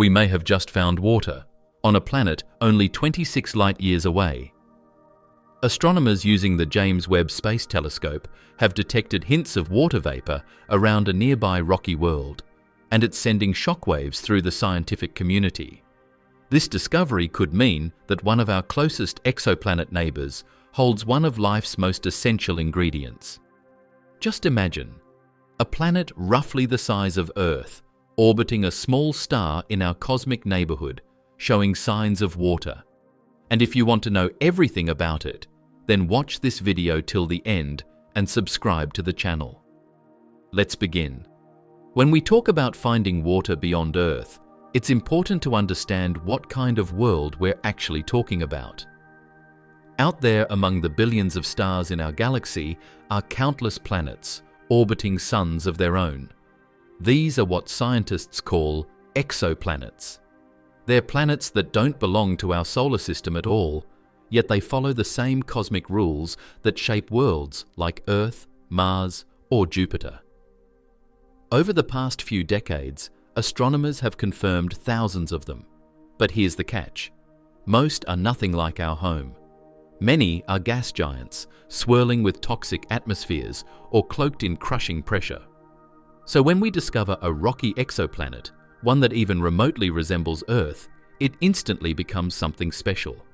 we may have just found water on a planet only 26 light-years away. Astronomers using the James Webb Space Telescope have detected hints of water vapor around a nearby rocky world, and it's sending shockwaves through the scientific community. This discovery could mean that one of our closest exoplanet neighbors holds one of life's most essential ingredients. Just imagine a planet roughly the size of Earth orbiting a small star in our cosmic neighborhood, showing signs of water. And if you want to know everything about it, then watch this video till the end and subscribe to the channel. Let's begin. When we talk about finding water beyond Earth, it's important to understand what kind of world we're actually talking about. Out there among the billions of stars in our galaxy are countless planets orbiting suns of their own. These are what scientists call exoplanets. They're planets that don't belong to our solar system at all, yet they follow the same cosmic rules that shape worlds like Earth, Mars, or Jupiter. Over the past few decades, astronomers have confirmed thousands of them. But here's the catch. Most are nothing like our home. Many are gas giants, swirling with toxic atmospheres or cloaked in crushing pressure. So when we discover a rocky exoplanet, one that even remotely resembles Earth, it instantly becomes something special.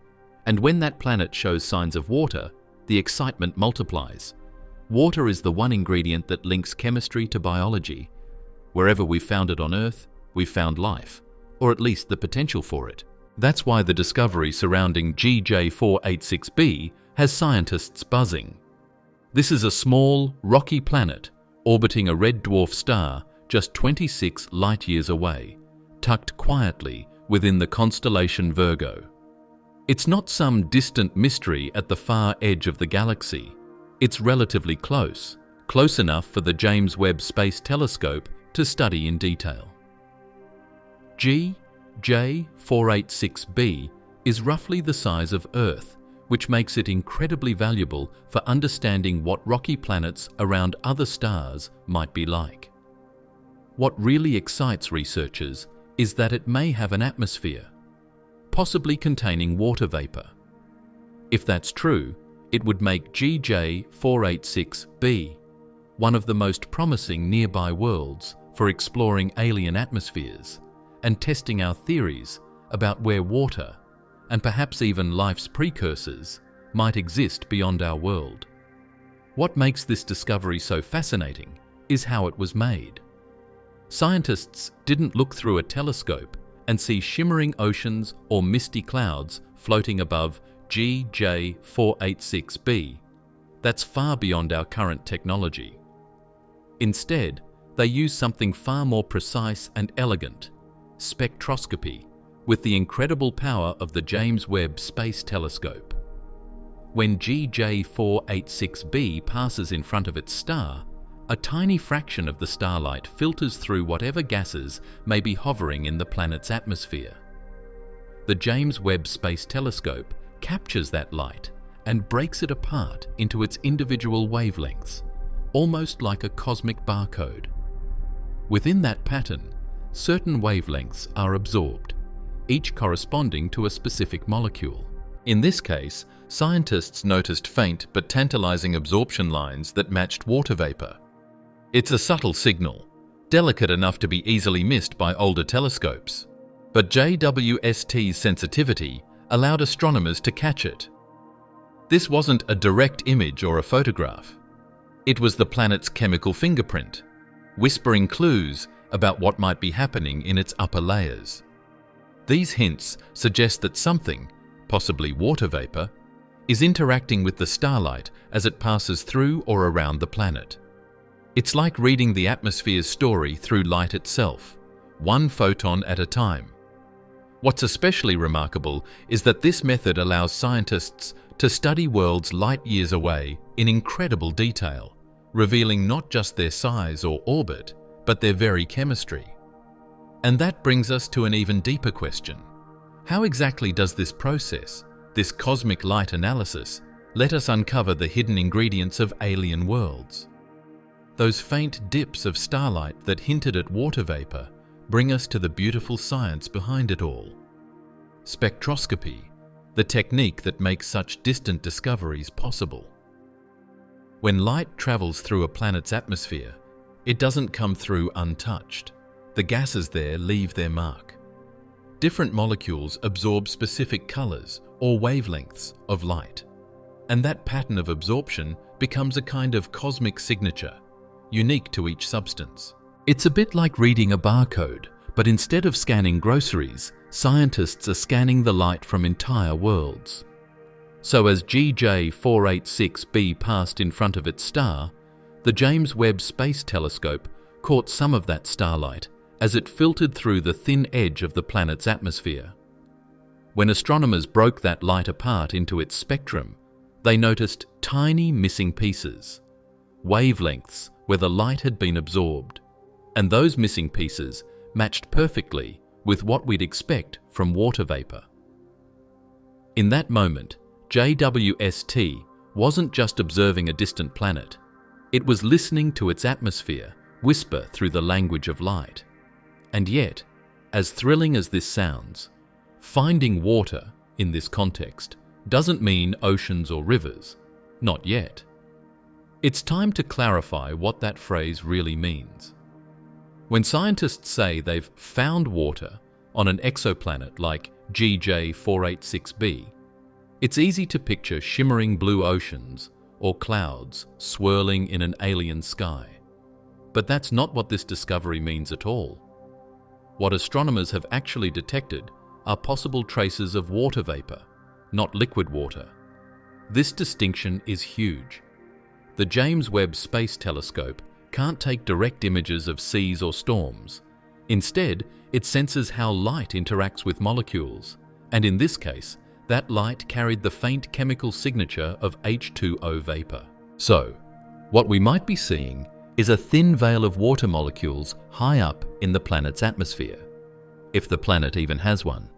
And when that planet shows signs of water, the excitement multiplies. Water is the one ingredient that links chemistry to biology. Wherever we've found it on Earth, we've found life, or at least the potential for it. That's why the discovery surrounding GJ486b has scientists buzzing. This is a small, rocky planet orbiting a red dwarf star just 26 light-years away, tucked quietly within the constellation Virgo. It's not some distant mystery at the far edge of the galaxy. It's relatively close enough for the James Webb Space Telescope to study in detail. GJ486b is roughly the size of Earth, which makes it incredibly valuable for understanding what rocky planets around other stars might be like. What really excites researchers is that it may have an atmosphere, possibly containing water vapor. If that's true, it would make GJ486b one of the most promising nearby worlds for exploring alien atmospheres and testing our theories about where water, and perhaps even life's precursors, might exist beyond our world. What makes this discovery so fascinating is how it was made. Scientists didn't look through a telescope and see shimmering oceans or misty clouds floating above GJ486b. That's far beyond our current technology. Instead, they use something far more precise and elegant: spectroscopy, with the incredible power of the James Webb Space Telescope. When GJ486b passes in front of its star, a tiny fraction of the starlight filters through whatever gases may be hovering in the planet's atmosphere. The James Webb Space Telescope captures that light and breaks it apart into its individual wavelengths, almost like a cosmic barcode. Within that pattern, certain wavelengths are absorbed, each corresponding to a specific molecule. In this case, scientists noticed faint but tantalizing absorption lines that matched water vapor. It's a subtle signal, delicate enough to be easily missed by older telescopes. But JWST's sensitivity allowed astronomers to catch it. This wasn't a direct image or a photograph. It was the planet's chemical fingerprint, whispering clues about what might be happening in its upper layers. These hints suggest that something, possibly water vapor, is interacting with the starlight as it passes through or around the planet. It's like reading the atmosphere's story through light itself, one photon at a time. What's especially remarkable is that this method allows scientists to study worlds light-years away in incredible detail, revealing not just their size or orbit, but their very chemistry. And that brings us to an even deeper question. How exactly does this process, this cosmic light analysis, let us uncover the hidden ingredients of alien worlds? Those faint dips of starlight that hinted at water vapor bring us to the beautiful science behind it all. Spectroscopy, the technique that makes such distant discoveries possible. When light travels through a planet's atmosphere, it doesn't come through untouched. The gases there leave their mark. Different molecules absorb specific colors or wavelengths of light, and that pattern of absorption becomes a kind of cosmic signature, unique to each substance. It's a bit like reading a barcode, but instead of scanning groceries, scientists are scanning the light from entire worlds. So as GJ486b passed in front of its star, the James Webb Space Telescope caught some of that starlight as it filtered through the thin edge of the planet's atmosphere. When astronomers broke that light apart into its spectrum, they noticed tiny missing pieces, wavelengths where the light had been absorbed, and those missing pieces matched perfectly with what we'd expect from water vapor. In that moment, JWST wasn't just observing a distant planet, it was listening to its atmosphere whisper through the language of light. And yet, as thrilling as this sounds, finding water in this context doesn't mean oceans or rivers, not yet. It's time to clarify what that phrase really means. When scientists say they've found water on an exoplanet like GJ486b, it's easy to picture shimmering blue oceans or clouds swirling in an alien sky. But that's not what this discovery means at all. What astronomers have actually detected are possible traces of water vapor, not liquid water. This distinction is huge. The James Webb Space Telescope can't take direct images of seas or storms. Instead, it senses how light interacts with molecules, and in this case, that light carried the faint chemical signature of H2O vapor. So, what we might be seeing is a thin veil of water molecules high up in the planet's atmosphere, if the planet even has one.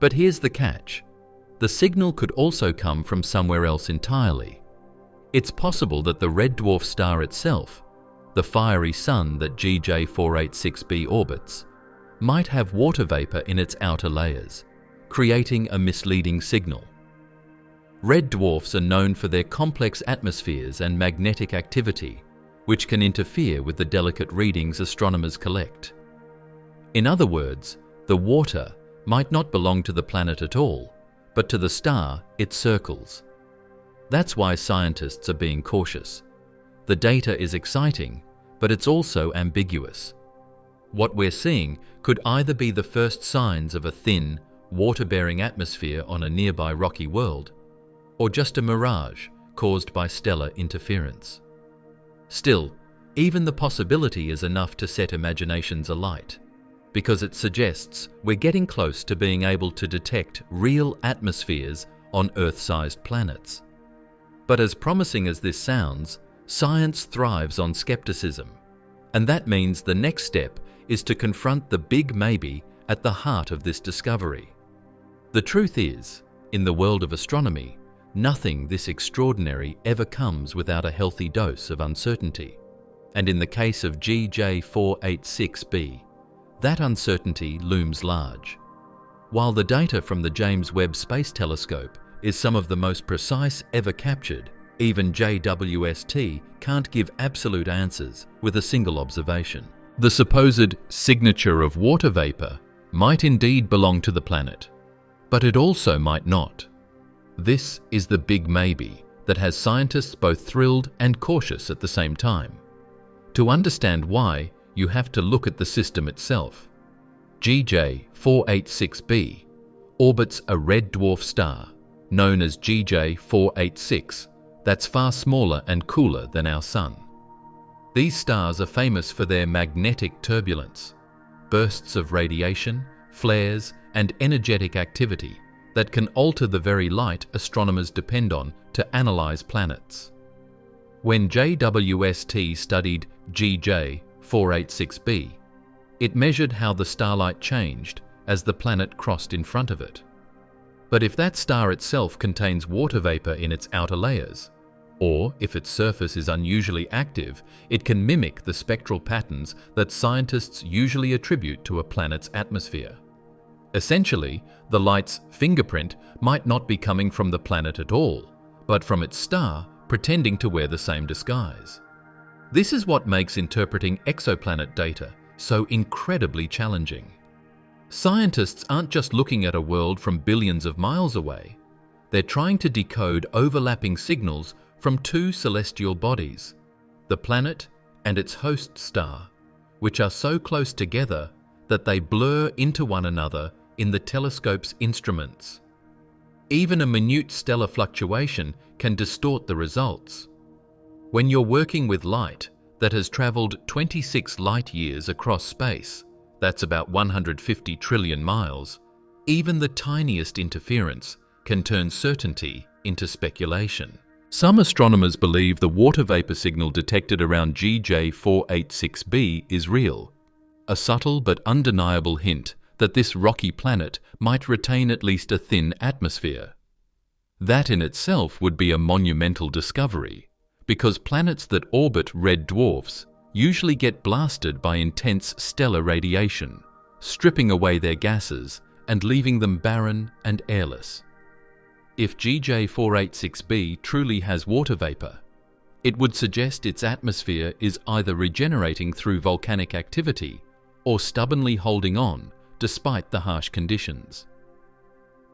But here's the catch. The signal could also come from somewhere else entirely. It's possible that the red dwarf star itself, the fiery sun that GJ486b orbits, might have water vapor in its outer layers, creating a misleading signal. Red dwarfs are known for their complex atmospheres and magnetic activity, which can interfere with the delicate readings astronomers collect. In other words, the water might not belong to the planet at all, but to the star it circles. That's why scientists are being cautious. The data is exciting, but it's also ambiguous. What we're seeing could either be the first signs of a thin, water-bearing atmosphere on a nearby rocky world, or just a mirage caused by stellar interference. Still, even the possibility is enough to set imaginations alight, because it suggests we're getting close to being able to detect real atmospheres on Earth-sized planets. But as promising as this sounds, science thrives on skepticism, and that means the next step is to confront the big maybe at the heart of this discovery. The truth is, in the world of astronomy, nothing this extraordinary ever comes without a healthy dose of uncertainty. And in the case of GJ486b, that uncertainty looms large. While the data from the James Webb Space Telescope is some of the most precise ever captured, even JWST can't give absolute answers with a single observation. The supposed signature of water vapor might indeed belong to the planet, but it also might not. This is the big maybe that has scientists both thrilled and cautious at the same time. To understand why, you have to look at the system itself. GJ486b orbits a red dwarf star, known as GJ486, that's far smaller and cooler than our Sun. These stars are famous for their magnetic turbulence, bursts of radiation, flares, and energetic activity that can alter the very light astronomers depend on to analyze planets. When JWST studied GJ486b, it measured how the starlight changed as the planet crossed in front of it. But if that star itself contains water vapor in its outer layers, Or, if its surface is unusually active, it can mimic the spectral patterns that scientists usually attribute to a planet's atmosphere. Essentially, the light's fingerprint might not be coming from the planet at all, but from its star pretending to wear the same disguise. This is what makes interpreting exoplanet data so incredibly challenging. Scientists aren't just looking at a world from billions of miles away. They're trying to decode overlapping signals from two celestial bodies, the planet and its host star, which are so close together that they blur into one another in the telescope's instruments. Even a minute stellar fluctuation can distort the results. When you're working with light that has traveled 26 light-years across space, that's about 150 trillion miles, even the tiniest interference can turn certainty into speculation. Some astronomers believe the water vapor signal detected around GJ486b is real, a subtle but undeniable hint that this rocky planet might retain at least a thin atmosphere. That in itself would be a monumental discovery, because planets that orbit red dwarfs usually get blasted by intense stellar radiation, stripping away their gases and leaving them barren and airless. If GJ486b truly has water vapor, it would suggest its atmosphere is either regenerating through volcanic activity or stubbornly holding on despite the harsh conditions.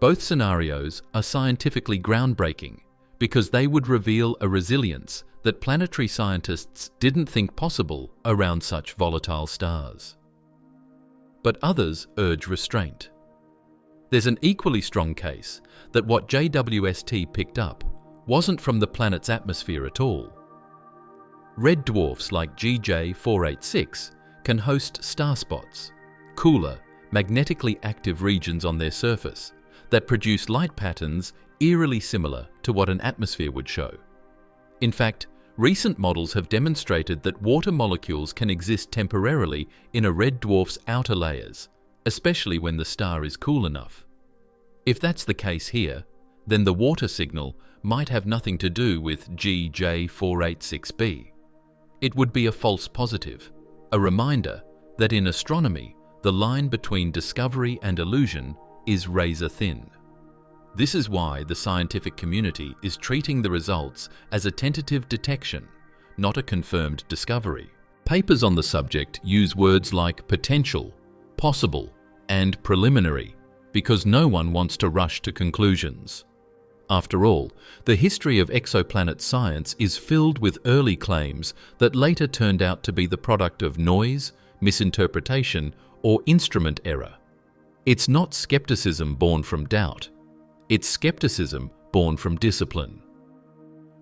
Both scenarios are scientifically groundbreaking because they would reveal a resilience that planetary scientists didn't think possible around such volatile stars. But others urge restraint. There's an equally strong case that what JWST picked up wasn't from the planet's atmosphere at all. Red dwarfs like GJ486 can host star spots, cooler, magnetically active regions on their surface that produce light patterns eerily similar to what an atmosphere would show. In fact, recent models have demonstrated that water molecules can exist temporarily in a red dwarf's outer layers, especially when the star is cool enough. If that's the case here, then the water signal might have nothing to do with GJ486b. It would be a false positive, a reminder that in astronomy, the line between discovery and illusion is razor thin. This is why the scientific community is treating the results as a tentative detection, not a confirmed discovery. Papers on the subject use words like potential, possible, and preliminary because no one wants to rush to conclusions. After all, the history of exoplanet science is filled with early claims that later turned out to be the product of noise, misinterpretation, or instrument error. It's not skepticism born from doubt. It's skepticism born from discipline.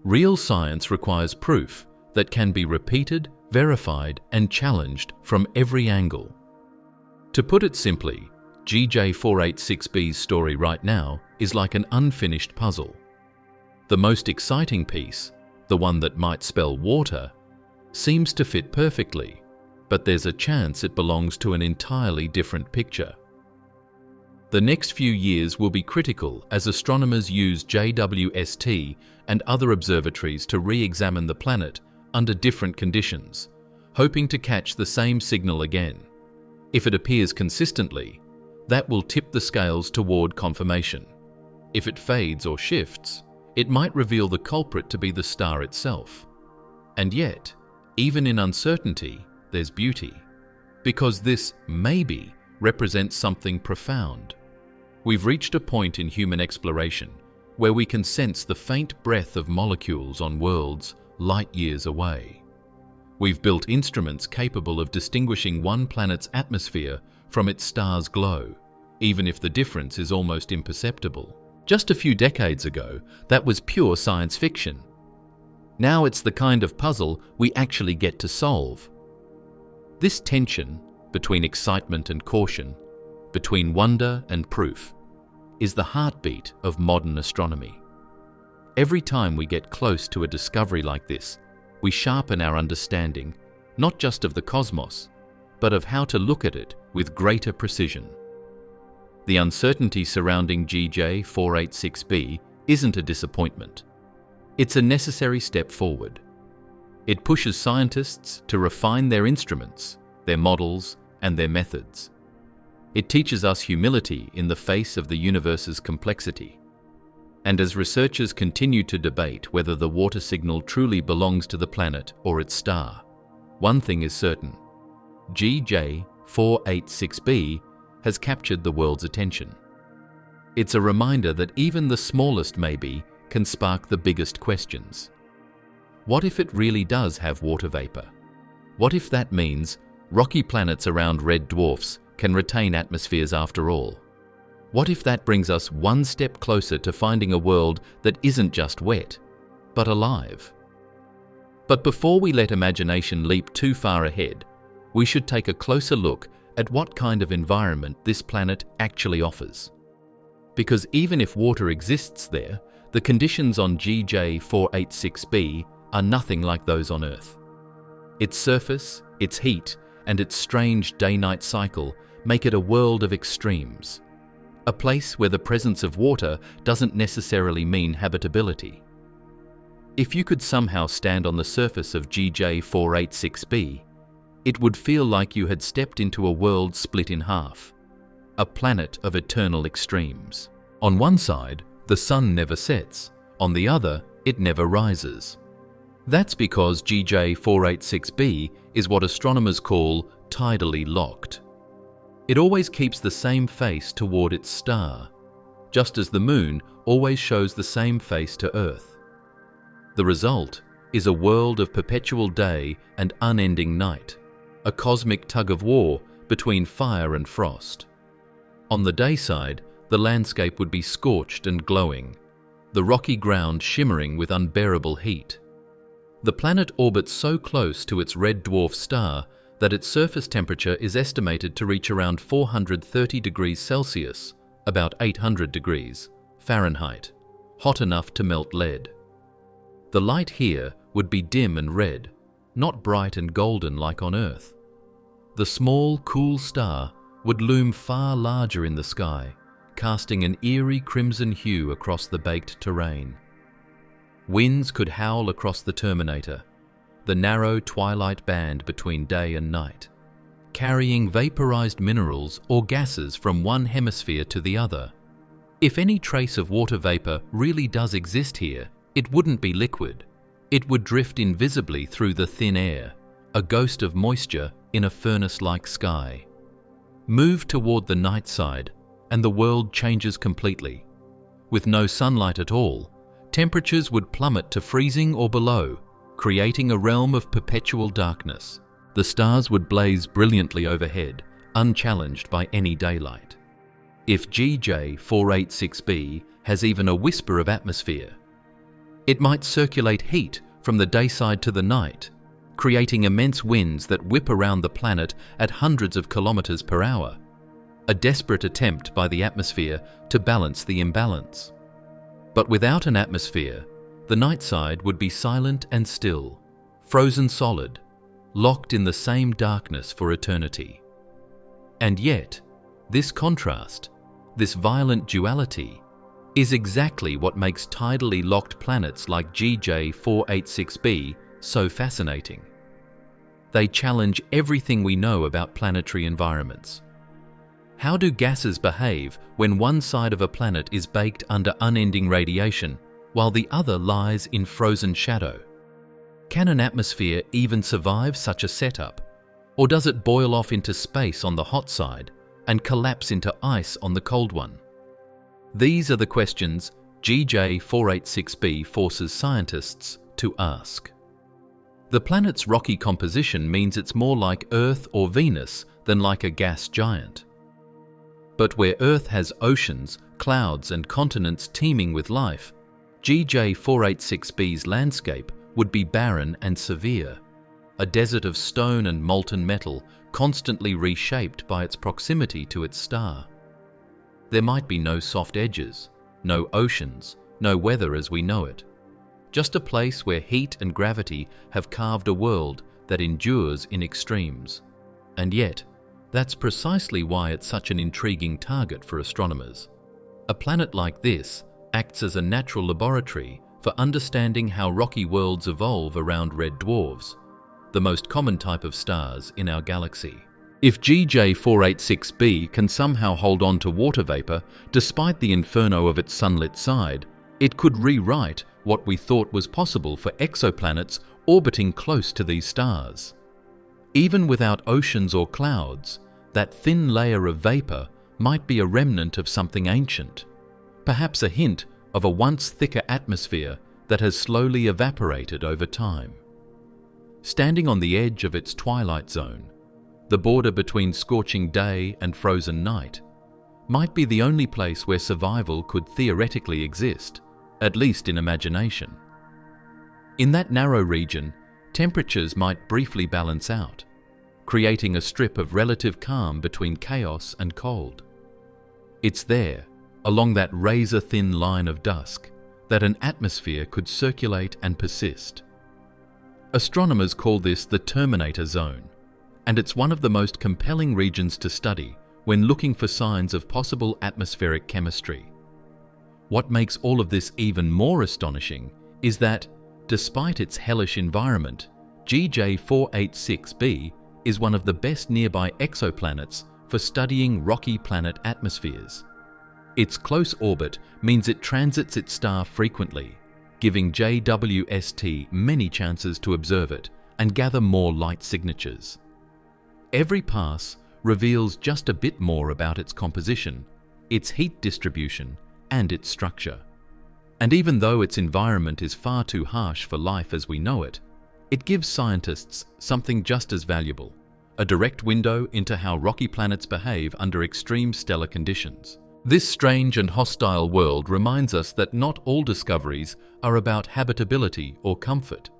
Real science requires proof that can be repeated, verified, and challenged from every angle. To put it simply, GJ486b's story right now is like an unfinished puzzle. The most exciting piece, the one that might spell water, seems to fit perfectly, but there's a chance it belongs to an entirely different picture. The next few years will be critical as astronomers use JWST and other observatories to re-examine the planet under different conditions, hoping to catch the same signal again. If it appears consistently, that will tip the scales toward confirmation. If it fades or shifts, it might reveal the culprit to be the star itself. And yet, even in uncertainty, there's beauty, because this maybe represents something profound. We've reached a point in human exploration where we can sense the faint breath of molecules on worlds light years away. We've built instruments capable of distinguishing one planet's atmosphere from its star's glow, even if the difference is almost imperceptible. Just a few decades ago, that was pure science fiction. Now it's the kind of puzzle we actually get to solve. This tension between excitement and caution, between wonder and proof, is the heartbeat of modern astronomy. Every time we get close to a discovery like this, we sharpen our understanding, not just of the cosmos, but of how to look at it with greater precision. The uncertainty surrounding GJ486b isn't a disappointment. It's a necessary step forward. It pushes scientists to refine their instruments, their models, and their methods. It teaches us humility in the face of the universe's complexity. And as researchers continue to debate whether the water signal truly belongs to the planet or its star, one thing is certain: GJ486b has captured the world's attention. It's a reminder that even the smallest maybe can spark the biggest questions. What if it really does have water vapor? What if that means rocky planets around red dwarfs can retain atmospheres after all? What if that brings us one step closer to finding a world that isn't just wet, but alive? But before we let imagination leap too far ahead, we should take a closer look at what kind of environment this planet actually offers. Because even if water exists there, the conditions on GJ486b are nothing like those on Earth. Its surface, its heat, and its strange day-night cycle make it a world of extremes. A place where the presence of water doesn't necessarily mean habitability. If you could somehow stand on the surface of GJ486b, it would feel like you had stepped into a world split in half, a planet of eternal extremes. On one side, the sun never sets; on the other, it never rises. That's because GJ486b is what astronomers call tidally locked. It always keeps the same face toward its star, just as the moon always shows the same face to Earth. The result is a world of perpetual day and unending night, a cosmic tug-of-war between fire and frost. On the day side, the landscape would be scorched and glowing, the rocky ground shimmering with unbearable heat. The planet orbits so close to its red dwarf star that its surface temperature is estimated to reach around 430 degrees Celsius, about 800 degrees Fahrenheit, hot enough to melt lead. The light here would be dim and red, not bright and golden like on Earth. The small, cool star would loom far larger in the sky, casting an eerie crimson hue across the baked terrain. Winds could howl across the terminator, the narrow twilight band between day and night, carrying vaporized minerals or gases from one hemisphere to the other. If any trace of water vapor really does exist here, it wouldn't be liquid. It would drift invisibly through the thin air, a ghost of moisture in a furnace-like sky. Move toward the night side, and the world changes completely. With no sunlight at all, temperatures would plummet to freezing or below, creating a realm of perpetual darkness. The stars would blaze brilliantly overhead, unchallenged by any daylight. If GJ486b has even a whisper of atmosphere, it might circulate heat from the dayside to the night, creating immense winds that whip around the planet at hundreds of kilometers per hour, a desperate attempt by the atmosphere to balance the imbalance. But without an atmosphere, the night side would be silent and still, frozen solid, locked in the same darkness for eternity. And yet, this contrast, this violent duality, is exactly what makes tidally locked planets like GJ486b so fascinating. They challenge everything we know about planetary environments. How do gases behave when one side of a planet is baked under unending radiation while the other lies in frozen shadow? Can an atmosphere even survive such a setup? Or does it boil off into space on the hot side and collapse into ice on the cold one? These are the questions GJ486b forces scientists to ask. The planet's rocky composition means it's more like Earth or Venus than like a gas giant. But where Earth has oceans, clouds, and continents teeming with life, GJ486b's landscape would be barren and severe, a desert of stone and molten metal constantly reshaped by its proximity to its star. There might be no soft edges, no oceans, no weather as we know it. Just a place where heat and gravity have carved a world that endures in extremes. And yet, that's precisely why it's such an intriguing target for astronomers. A planet like this acts as a natural laboratory for understanding how rocky worlds evolve around red dwarfs, the most common type of stars in our galaxy. If GJ486b can somehow hold on to water vapor despite the inferno of its sunlit side, it could rewrite what we thought was possible for exoplanets orbiting close to these stars. Even without oceans or clouds, that thin layer of vapor might be a remnant of something ancient, perhaps a hint of a once thicker atmosphere that has slowly evaporated over time. Standing on the edge of its twilight zone, the border between scorching day and frozen night, might be the only place where survival could theoretically exist, at least in imagination. In that narrow region, temperatures might briefly balance out, creating a strip of relative calm between chaos and cold. It's there, along that razor-thin line of dusk, that an atmosphere could circulate and persist. Astronomers call this the Terminator Zone, and it's one of the most compelling regions to study when looking for signs of possible atmospheric chemistry. What makes all of this even more astonishing is that, despite its hellish environment, GJ486b is one of the best nearby exoplanets for studying rocky planet atmospheres. Its close orbit means it transits its star frequently, giving JWST many chances to observe it and gather more light signatures. Every pass reveals just a bit more about its composition, its heat distribution, and its structure. And even though its environment is far too harsh for life as we know it, it gives scientists something just as valuable: a direct window into how rocky planets behave under extreme stellar conditions. This strange and hostile world reminds us that not all discoveries are about habitability or comfort.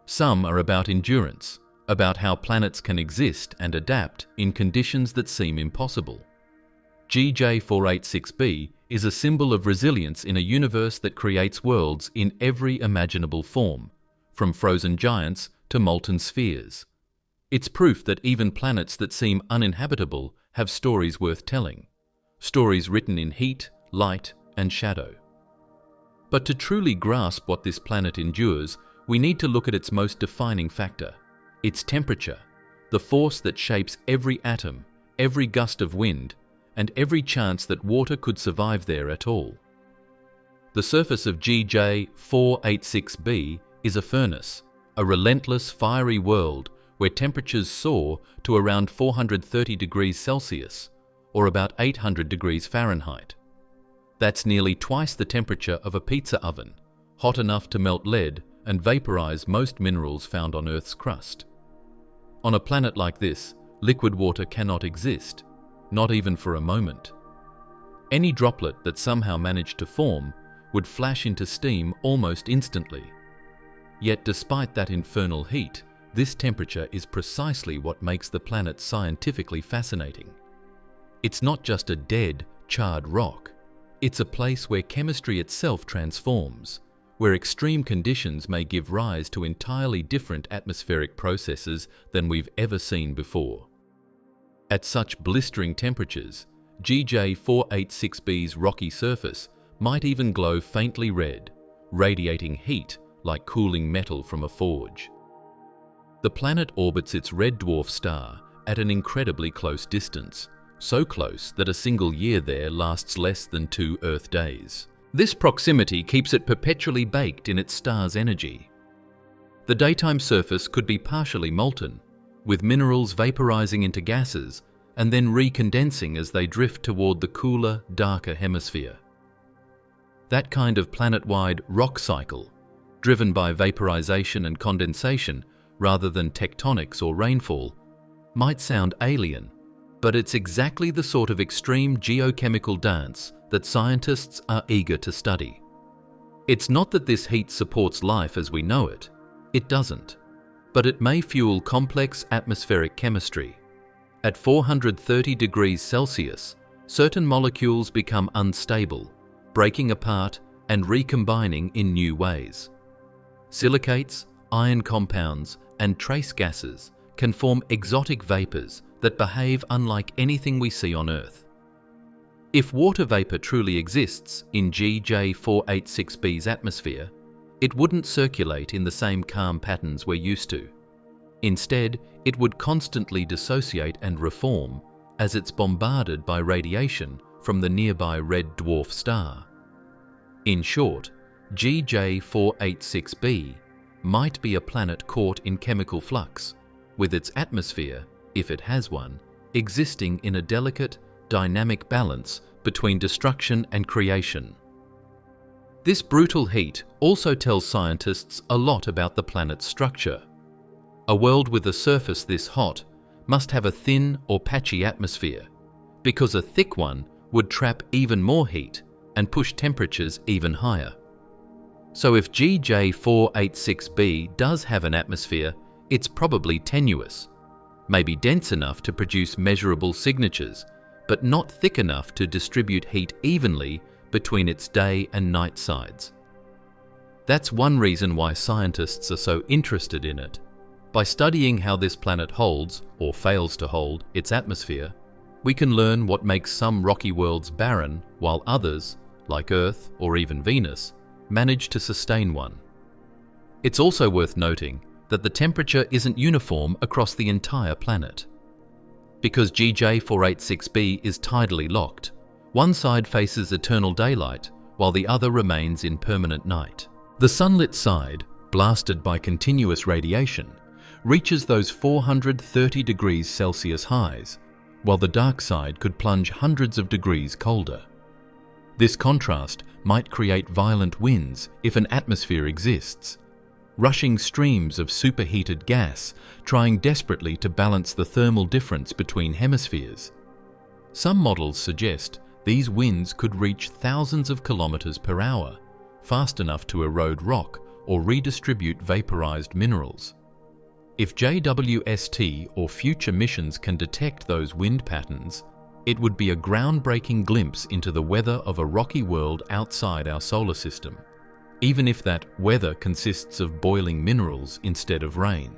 Some are about endurance, about how planets can exist and adapt in conditions that seem impossible. GJ486b is a symbol of resilience in a universe that creates worlds in every imaginable form, from frozen giants to molten spheres. It's proof that even planets that seem uninhabitable have stories worth telling, stories written in heat, light, and shadow. But to truly grasp what this planet endures, we need to look at its most defining factor: its temperature, the force that shapes every atom, every gust of wind, and every chance that water could survive there at all. The surface of GJ486b is a furnace, a relentless, fiery world where temperatures soar to around 430 degrees Celsius, or about 800 degrees Fahrenheit. That's nearly twice the temperature of a pizza oven, hot enough to melt lead and vaporize most minerals found on Earth's crust. On a planet like this, liquid water cannot exist, not even for a moment. Any droplet that somehow managed to form would flash into steam almost instantly. Yet despite that infernal heat, this temperature is precisely what makes the planet scientifically fascinating. It's not just a dead, charred rock. It's a place where chemistry itself transforms, where extreme conditions may give rise to entirely different atmospheric processes than we've ever seen before. At such blistering temperatures, GJ486b's rocky surface might even glow faintly red, radiating heat like cooling metal from a forge. The planet orbits its red dwarf star at an incredibly close distance, so close that a single year there lasts less than 2 Earth days. This proximity keeps it perpetually baked in its star's energy. The daytime surface could be partially molten, with minerals vaporizing into gases and then recondensing as they drift toward the cooler, darker hemisphere. That kind of planet-wide rock cycle, driven by vaporization and condensation rather than tectonics or rainfall, might sound alien, but it's exactly the sort of extreme geochemical dance that scientists are eager to study. It's not that this heat supports life as we know it. It doesn't. But it may fuel complex atmospheric chemistry. At 430 degrees Celsius, certain molecules become unstable, breaking apart and recombining in new ways. Silicates, iron compounds, and trace gases can form exotic vapors that behave unlike anything we see on Earth. If water vapor truly exists in GJ486b's atmosphere, it wouldn't circulate in the same calm patterns we're used to. Instead, it would constantly dissociate and reform as it's bombarded by radiation from the nearby red dwarf star. In short, GJ486b might be a planet caught in chemical flux, with its atmosphere, if it has one, existing in a delicate, dynamic balance between destruction and creation. This brutal heat also tells scientists a lot about the planet's structure. A world with a surface this hot must have a thin or patchy atmosphere, because a thick one would trap even more heat and push temperatures even higher. So if GJ486b does have an atmosphere, it's probably tenuous, maybe dense enough to produce measurable signatures, but not thick enough to distribute heat evenly between its day and night sides. That's one reason why scientists are so interested in it. By studying how this planet holds, or fails to hold, its atmosphere, we can learn what makes some rocky worlds barren, while others, like Earth or even Venus, manage to sustain one. It's also worth noting that the temperature isn't uniform across the entire planet. Because GJ486b is tidally locked, one side faces eternal daylight while the other remains in permanent night. The sunlit side, blasted by continuous radiation, reaches those 430 degrees Celsius highs, while the dark side could plunge hundreds of degrees colder. This contrast might create violent winds if an atmosphere exists, rushing streams of superheated gas trying desperately to balance the thermal difference between hemispheres. Some models suggest these winds could reach thousands of kilometers per hour, fast enough to erode rock or redistribute vaporized minerals. If JWST or future missions can detect those wind patterns, it would be a groundbreaking glimpse into the weather of a rocky world outside our solar system, even if that weather consists of boiling minerals instead of rain.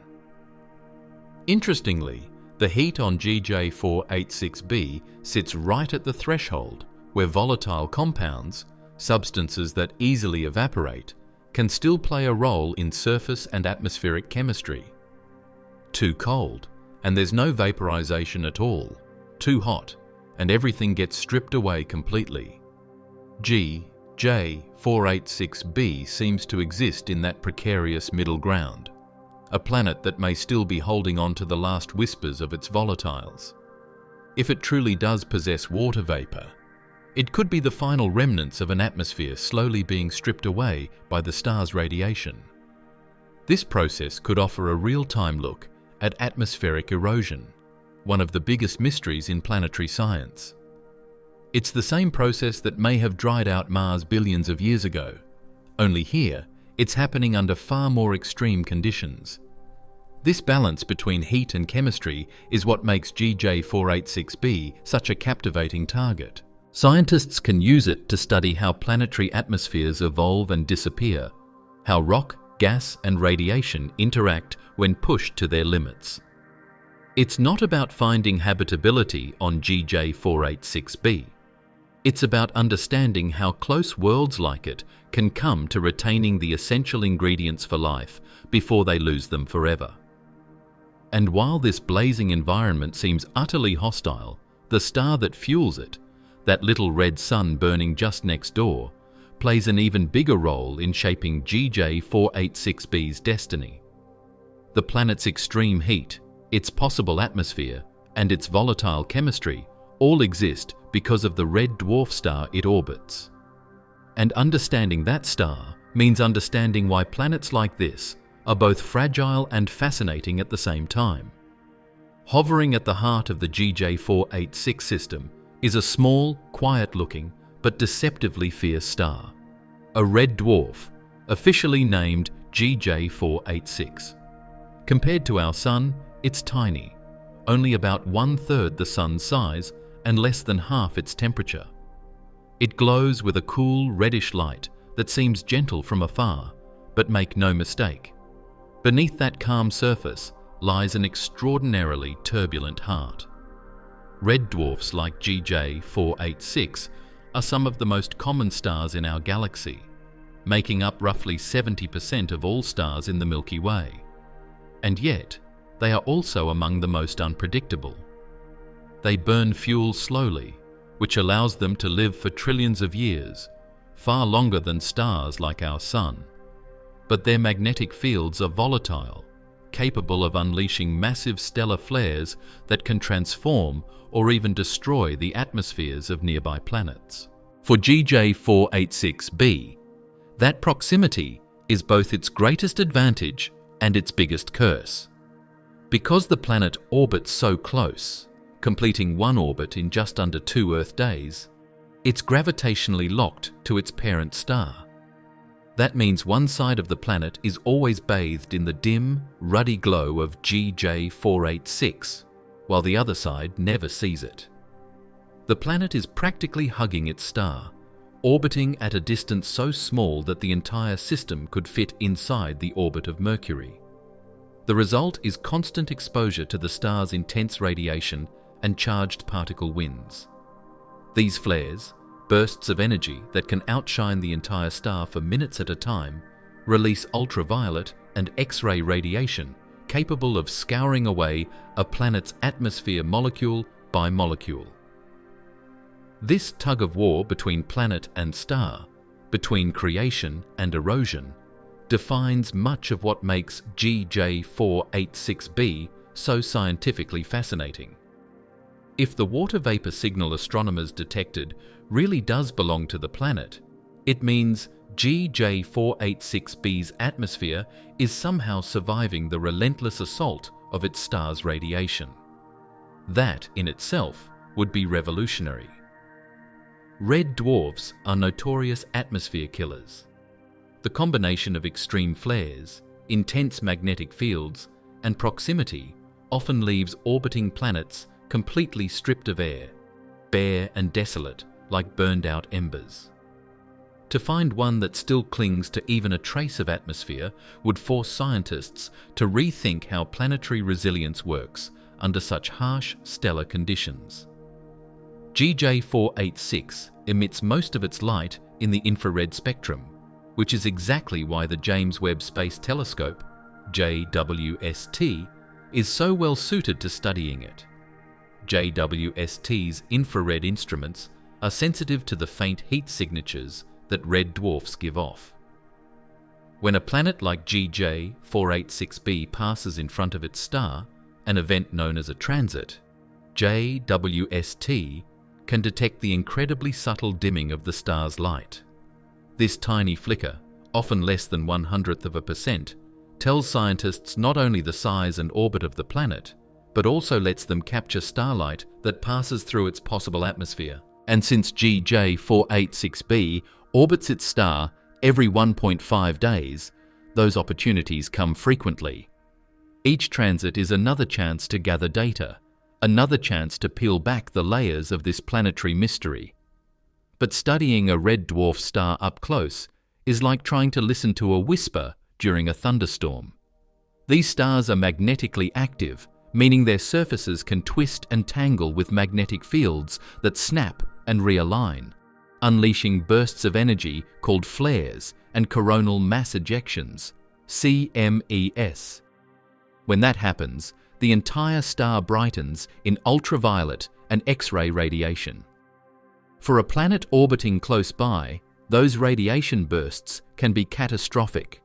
Interestingly, the heat on GJ486b sits right at the threshold where volatile compounds, substances that easily evaporate, can still play a role in surface and atmospheric chemistry. Too cold, and there's no vaporization at all. Too hot, and everything gets stripped away completely. GJ486b seems to exist in that precarious middle ground, a planet that may still be holding on to the last whispers of its volatiles. If it truly does possess water vapor, it could be the final remnants of an atmosphere slowly being stripped away by the star's radiation. This process could offer a real-time look at atmospheric erosion, one of the biggest mysteries in planetary science. It's the same process that may have dried out Mars billions of years ago, only here it's happening under far more extreme conditions. This balance between heat and chemistry is what makes GJ486b such a captivating target. Scientists can use it to study how planetary atmospheres evolve and disappear, how rock, gas, and radiation interact when pushed to their limits. It's not about finding habitability on GJ486b. It's about understanding how close worlds like it can come to retaining the essential ingredients for life before they lose them forever. And while this blazing environment seems utterly hostile, the star that fuels it, that little red sun burning just next door, plays an even bigger role in shaping GJ486b's destiny. The planet's extreme heat, its possible atmosphere, and its volatile chemistry all exist because of the red dwarf star it orbits. And understanding that star means understanding why planets like this are both fragile and fascinating at the same time. Hovering at the heart of the GJ486 system is a small, quiet-looking, but deceptively fierce star, a red dwarf, officially named GJ486. Compared to our Sun, it's tiny, only about 1/3 the Sun's size and less than half its temperature. It glows with a cool reddish light that seems gentle from afar, but make no mistake, beneath that calm surface lies an extraordinarily turbulent heart. Red dwarfs like GJ486 are some of the most common stars in our galaxy. making up roughly 70% of all stars in the Milky Way. And yet, they are also among the most unpredictable. They burn fuel slowly, which allows them to live for trillions of years, far longer than stars like our Sun. But their magnetic fields are volatile, capable of unleashing massive stellar flares that can transform or even destroy the atmospheres of nearby planets. For GJ486b, that proximity is both its greatest advantage and its biggest curse. Because the planet orbits so close, completing one orbit in just under 2 Earth days, it's gravitationally locked to its parent star. That means one side of the planet is always bathed in the dim, ruddy glow of GJ486, while the other side never sees it. The planet is practically hugging its star, orbiting at a distance so small that the entire system could fit inside the orbit of Mercury. The result is constant exposure to the star's intense radiation and charged particle winds. These flares, bursts of energy that can outshine the entire star for minutes at a time, release ultraviolet and X-ray radiation capable of scouring away a planet's atmosphere molecule by molecule. This tug-of-war between planet and star, between creation and erosion, defines much of what makes GJ486b so scientifically fascinating. If the water vapor signal astronomers detected really does belong to the planet, it means GJ486b's atmosphere is somehow surviving the relentless assault of its star's radiation. That, in itself, would be revolutionary. Red dwarfs are notorious atmosphere killers. The combination of extreme flares, intense magnetic fields, and proximity often leaves orbiting planets completely stripped of air, bare and desolate like burned-out embers. To find one that still clings to even a trace of atmosphere would force scientists to rethink how planetary resilience works under such harsh stellar conditions. GJ486 emits most of its light in the infrared spectrum, which is exactly why the James Webb Space Telescope, JWST, is so well suited to studying it. JWST's infrared instruments are sensitive to the faint heat signatures that red dwarfs give off. When a planet like GJ486b passes in front of its star, an event known as a transit, JWST can detect the incredibly subtle dimming of the star's light. This tiny flicker, often less than 1/100%, tells scientists not only the size and orbit of the planet, but also lets them capture starlight that passes through its possible atmosphere. And since GJ486b orbits its star every 1.5 days, those opportunities come frequently. Each transit is another chance to gather data, another chance to peel back the layers of this planetary mystery. But studying a red dwarf star up close is like trying to listen to a whisper during a thunderstorm. These stars are magnetically active, meaning their surfaces can twist and tangle with magnetic fields that snap and realign, unleashing bursts of energy called flares and coronal mass ejections, CMES. When that happens, the entire star brightens in ultraviolet and X-ray radiation. For a planet orbiting close by, those radiation bursts can be catastrophic.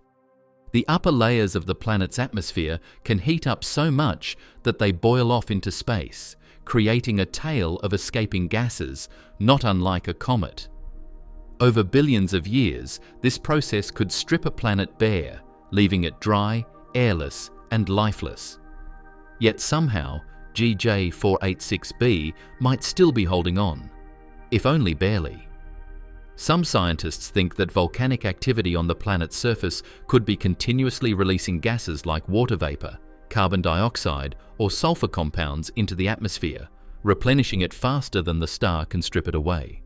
The upper layers of the planet's atmosphere can heat up so much that they boil off into space, creating a tail of escaping gases, not unlike a comet. Over billions of years, this process could strip a planet bare, leaving it dry, airless, and lifeless. Yet somehow, GJ486b might still be holding on, if only barely. Some scientists think that volcanic activity on the planet's surface could be continuously releasing gases like water vapor, carbon dioxide, or sulfur compounds into the atmosphere, replenishing it faster than the star can strip it away.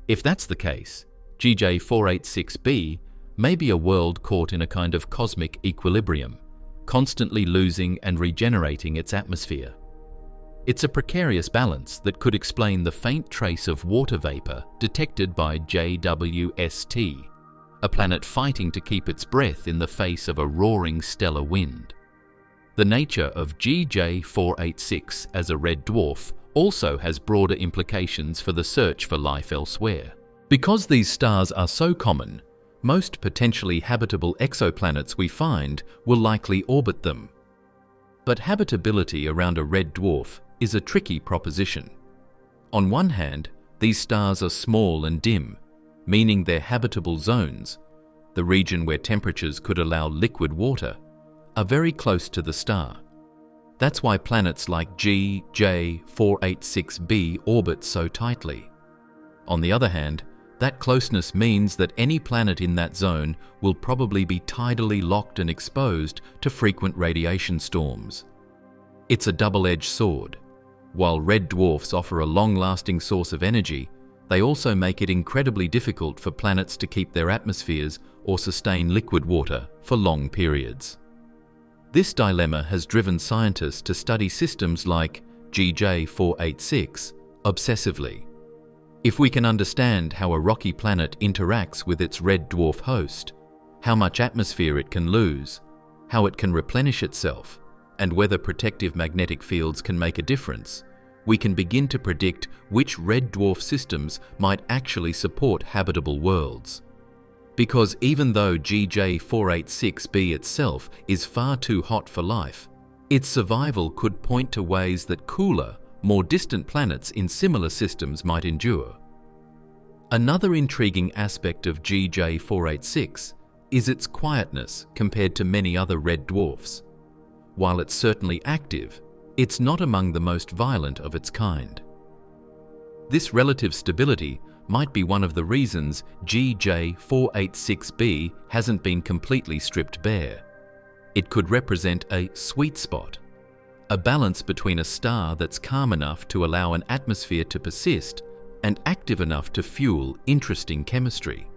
If that's the case, GJ486b may be a world caught in a kind of cosmic equilibrium, constantly losing and regenerating its atmosphere. It's a precarious balance that could explain the faint trace of water vapor detected by JWST, a planet fighting to keep its breath in the face of a roaring stellar wind. The nature of GJ486 as a red dwarf also has broader implications for the search for life elsewhere. Because these stars are so common, most potentially habitable exoplanets we find will likely orbit them. But habitability around a red dwarf is a tricky proposition. On one hand, these stars are small and dim, meaning their habitable zones, the region where temperatures could allow liquid water, are very close to the star. That's why planets like GJ486b orbit so tightly. On the other hand, that closeness means that any planet in that zone will probably be tidally locked and exposed to frequent radiation storms. It's a double-edged sword. While red dwarfs offer a long-lasting source of energy, they also make it incredibly difficult for planets to keep their atmospheres or sustain liquid water for long periods. This dilemma has driven scientists to study systems like GJ486 obsessively. If we can understand how a rocky planet interacts with its red dwarf host, how much atmosphere it can lose, how it can replenish itself, and whether protective magnetic fields can make a difference, we can begin to predict which red dwarf systems might actually support habitable worlds. Because even though GJ486b itself is far too hot for life, its survival could point to ways that cooler, more distant planets in similar systems might endure. Another intriguing aspect of GJ486 is its quietness compared to many other red dwarfs. While it's certainly active, it's not among the most violent of its kind. This relative stability might be one of the reasons GJ486b hasn't been completely stripped bare. It could represent a sweet spot, a balance between a star that's calm enough to allow an atmosphere to persist and active enough to fuel interesting chemistry.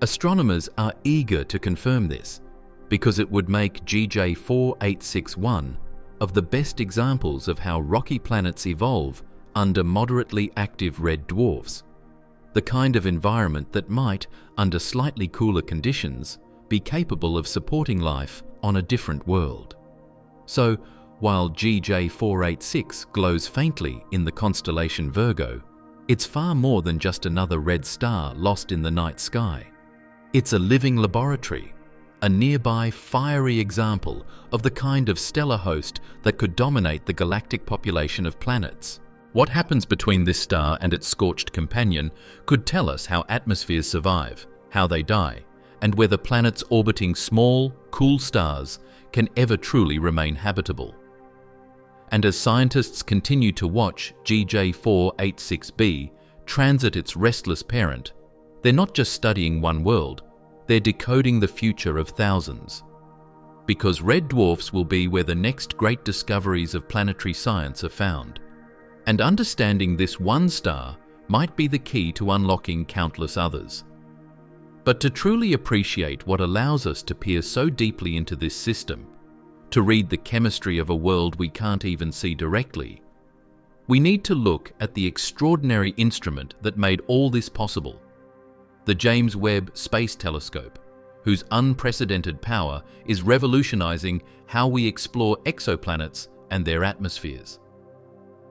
Astronomers are eager to confirm this because it would make GJ486 one of the best examples of how rocky planets evolve under moderately active red dwarfs, the kind of environment that might, under slightly cooler conditions, be capable of supporting life on a different world. So, while GJ486 glows faintly in the constellation Virgo, it's far more than just another red star lost in the night sky. It's a living laboratory, a nearby fiery example of the kind of stellar host that could dominate the galactic population of planets. What happens between this star and its scorched companion could tell us how atmospheres survive, how they die, and whether planets orbiting small, cool stars can ever truly remain habitable. And as scientists continue to watch GJ486b transit its restless parent, they're not just studying one world, they're decoding the future of thousands. Because red dwarfs will be where the next great discoveries of planetary science are found. And understanding this one star might be the key to unlocking countless others. But to truly appreciate what allows us to peer so deeply into this system, to read the chemistry of a world we can't even see directly, we need to look at the extraordinary instrument that made all this possible, the James Webb Space Telescope, whose unprecedented power is revolutionizing how we explore exoplanets and their atmospheres.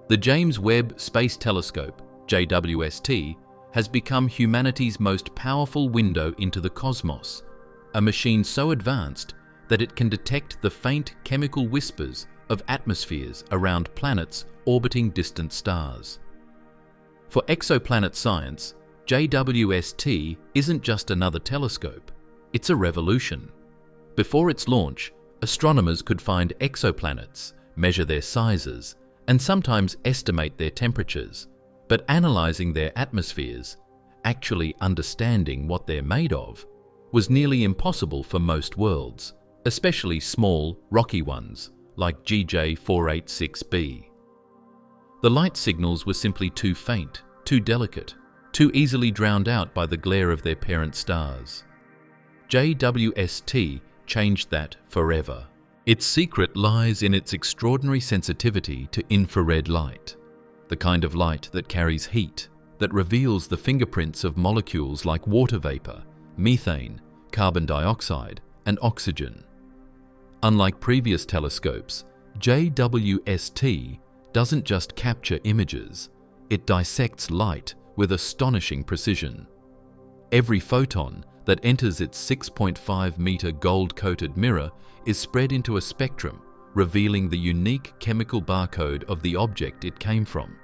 The James Webb Space Telescope, JWST, has become humanity's most powerful window into the cosmos, a machine so advanced that it can detect the faint chemical whispers of atmospheres around planets orbiting distant stars. For exoplanet science, JWST isn't just another telescope, it's a revolution. Before its launch, astronomers could find exoplanets, measure their sizes, and sometimes estimate their temperatures, but analyzing their atmospheres, actually understanding what they're made of, was nearly impossible for most worlds, especially small, rocky ones like GJ486b. The light signals were simply too faint, too delicate, too easily drowned out by the glare of their parent stars. JWST changed that forever. Its secret lies in its extraordinary sensitivity to infrared light, the kind of light that carries heat, that reveals the fingerprints of molecules like water vapor, methane, carbon dioxide, and oxygen. Unlike previous telescopes, JWST doesn't just capture images, it dissects light with astonishing precision. Every photon that enters its 6.5-meter gold-coated mirror is spread into a spectrum, revealing the unique chemical barcode of the object it came from.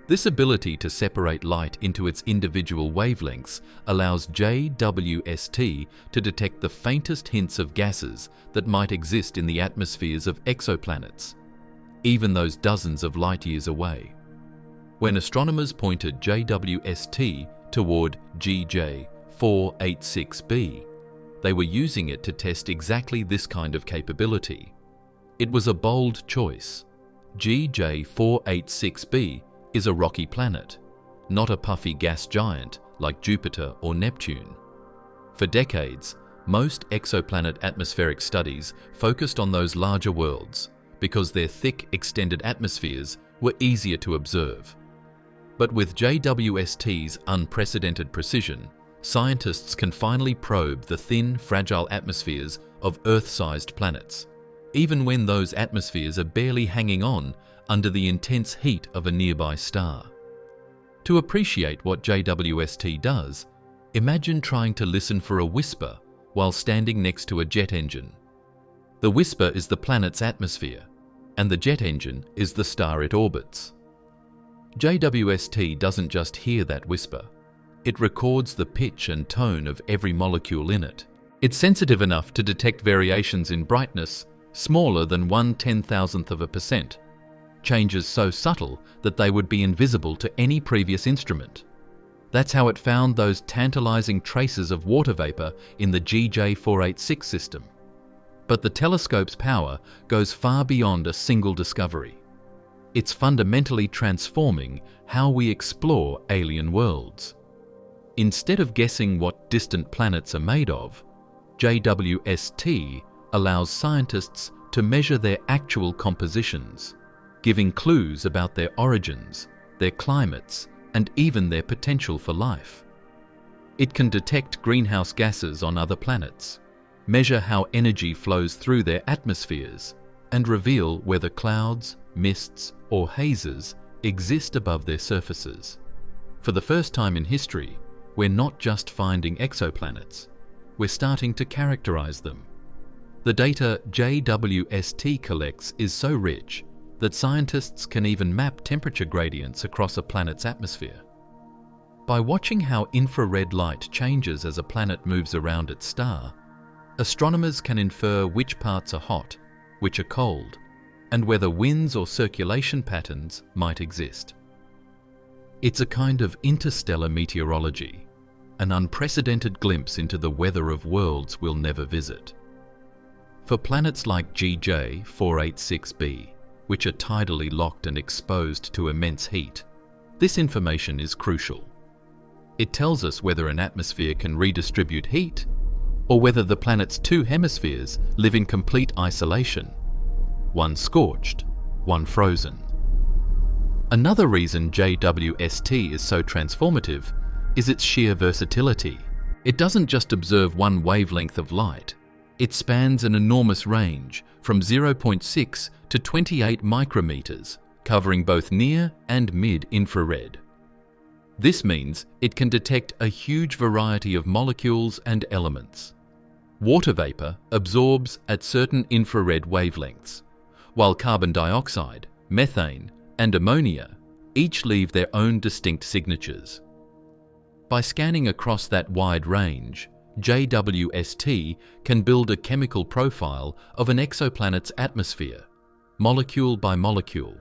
This ability to separate light into its individual wavelengths allows JWST to detect the faintest hints of gases that might exist in the atmospheres of exoplanets, even those dozens of light years away. When astronomers pointed JWST toward GJ486b, they were using it to test exactly this kind of capability. It was a bold choice. GJ486b is a rocky planet, not a puffy gas giant like Jupiter or Neptune. For decades, most exoplanet atmospheric studies focused on those larger worlds because their thick, extended atmospheres were easier to observe. But with JWST's unprecedented precision, scientists can finally probe the thin, fragile atmospheres of Earth-sized planets, even when those atmospheres are barely hanging on under the intense heat of a nearby star. To appreciate what JWST does, imagine trying to listen for a whisper while standing next to a jet engine. The whisper is the planet's atmosphere, and the jet engine is the star it orbits. JWST doesn't just hear that whisper, it records the pitch and tone of every molecule in it. It's sensitive enough to detect variations in brightness smaller than 1/10,000%, changes so subtle that they would be invisible to any previous instrument. That's how it found those tantalizing traces of water vapor in the GJ486 system. But the telescope's power goes far beyond a single discovery. It's fundamentally transforming how we explore alien worlds. Instead of guessing what distant planets are made of, JWST allows scientists to measure their actual compositions, giving clues about their origins, their climates, and even their potential for life. It can detect greenhouse gases on other planets, measure how energy flows through their atmospheres, and reveal whether clouds, mists, or hazes exist above their surfaces. For the first time in history, we're not just finding exoplanets, we're starting to characterize them. The data JWST collects is so rich that scientists can even map temperature gradients across a planet's atmosphere. By watching how infrared light changes as a planet moves around its star, astronomers can infer which parts are hot, which are cold, and whether winds or circulation patterns might exist. It's a kind of interstellar meteorology, an unprecedented glimpse into the weather of worlds we'll never visit. For planets like GJ486b, which are tidally locked and exposed to immense heat, this information is crucial. It tells us whether an atmosphere can redistribute heat, or whether the planet's two hemispheres live in complete isolation, one scorched, one frozen. Another reason JWST is so transformative is its sheer versatility. It doesn't just observe one wavelength of light. It spans an enormous range, from 0.6 to 28 micrometers, covering both near and mid-infrared. This means it can detect a huge variety of molecules and elements. Water vapor absorbs at certain infrared wavelengths, while carbon dioxide, methane, and ammonia each leave their own distinct signatures. By scanning across that wide range, JWST can build a chemical profile of an exoplanet's atmosphere, molecule by molecule.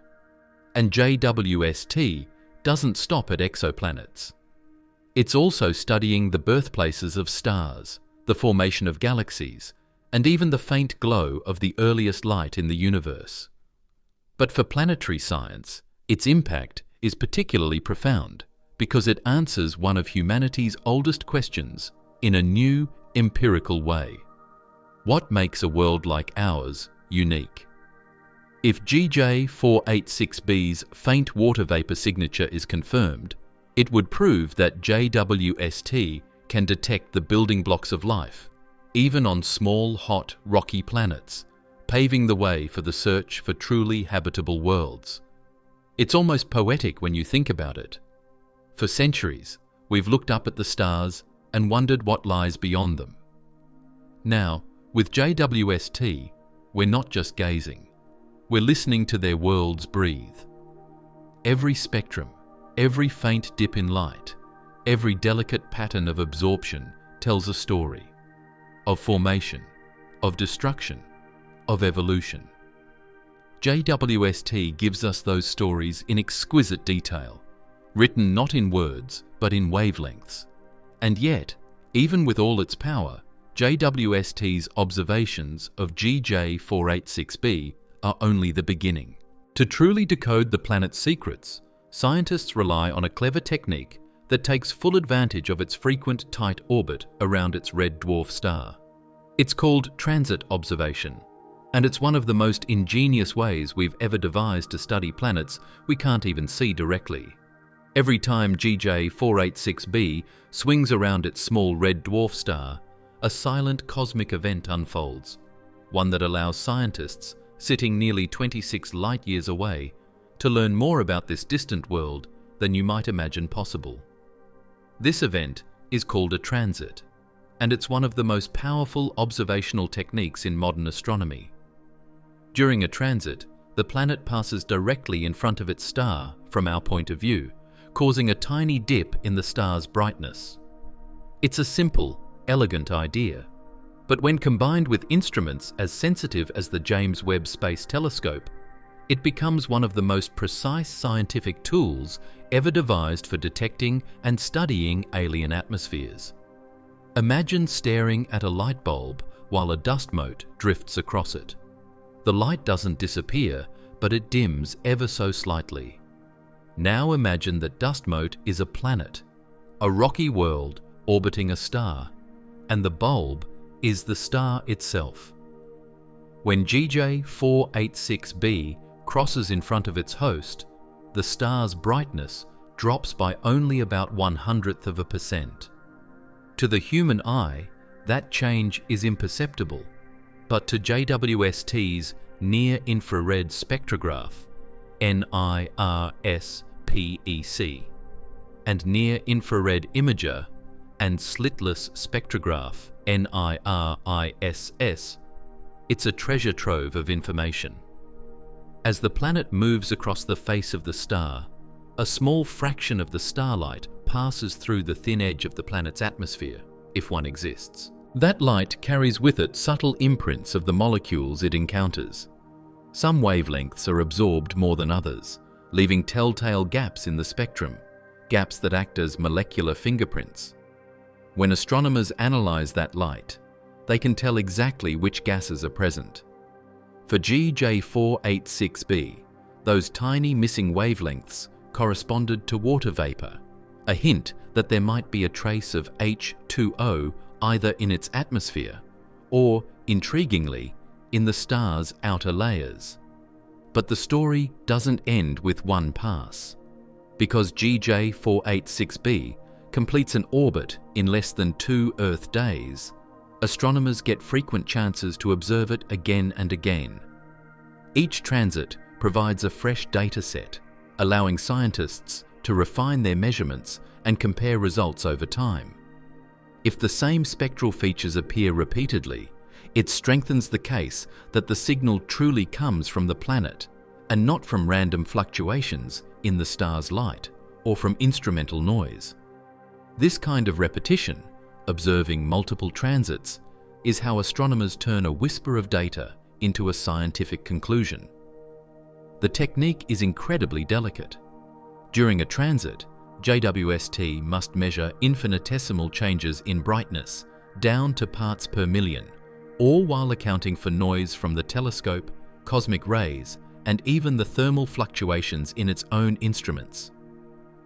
And JWST doesn't stop at exoplanets. It's also studying the birthplaces of stars, the formation of galaxies, and even the faint glow of the earliest light in the universe. But for planetary science, its impact is particularly profound because it answers one of humanity's oldest questions in a new, empirical way. What makes a world like ours unique? If GJ486b's faint water vapor signature is confirmed, it would prove that JWST can detect the building blocks of life, even on small, hot, rocky planets, paving the way for the search for truly habitable worlds. It's almost poetic when you think about it. For centuries, we've looked up at the stars and wondered what lies beyond them. Now, with JWST, we're not just gazing. We're listening to their worlds breathe. Every spectrum, every faint dip in light, every delicate pattern of absorption tells a story of formation, of destruction, of evolution. JWST gives us those stories in exquisite detail, written not in words but in wavelengths. And yet, even with all its power, JWST's observations of GJ486b are only the beginning. To truly decode the planet's secrets, scientists rely on a clever technique that takes full advantage of its frequent tight orbit around its red dwarf star. It's called transit observation, and it's one of the most ingenious ways we've ever devised to study planets we can't even see directly. Every time GJ486b swings around its small red dwarf star, a silent cosmic event unfolds, one that allows scientists sitting nearly 26 light-years away to learn more about this distant world than you might imagine possible. This event is called a transit, and it's one of the most powerful observational techniques in modern astronomy. During a transit, the planet passes directly in front of its star from our point of view, causing a tiny dip in the star's brightness. It's a simple, elegant idea, but when combined with instruments as sensitive as the James Webb Space Telescope, it becomes one of the most precise scientific tools ever devised for detecting and studying alien atmospheres. Imagine staring at a light bulb while a dust mote drifts across it. The light doesn't disappear, but it dims ever so slightly. Now imagine that dust mote is a planet, a rocky world orbiting a star, and the bulb is the star itself. When GJ486b crosses in front of its host, the star's brightness drops by only about 0.01%. To the human eye, that change is imperceptible, but to JWST's near-infrared spectrograph, NIRSPEC, and near-infrared imager and slitless spectrograph, NIRISS, it's a treasure trove of information. As the planet moves across the face of the star, a small fraction of the starlight passes through the thin edge of the planet's atmosphere, if one exists. That light carries with it subtle imprints of the molecules it encounters. Some wavelengths are absorbed more than others, leaving telltale gaps in the spectrum, gaps that act as molecular fingerprints. When astronomers analyze that light, they can tell exactly which gases are present. For GJ486b, those tiny missing wavelengths corresponded to water vapor, a hint that there might be a trace of H2O either in its atmosphere or, intriguingly, in the star's outer layers. But the story doesn't end with one pass. Because GJ486b completes an orbit in less than 2 Earth days, astronomers get frequent chances to observe it again and again. Each transit provides a fresh data set, allowing scientists to refine their measurements and compare results over time. If the same spectral features appear repeatedly, it strengthens the case that the signal truly comes from the planet and not from random fluctuations in the star's light or from instrumental noise. This kind of repetition, observing multiple transits, is how astronomers turn a whisper of data into a scientific conclusion. The technique is incredibly delicate. During a transit, JWST must measure infinitesimal changes in brightness down to parts per million, all while accounting for noise from the telescope, cosmic rays, and even the thermal fluctuations in its own instruments.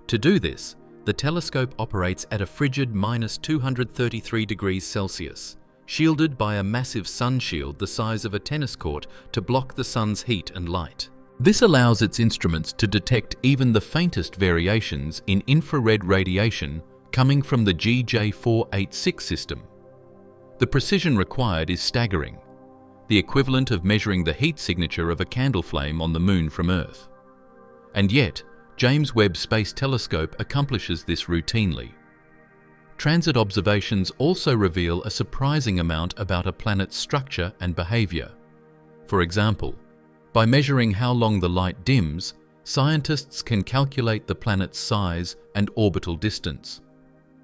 To do this, the telescope operates at a frigid -233 degrees Celsius, shielded by a massive sun shield the size of a tennis court to block the sun's heat and light. This allows its instruments to detect even the faintest variations in infrared radiation coming from the GJ486 system. The precision required is staggering, the equivalent of measuring the heat signature of a candle flame on the Moon from Earth. And yet, James Webb Space Telescope accomplishes this routinely. Transit observations also reveal a surprising amount about a planet's structure and behavior. For example, by measuring how long the light dims, scientists can calculate the planet's size and orbital distance.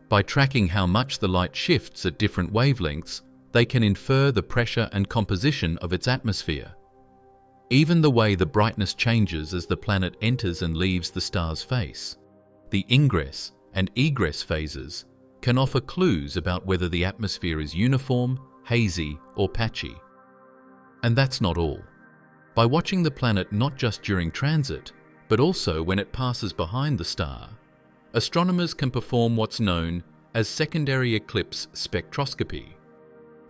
By tracking how much the light shifts at different wavelengths, they can infer the pressure and composition of its atmosphere. Even the way the brightness changes as the planet enters and leaves the star's face, the ingress and egress phases, can offer clues about whether the atmosphere is uniform, hazy, or patchy. And that's not all. By watching the planet not just during transit, but also when it passes behind the star, astronomers can perform what's known as secondary eclipse spectroscopy.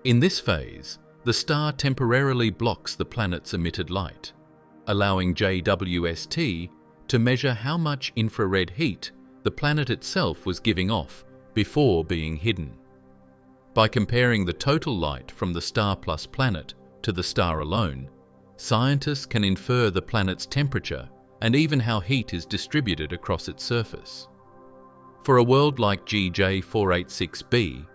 In this phase, the star temporarily blocks the planet's emitted light, allowing JWST to measure how much infrared heat the planet itself was giving off before being hidden. By comparing the total light from the star plus planet to the star alone, scientists can infer the planet's temperature and even how heat is distributed across its surface. For a world like GJ486b,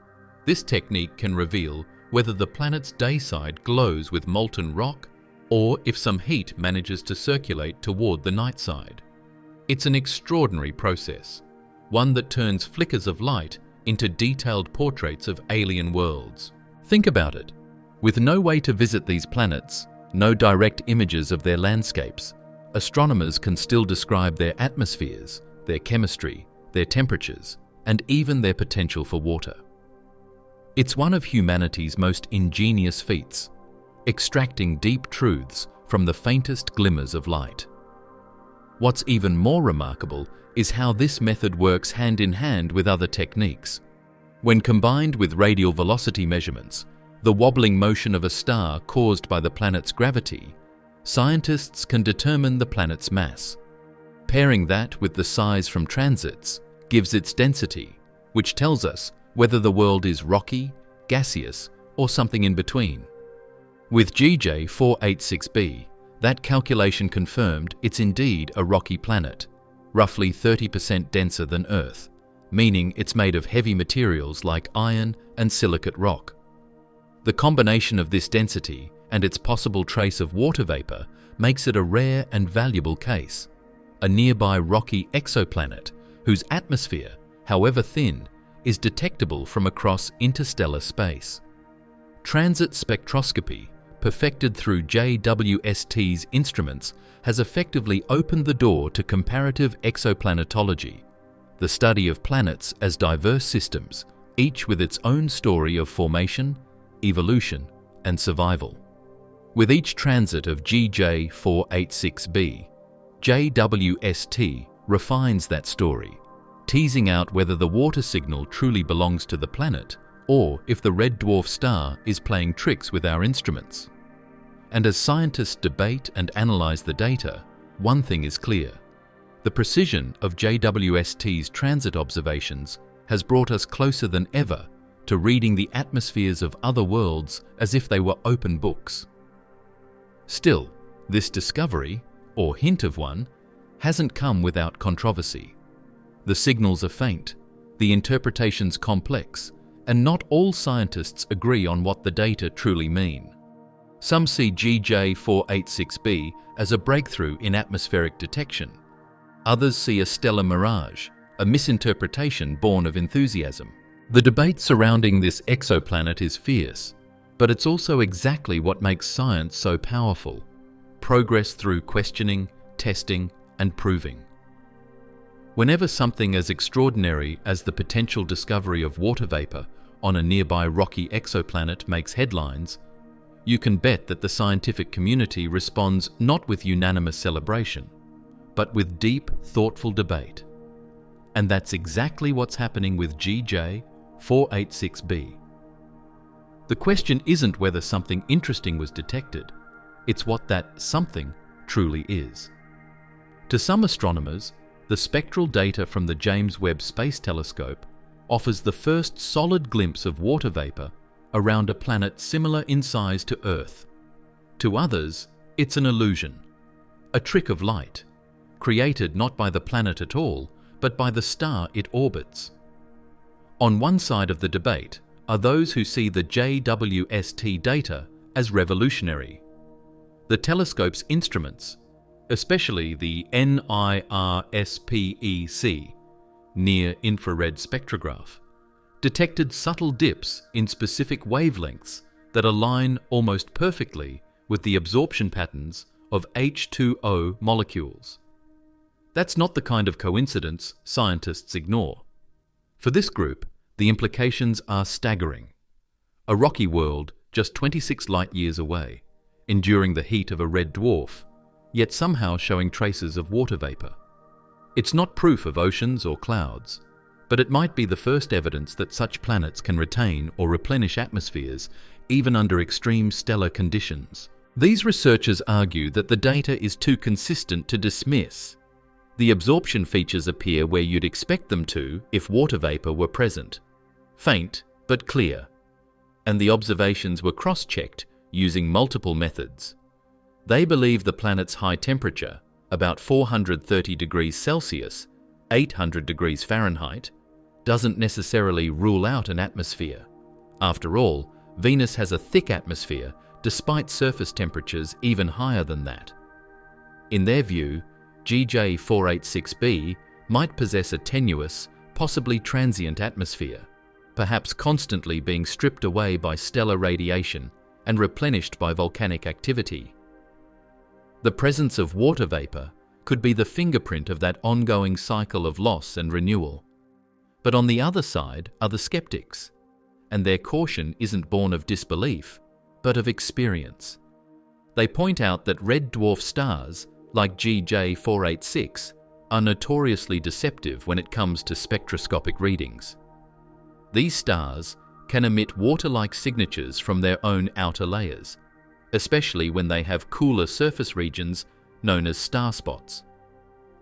this technique can reveal whether the planet's day side glows with molten rock or if some heat manages to circulate toward the night side. It's an extraordinary process, one that turns flickers of light into detailed portraits of alien worlds. Think about it. With no way to visit these planets, no direct images of their landscapes, astronomers can still describe their atmospheres, their chemistry, their temperatures, and even their potential for water. It's one of humanity's most ingenious feats, extracting deep truths from the faintest glimmers of light. What's even more remarkable is how this method works hand in hand with other techniques. When combined with radial velocity measurements, the wobbling motion of a star caused by the planet's gravity, scientists can determine the planet's mass. Pairing that with the size from transits gives its density, which tells us whether the world is rocky, gaseous, or something in between. With GJ486b, that calculation confirmed it's indeed a rocky planet, roughly 30% denser than Earth, meaning it's made of heavy materials like iron and silicate rock. The combination of this density and its possible trace of water vapor makes it a rare and valuable case, a nearby rocky exoplanet whose atmosphere, however thin, is detectable from across interstellar space. Transit spectroscopy, perfected through JWST's instruments, has effectively opened the door to comparative exoplanetology, the study of planets as diverse systems, each with its own story of formation, evolution, and survival. With each transit of GJ486b, JWST refines that story, teasing out whether the water signal truly belongs to the planet or if the red dwarf star is playing tricks with our instruments. And as scientists debate and analyze the data, one thing is clear. The precision of JWST's transit observations has brought us closer than ever to reading the atmospheres of other worlds as if they were open books. Still, this discovery, or hint of one, hasn't come without controversy. The signals are faint, the interpretations complex, and not all scientists agree on what the data truly mean. Some see GJ486b as a breakthrough in atmospheric detection. Others see a stellar mirage, a misinterpretation born of enthusiasm. The debate surrounding this exoplanet is fierce, but it's also exactly what makes science so powerful: progress through questioning, testing, and proving. Whenever something as extraordinary as the potential discovery of water vapor on a nearby rocky exoplanet makes headlines, you can bet that the scientific community responds not with unanimous celebration, but with deep, thoughtful debate. And that's exactly what's happening with GJ486b. The question isn't whether something interesting was detected, it's what that something truly is. To some astronomers, the spectral data from the James Webb Space Telescope offers the first solid glimpse of water vapor around a planet similar in size to Earth. To others, it's an illusion, a trick of light, created not by the planet at all, but by the star it orbits. On one side of the debate are those who see the JWST data as revolutionary. The telescope's instruments, especially the NIRSPEC, near-infrared spectrograph, detected subtle dips in specific wavelengths that align almost perfectly with the absorption patterns of H2O molecules. That's not the kind of coincidence scientists ignore. For this group, the implications are staggering. A rocky world just 26 light-years away, enduring the heat of a red dwarf, yet somehow showing traces of water vapor. It's not proof of oceans or clouds, but it might be the first evidence that such planets can retain or replenish atmospheres even under extreme stellar conditions. These researchers argue that the data is too consistent to dismiss. The absorption features appear where you'd expect them to if water vapor were present, faint but clear, and the observations were cross-checked using multiple methods. They believe the planet's high temperature, about 430 degrees Celsius, 800 degrees Fahrenheit, doesn't necessarily rule out an atmosphere. After all, Venus has a thick atmosphere despite surface temperatures even higher than that. In their view, GJ486b might possess a tenuous, possibly transient atmosphere, perhaps constantly being stripped away by stellar radiation and replenished by volcanic activity. The presence of water vapor could be the fingerprint of that ongoing cycle of loss and renewal. But on the other side are the skeptics, and their caution isn't born of disbelief, but of experience. They point out that red dwarf stars, like GJ486, are notoriously deceptive when it comes to spectroscopic readings. These stars can emit water-like signatures from their own outer layers, especially when they have cooler surface regions known as star spots.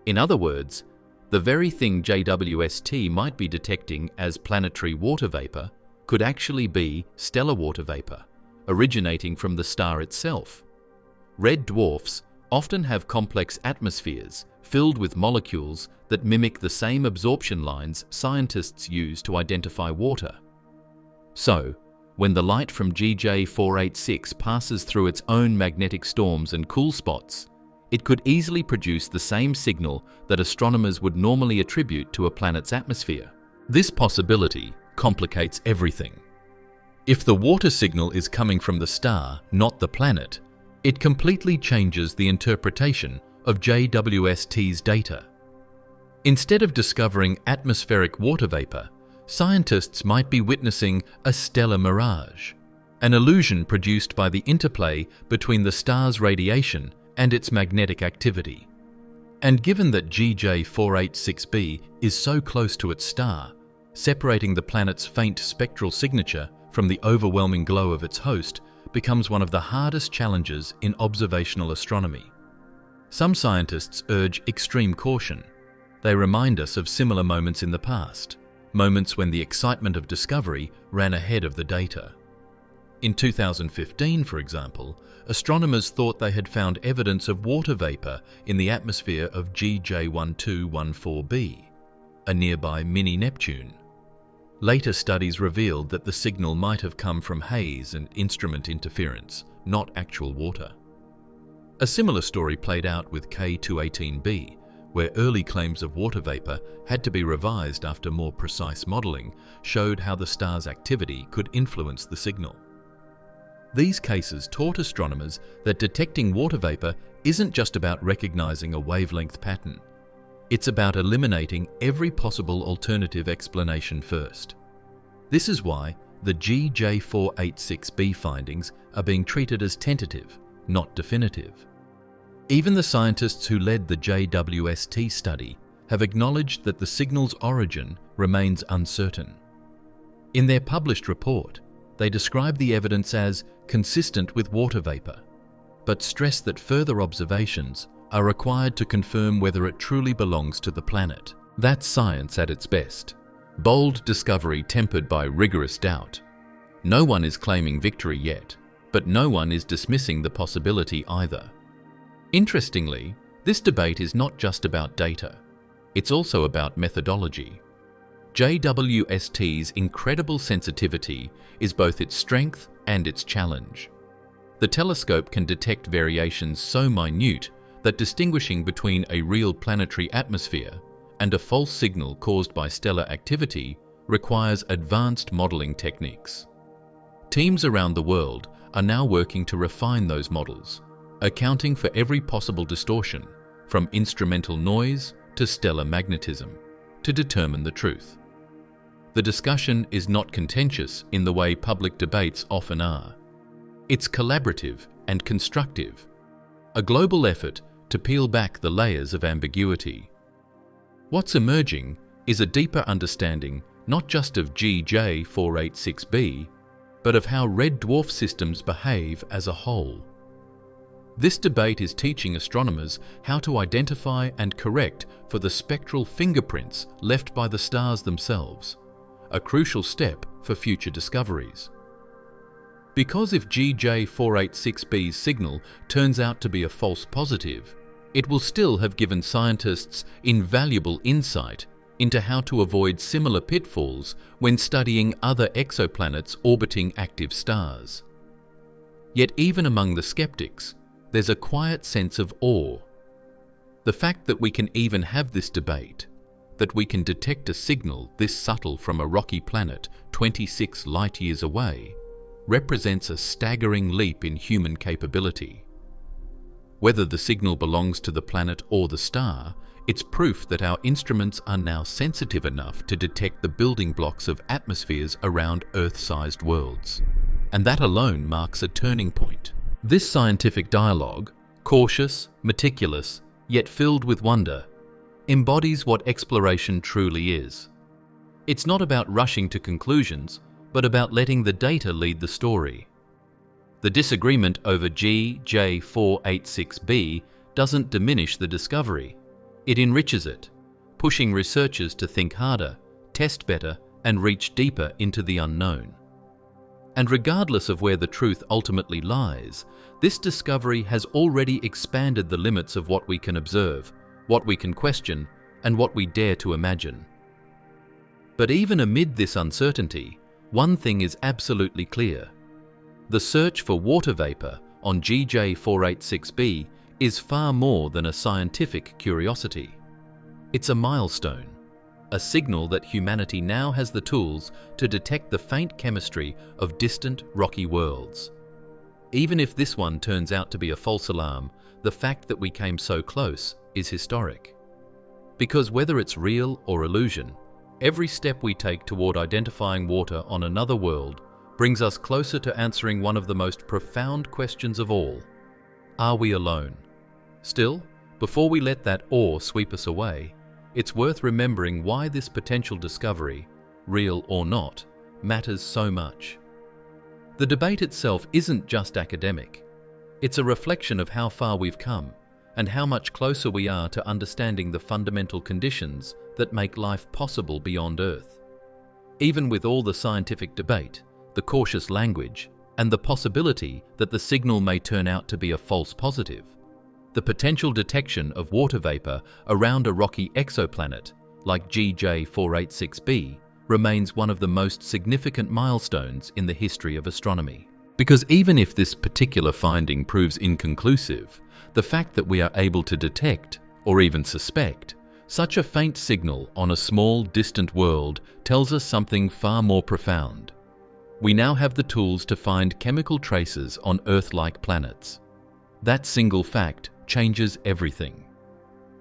In other words, the very thing JWST might be detecting as planetary water vapor could actually be stellar water vapor, originating from the star itself. Red dwarfs often have complex atmospheres filled with molecules that mimic the same absorption lines scientists use to identify water. So, when the light from GJ486 passes through its own magnetic storms and cool spots, it could easily produce the same signal that astronomers would normally attribute to a planet's atmosphere. This possibility complicates everything. If the water signal is coming from the star, not the planet, it completely changes the interpretation of JWST's data. Instead of discovering atmospheric water vapor, scientists might be witnessing a stellar mirage, an illusion produced by the interplay between the star's radiation and its magnetic activity. And given that GJ486b is so close to its star, separating the planet's faint spectral signature from the overwhelming glow of its host becomes one of the hardest challenges in observational astronomy. Some scientists urge extreme caution. They remind us of similar moments in the past, moments when the excitement of discovery ran ahead of the data. In 2015, for example, astronomers thought they had found evidence of water vapor in the atmosphere of GJ1214b, a nearby mini-Neptune. Later studies revealed that the signal might have come from haze and instrument interference, not actual water. A similar story played out with K218b, where early claims of water vapor had to be revised after more precise modeling showed how the star's activity could influence the signal. These cases taught astronomers that detecting water vapor isn't just about recognizing a wavelength pattern. It's about eliminating every possible alternative explanation first. This is why the GJ486b findings are being treated as tentative, not definitive. Even the scientists who led the JWST study have acknowledged that the signal's origin remains uncertain. In their published report, they describe the evidence as consistent with water vapor, but stress that further observations are required to confirm whether it truly belongs to the planet. That's science at its best. Bold discovery tempered by rigorous doubt. No one is claiming victory yet, but no one is dismissing the possibility either. Interestingly, this debate is not just about data. It's also about methodology. JWST's incredible sensitivity is both its strength and its challenge. The telescope can detect variations so minute that distinguishing between a real planetary atmosphere and a false signal caused by stellar activity requires advanced modeling techniques. Teams around the world are now working to refine those models, accounting for every possible distortion, from instrumental noise to stellar magnetism, to determine the truth. The discussion is not contentious in the way public debates often are. It's collaborative and constructive, a global effort to peel back the layers of ambiguity. What's emerging is a deeper understanding not just of GJ486b, but of how red dwarf systems behave as a whole. This debate is teaching astronomers how to identify and correct for the spectral fingerprints left by the stars themselves, a crucial step for future discoveries. Because if GJ486b's signal turns out to be a false positive, it will still have given scientists invaluable insight into how to avoid similar pitfalls when studying other exoplanets orbiting active stars. Yet even among the skeptics, there's a quiet sense of awe. The fact that we can even have this debate, that we can detect a signal this subtle from a rocky planet 26 light-years away, represents a staggering leap in human capability. Whether the signal belongs to the planet or the star, it's proof that our instruments are now sensitive enough to detect the building blocks of atmospheres around Earth-sized worlds. And that alone marks a turning point. This scientific dialogue, cautious, meticulous, yet filled with wonder, embodies what exploration truly is. It's not about rushing to conclusions, but about letting the data lead the story. The disagreement over GJ486b doesn't diminish the discovery. It enriches it, pushing researchers to think harder, test better, and reach deeper into the unknown. And regardless of where the truth ultimately lies, this discovery has already expanded the limits of what we can observe, what we can question, and what we dare to imagine. But even amid this uncertainty, one thing is absolutely clear. The search for water vapor on GJ486b is far more than a scientific curiosity. It's a milestone, a signal that humanity now has the tools to detect the faint chemistry of distant rocky worlds. Even if this one turns out to be a false alarm, the fact that we came so close is historic. Because whether it's real or illusion, every step we take toward identifying water on another world brings us closer to answering one of the most profound questions of all. Are we alone? Still, before we let that awe sweep us away, it's worth remembering why this potential discovery, real or not, matters so much. The debate itself isn't just academic. It's a reflection of how far we've come and how much closer we are to understanding the fundamental conditions that make life possible beyond Earth. Even with all the scientific debate, the cautious language, and the possibility that the signal may turn out to be a false positive, the potential detection of water vapor around a rocky exoplanet like GJ486b remains one of the most significant milestones in the history of astronomy. Because even if this particular finding proves inconclusive, the fact that we are able to detect, or even suspect, such a faint signal on a small, distant world tells us something far more profound. We now have the tools to find chemical traces on Earth-like planets. That single fact changes everything.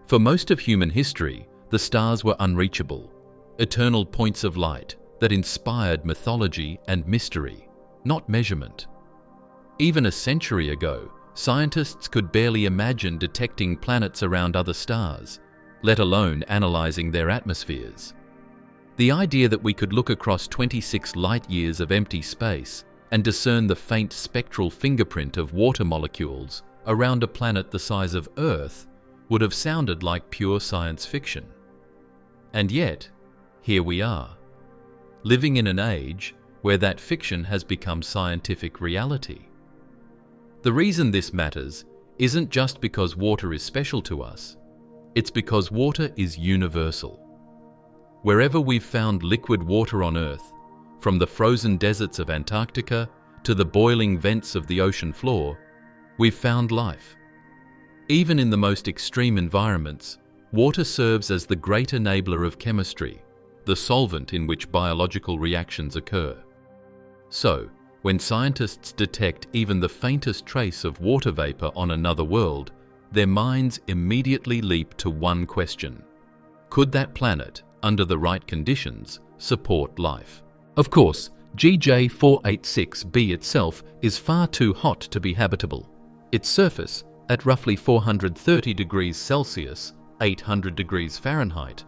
For most of human history, the stars were unreachable, eternal points of light that inspired mythology and mystery, not measurement. Even a century ago, scientists could barely imagine detecting planets around other stars, let alone analyzing their atmospheres. The idea that we could look across 26 light-years of empty space and discern the faint spectral fingerprint of water molecules around a planet the size of Earth would have sounded like pure science fiction. And yet, here we are, living in an age where that fiction has become scientific reality. The reason this matters isn't just because water is special to us, it's because water is universal. Wherever we've found liquid water on Earth, from the frozen deserts of Antarctica to the boiling vents of the ocean floor, we've found life. Even in the most extreme environments, water serves as the great enabler of chemistry, the solvent in which biological reactions occur. So, when scientists detect even the faintest trace of water vapor on another world, their minds immediately leap to one question: could that planet, under the right conditions, support life? Of course, GJ486b itself is far too hot to be habitable. Its surface, at roughly 430 degrees Celsius, 800 degrees Fahrenheit,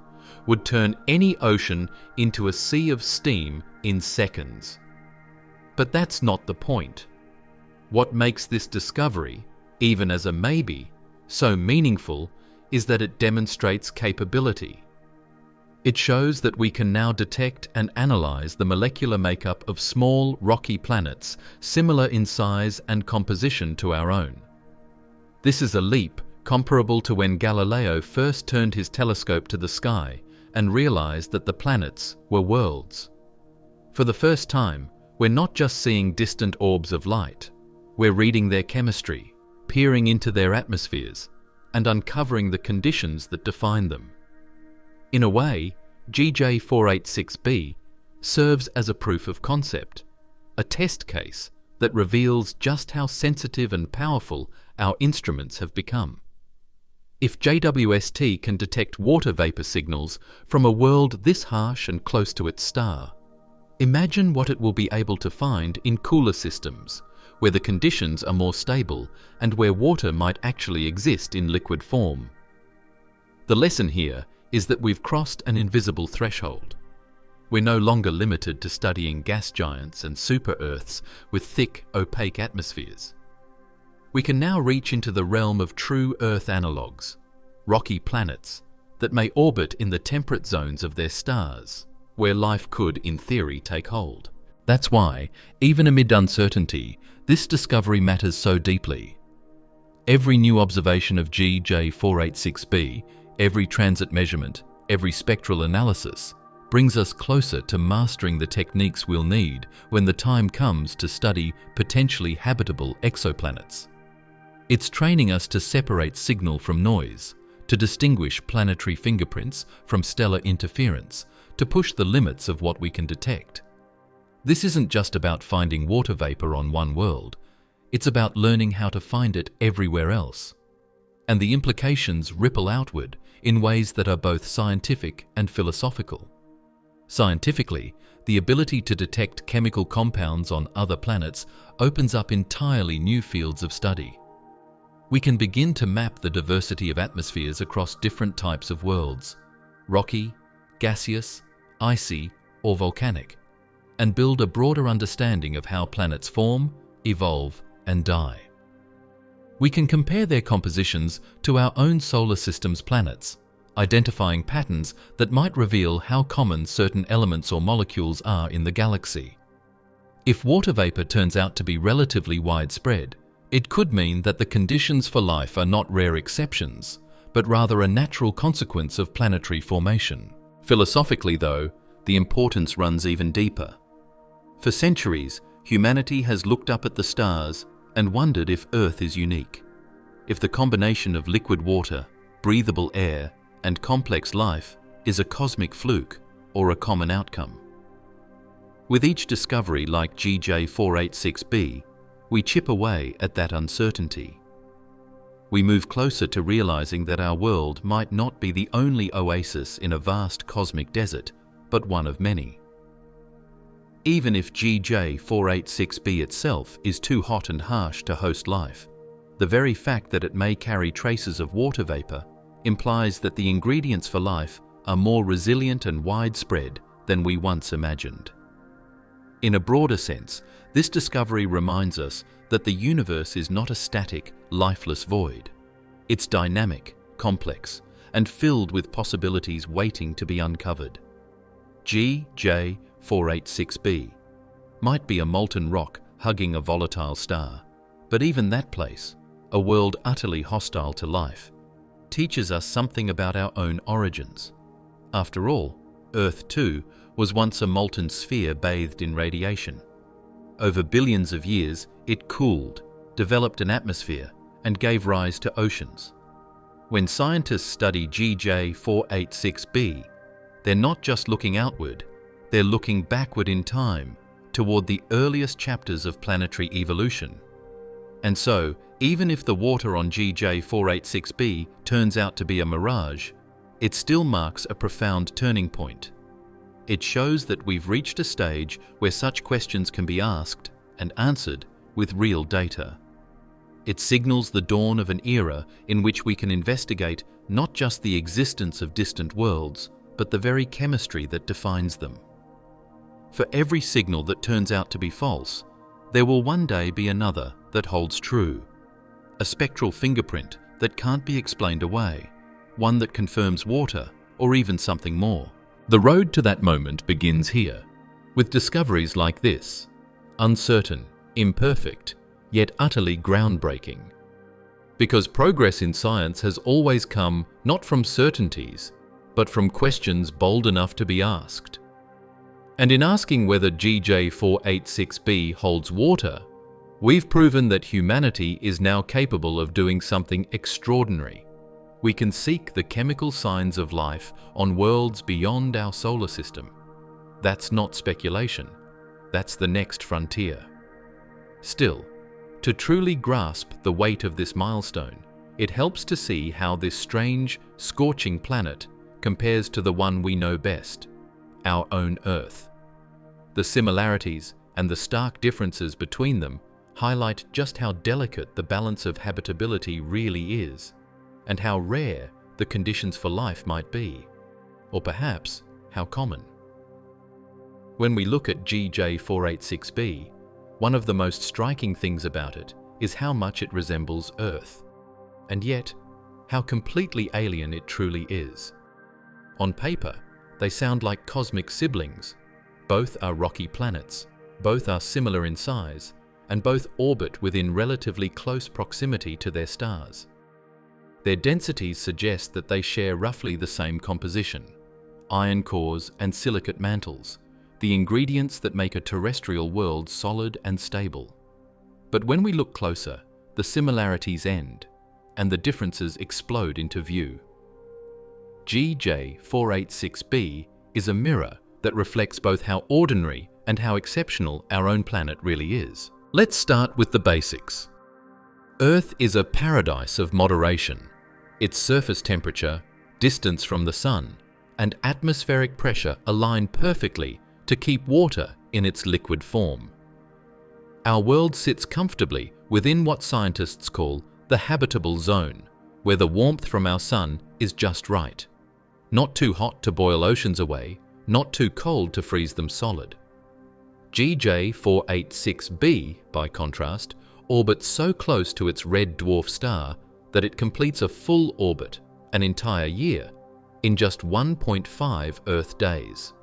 would turn any ocean into a sea of steam in seconds. But that's not the point. What makes this discovery, even as a maybe, so meaningful is that it demonstrates capability. It shows that we can now detect and analyze the molecular makeup of small, rocky planets similar in size and composition to our own. This is a leap comparable to when Galileo first turned his telescope to the sky and realized that the planets were worlds. For the first time, we're not just seeing distant orbs of light, we're reading their chemistry, peering into their atmospheres, and uncovering the conditions that define them. In a way, GJ486b serves as a proof of concept, a test case that reveals just how sensitive and powerful our instruments have become. If JWST can detect water vapor signals from a world this harsh and close to its star, imagine what it will be able to find in cooler systems, where the conditions are more stable and where water might actually exist in liquid form. The lesson here is that we've crossed an invisible threshold. We're no longer limited to studying gas giants and super-Earths with thick, opaque atmospheres. We can now reach into the realm of true Earth analogues, rocky planets that may orbit in the temperate zones of their stars, where life could, in theory, take hold. That's why, even amid uncertainty, this discovery matters so deeply. Every new observation of GJ486b, every transit measurement, every spectral analysis, brings us closer to mastering the techniques we'll need when the time comes to study potentially habitable exoplanets. It's training us to separate signal from noise, to distinguish planetary fingerprints from stellar interference, to push the limits of what we can detect. This isn't just about finding water vapor on one world, it's about learning how to find it everywhere else. And the implications ripple outward in ways that are both scientific and philosophical. Scientifically, the ability to detect chemical compounds on other planets opens up entirely new fields of study. We can begin to map the diversity of atmospheres across different types of worlds, rocky, gaseous, icy, or volcanic, and build a broader understanding of how planets form, evolve, and die. We can compare their compositions to our own solar system's planets, identifying patterns that might reveal how common certain elements or molecules are in the galaxy. If water vapor turns out to be relatively widespread, it could mean that the conditions for life are not rare exceptions, but rather a natural consequence of planetary formation. Philosophically, though, the importance runs even deeper. For centuries, humanity has looked up at the stars and wondered if Earth is unique, if the combination of liquid water, breathable air, and complex life is a cosmic fluke or a common outcome. With each discovery like GJ486b, we chip away at that uncertainty. We move closer to realizing that our world might not be the only oasis in a vast cosmic desert, but one of many. Even if GJ486b itself is too hot and harsh to host life, the very fact that it may carry traces of water vapor implies that the ingredients for life are more resilient and widespread than we once imagined. In a broader sense, this discovery reminds us that the universe is not a static, lifeless void. It's dynamic, complex, and filled with possibilities waiting to be uncovered. GJ486b 486b might be a molten rock hugging a volatile star, but even that place, a world utterly hostile to life, teaches us something about our own origins. After all, Earth too was once a molten sphere bathed in radiation. Over billions of years, it cooled, developed an atmosphere, and gave rise to oceans. When scientists study GJ486b, they're not just looking outward, they're looking backward in time toward the earliest chapters of planetary evolution. And so, even if the water on GJ486b turns out to be a mirage, it still marks a profound turning point. It shows that we've reached a stage where such questions can be asked and answered with real data. It signals the dawn of an era in which we can investigate not just the existence of distant worlds, but the very chemistry that defines them. For every signal that turns out to be false, there will one day be another that holds true. A spectral fingerprint that can't be explained away, one that confirms water or even something more. The road to that moment begins here, with discoveries like this, uncertain, imperfect, yet utterly groundbreaking. Because progress in science has always come not from certainties, but from questions bold enough to be asked. And in asking whether GJ486b holds water, we've proven that humanity is now capable of doing something extraordinary. We can seek the chemical signs of life on worlds beyond our solar system. That's not speculation. That's the next frontier. Still, to truly grasp the weight of this milestone, it helps to see how this strange, scorching planet compares to the one we know best, our own Earth. The similarities and the stark differences between them highlight just how delicate the balance of habitability really is, and how rare the conditions for life might be, or perhaps how common. When we look at GJ486b, one of the most striking things about it is how much it resembles Earth, and yet how completely alien it truly is. On paper, they sound like cosmic siblings. Both are rocky planets, both are similar in size, and both orbit within relatively close proximity to their stars. Their densities suggest that they share roughly the same composition: iron cores and silicate mantles, the ingredients that make a terrestrial world solid and stable. But when we look closer, the similarities end, and the differences explode into view. GJ486b is a mirror that reflects both how ordinary and how exceptional our own planet really is. Let's start with the basics. Earth is a paradise of moderation. Its surface temperature, distance from the sun, and atmospheric pressure align perfectly to keep water in its liquid form. Our world sits comfortably within what scientists call the habitable zone, where the warmth from our sun is just right. Not too hot to boil oceans away, not too cold to freeze them solid. GJ486b, by contrast, orbits so close to its red dwarf star that it completes a full orbit, an entire year, in just 1.5 Earth days.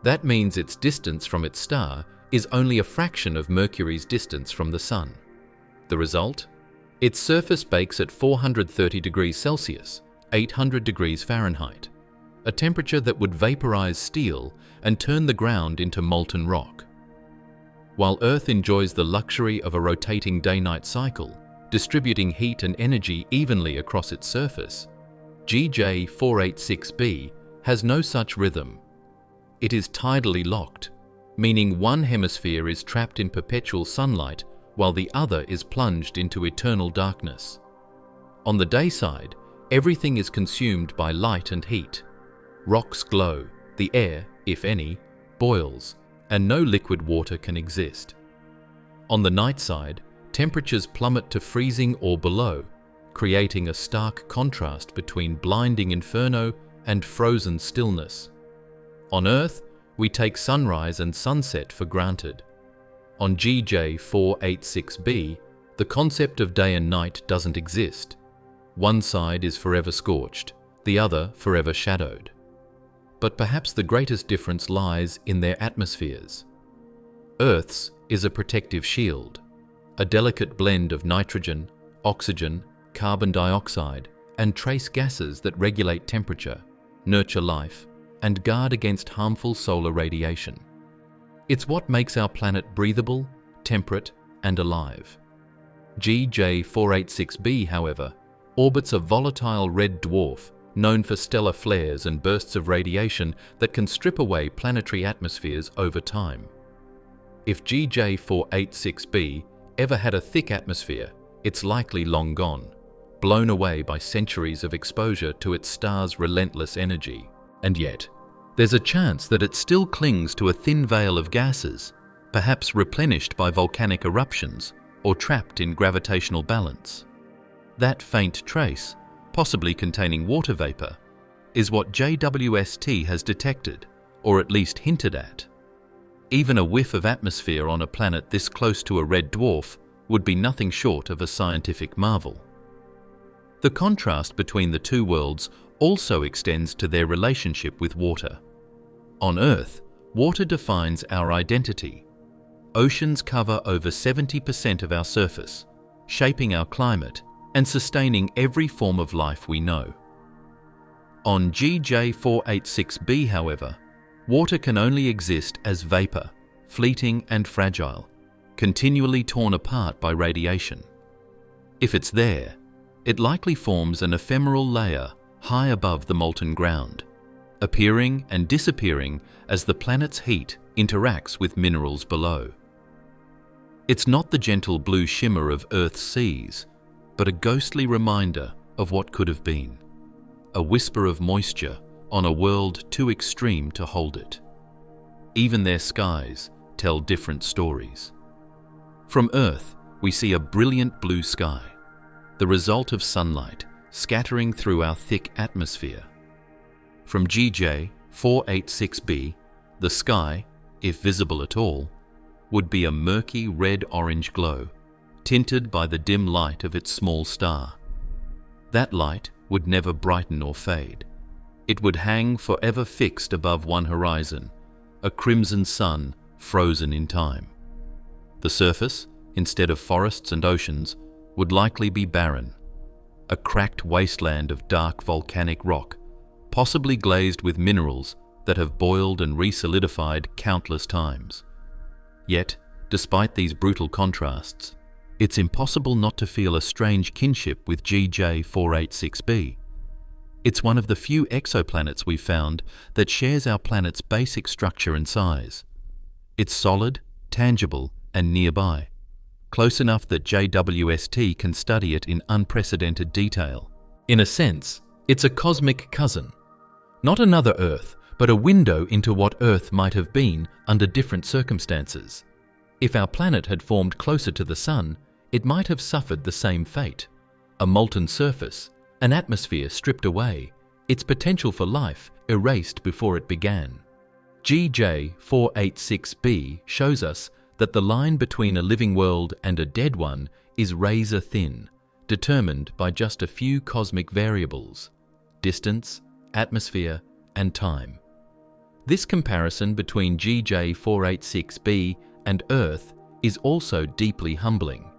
That means its distance from its star is only a fraction of Mercury's distance from the Sun. The result? Its surface bakes at 430 degrees Celsius, 800 degrees Fahrenheit, a temperature that would vaporize steel and turn the ground into molten rock. While Earth enjoys the luxury of a rotating day-night cycle, distributing heat and energy evenly across its surface, GJ486b has no such rhythm. It is tidally locked, meaning one hemisphere is trapped in perpetual sunlight while the other is plunged into eternal darkness. On the day side, everything is consumed by light and heat. Rocks glow, the air, if any, boils, and no liquid water can exist. On the night side, temperatures plummet to freezing or below, creating a stark contrast between blinding inferno and frozen stillness. On Earth, we take sunrise and sunset for granted. On GJ486b, the concept of day and night doesn't exist. One side is forever scorched, the other forever shadowed. but perhaps the greatest difference lies in their atmospheres. Earth's is a protective shield, a delicate blend of nitrogen, oxygen, carbon dioxide, and trace gases that regulate temperature, nurture life, and guard against harmful solar radiation. It's what makes our planet breathable, temperate, and alive. GJ486b, however, orbits a volatile red dwarf known for stellar flares and bursts of radiation that can strip away planetary atmospheres over time. If GJ486b ever had a thick atmosphere, it's likely long gone, blown away by centuries of exposure to its star's relentless energy. And yet, there's a chance that it still clings to a thin veil of gases, perhaps replenished by volcanic eruptions or trapped in gravitational balance. That faint trace, possibly containing water vapor, is what JWST has detected, or at least hinted at. Even a whiff of atmosphere on a planet this close to a red dwarf would be nothing short of a scientific marvel. The contrast between the two worlds also extends to their relationship with water. On Earth, water defines our identity. Oceans cover over 70% of our surface, shaping our climate and sustaining every form of life we know. On GJ486b, however, water can only exist as vapor, fleeting and fragile, continually torn apart by radiation. If it's there, it likely forms an ephemeral layer high above the molten ground, appearing and disappearing as the planet's heat interacts with minerals below. It's not the gentle blue shimmer of Earth's seas, but a ghostly reminder of what could have been, a whisper of moisture on a world too extreme to hold it. Even their skies tell different stories. From Earth, we see a brilliant blue sky, the result of sunlight scattering through our thick atmosphere. From GJ486b, the sky, if visible at all, would be a murky red-orange glow, tinted by the dim light of its small star. That light would never brighten or fade. It would hang forever fixed above one horizon, a crimson sun frozen in time. The surface, instead of forests and oceans, would likely be barren, a cracked wasteland of dark volcanic rock, possibly glazed with minerals that have boiled and resolidified countless times. Yet, despite these brutal contrasts, it's impossible not to feel a strange kinship with GJ486b. It's one of the few exoplanets we've found that shares our planet's basic structure and size. It's solid, tangible, and nearby, close enough that JWST can study it in unprecedented detail. In a sense, it's a cosmic cousin. Not another Earth, but a window into what Earth might have been under different circumstances. If our planet had formed closer to the Sun, it might have suffered the same fate. A molten surface, an atmosphere stripped away, its potential for life erased before it began. GJ486b shows us that the line between a living world and a dead one is razor thin, determined by just a few cosmic variables: distance, atmosphere, and time. This comparison between GJ486b and Earth is also deeply humbling.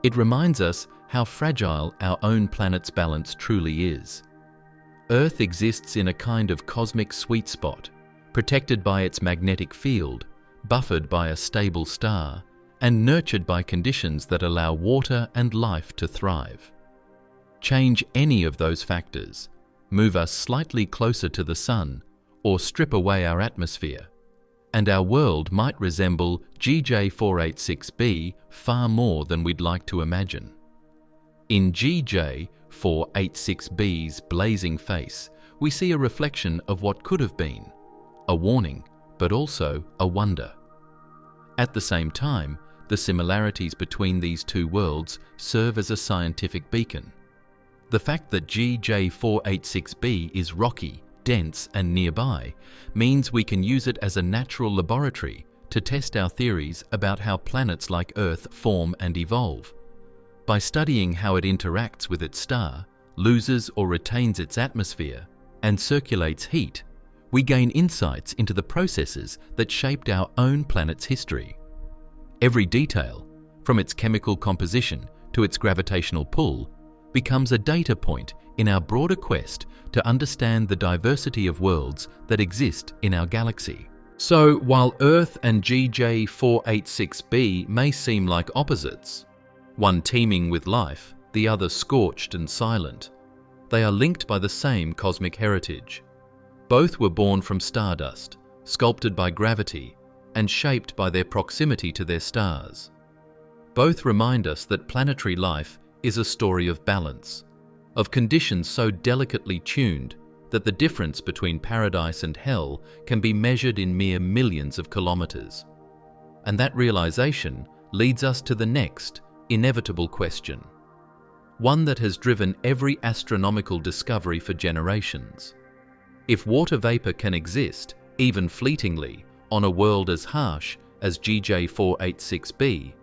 It reminds us how fragile our own planet's balance truly is. Earth exists in a kind of cosmic sweet spot, protected by its magnetic field, buffered by a stable star, and nurtured by conditions that allow water and life to thrive. Change any of those factors, move us slightly closer to the Sun, or strip away our atmosphere, and our world might resemble GJ486b far more than we'd like to imagine. In GJ486b's blazing face, we see a reflection of what could have been, a warning, but also a wonder. At the same time, the similarities between these two worlds serve as a scientific beacon. The fact that GJ486b is rocky, dense, and nearby means we can use it as a natural laboratory to test our theories about how planets like Earth form and evolve. By studying how it interacts with its star, loses or retains its atmosphere, and circulates heat, we gain insights into the processes that shaped our own planet's history. Every detail, from its chemical composition to its gravitational pull, becomes a data point in our broader quest to understand the diversity of worlds that exist in our galaxy. So, while Earth and GJ486b may seem like opposites, one teeming with life, the other scorched and silent, they are linked by the same cosmic heritage. Both were born from stardust, sculpted by gravity, and shaped by their proximity to their stars. Both remind us that planetary life is a story of balance, of conditions so delicately tuned that the difference between paradise and hell can be measured in mere millions of kilometers. And that realization leads us to the next, inevitable question, one that has driven every astronomical discovery for generations. If water vapor can exist, even fleetingly, on a world as harsh as GJ486b,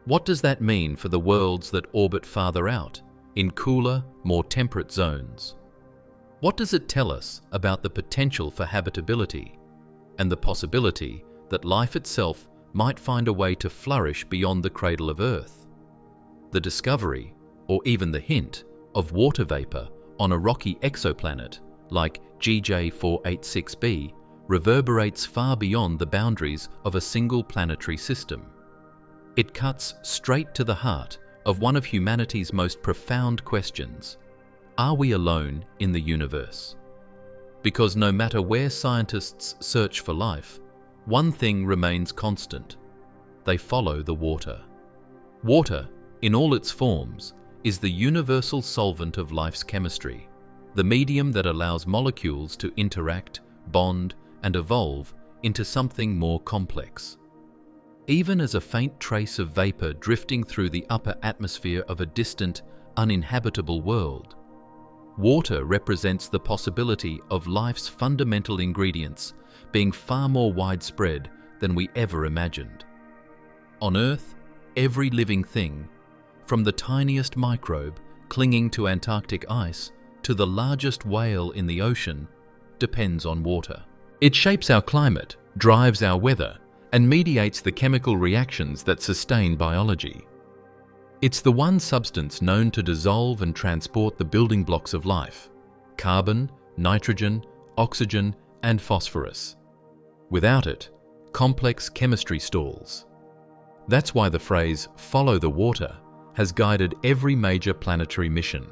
what does that mean for the worlds that orbit farther out, in cooler, more temperate zones? What does it tell us about the potential for habitability and the possibility that life itself might find a way to flourish beyond the cradle of Earth? The discovery, or even the hint, of water vapor on a rocky exoplanet like GJ486b reverberates far beyond the boundaries of a single planetary system. It cuts straight to the heart of one of humanity's most profound questions: are we alone in the universe? Because no matter where scientists search for life, one thing remains constant: they follow the water. Water, in all its forms, is the universal solvent of life's chemistry, the medium that allows molecules to interact, bond, and evolve into something more complex. Even as a faint trace of vapor drifting through the upper atmosphere of a distant, uninhabitable world, water represents the possibility of life's fundamental ingredients being far more widespread than we ever imagined. On Earth, every living thing, from the tiniest microbe clinging to Antarctic ice to the largest whale in the ocean, depends on water. It shapes our climate, drives our weather, and mediates the chemical reactions that sustain biology. It's the one substance known to dissolve and transport the building blocks of life: carbon, nitrogen, oxygen, and phosphorus. Without it, complex chemistry stalls. That's why the phrase "follow the water" has guided every major planetary mission,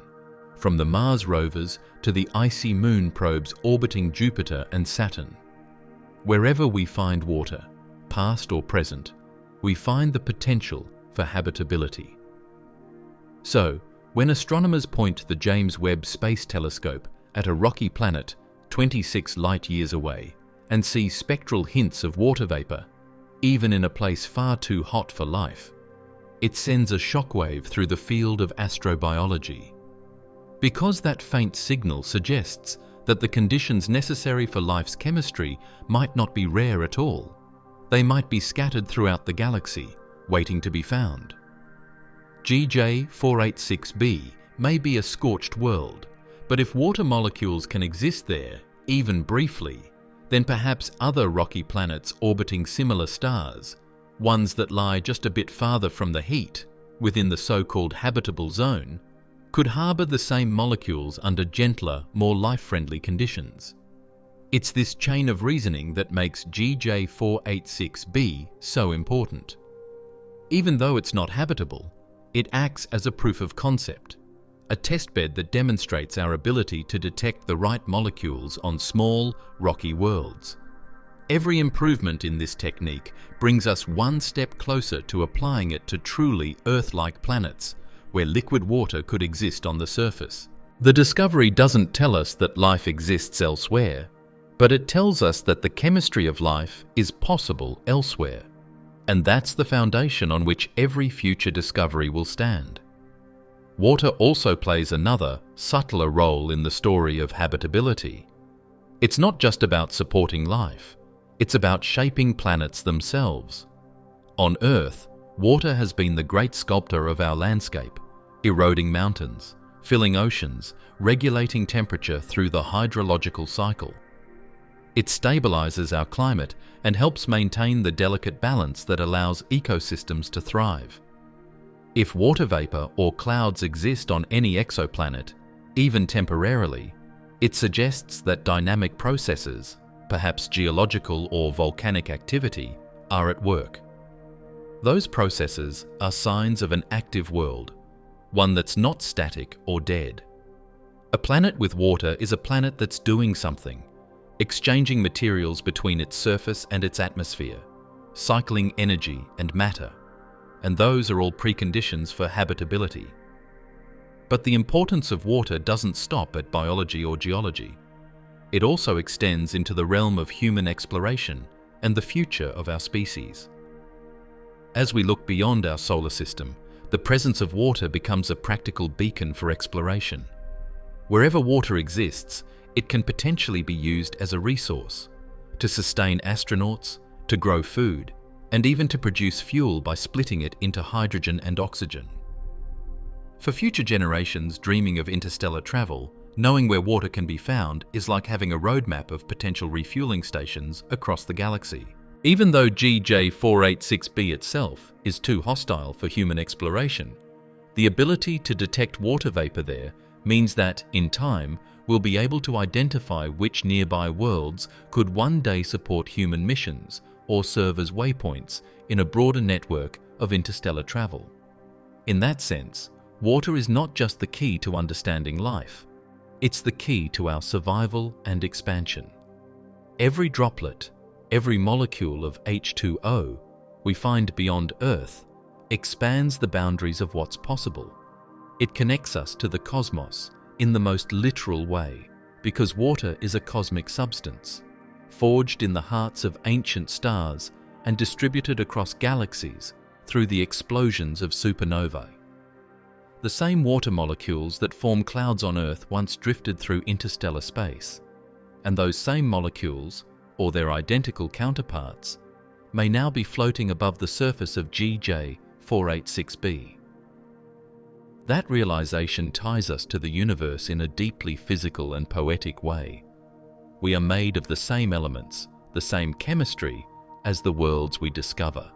from the Mars rovers to the icy moon probes orbiting Jupiter and Saturn. Wherever we find water, past or present, we find the potential for habitability. So, when astronomers point the James Webb Space Telescope at a rocky planet 26 light-years away and see spectral hints of water vapor, even in a place far too hot for life, it sends a shockwave through the field of astrobiology. Because that faint signal suggests that the conditions necessary for life's chemistry might not be rare at all. They might be scattered throughout the galaxy, waiting to be found. GJ486b may be a scorched world, but if water molecules can exist there, even briefly, then perhaps other rocky planets orbiting similar stars, ones that lie just a bit farther from the heat, within the so-called habitable zone, could harbour the same molecules under gentler, more life-friendly conditions. It's this chain of reasoning that makes GJ486b so important. Even though it's not habitable, it acts as a proof of concept, a testbed that demonstrates our ability to detect the right molecules on small, rocky worlds. Every improvement in this technique brings us one step closer to applying it to truly Earth-like planets, where liquid water could exist on the surface. The discovery doesn't tell us that life exists elsewhere, but it tells us that the chemistry of life is possible elsewhere. And that's the foundation on which every future discovery will stand. Water also plays another, subtler role in the story of habitability. It's not just about supporting life, it's about shaping planets themselves. On Earth, water has been the great sculptor of our landscape, eroding mountains, filling oceans, regulating temperature through the hydrological cycle. It stabilizes our climate and helps maintain the delicate balance that allows ecosystems to thrive. If water vapor or clouds exist on any exoplanet, even temporarily, it suggests that dynamic processes, perhaps geological or volcanic activity, are at work. Those processes are signs of an active world, one that's not static or dead. A planet with water is a planet that's doing something, exchanging materials between its surface and its atmosphere, cycling energy and matter, and those are all preconditions for habitability. But the importance of water doesn't stop at biology or geology. It also extends into the realm of human exploration and the future of our species. As we look beyond our solar system, the presence of water becomes a practical beacon for exploration. Wherever water exists, it can potentially be used as a resource to sustain astronauts, to grow food, and even to produce fuel by splitting it into hydrogen and oxygen. For future generations dreaming of interstellar travel, knowing where water can be found is like having a roadmap of potential refueling stations across the galaxy. Even though GJ486b itself is too hostile for human exploration, the ability to detect water vapor there means that, in time, we'll be able to identify which nearby worlds could one day support human missions or serve as waypoints in a broader network of interstellar travel. In that sense, water is not just the key to understanding life, it's the key to our survival and expansion. Every droplet, every molecule of H2O we find beyond Earth expands the boundaries of what's possible. It connects us to the cosmos in the most literal way, because water is a cosmic substance, forged in the hearts of ancient stars and distributed across galaxies through the explosions of supernovae. The same water molecules that form clouds on Earth once drifted through interstellar space, and those same molecules, or their identical counterparts, may now be floating above the surface of GJ486b. That realization ties us to the universe in a deeply physical and poetic way. We are made of the same elements, the same chemistry, as the worlds we discover.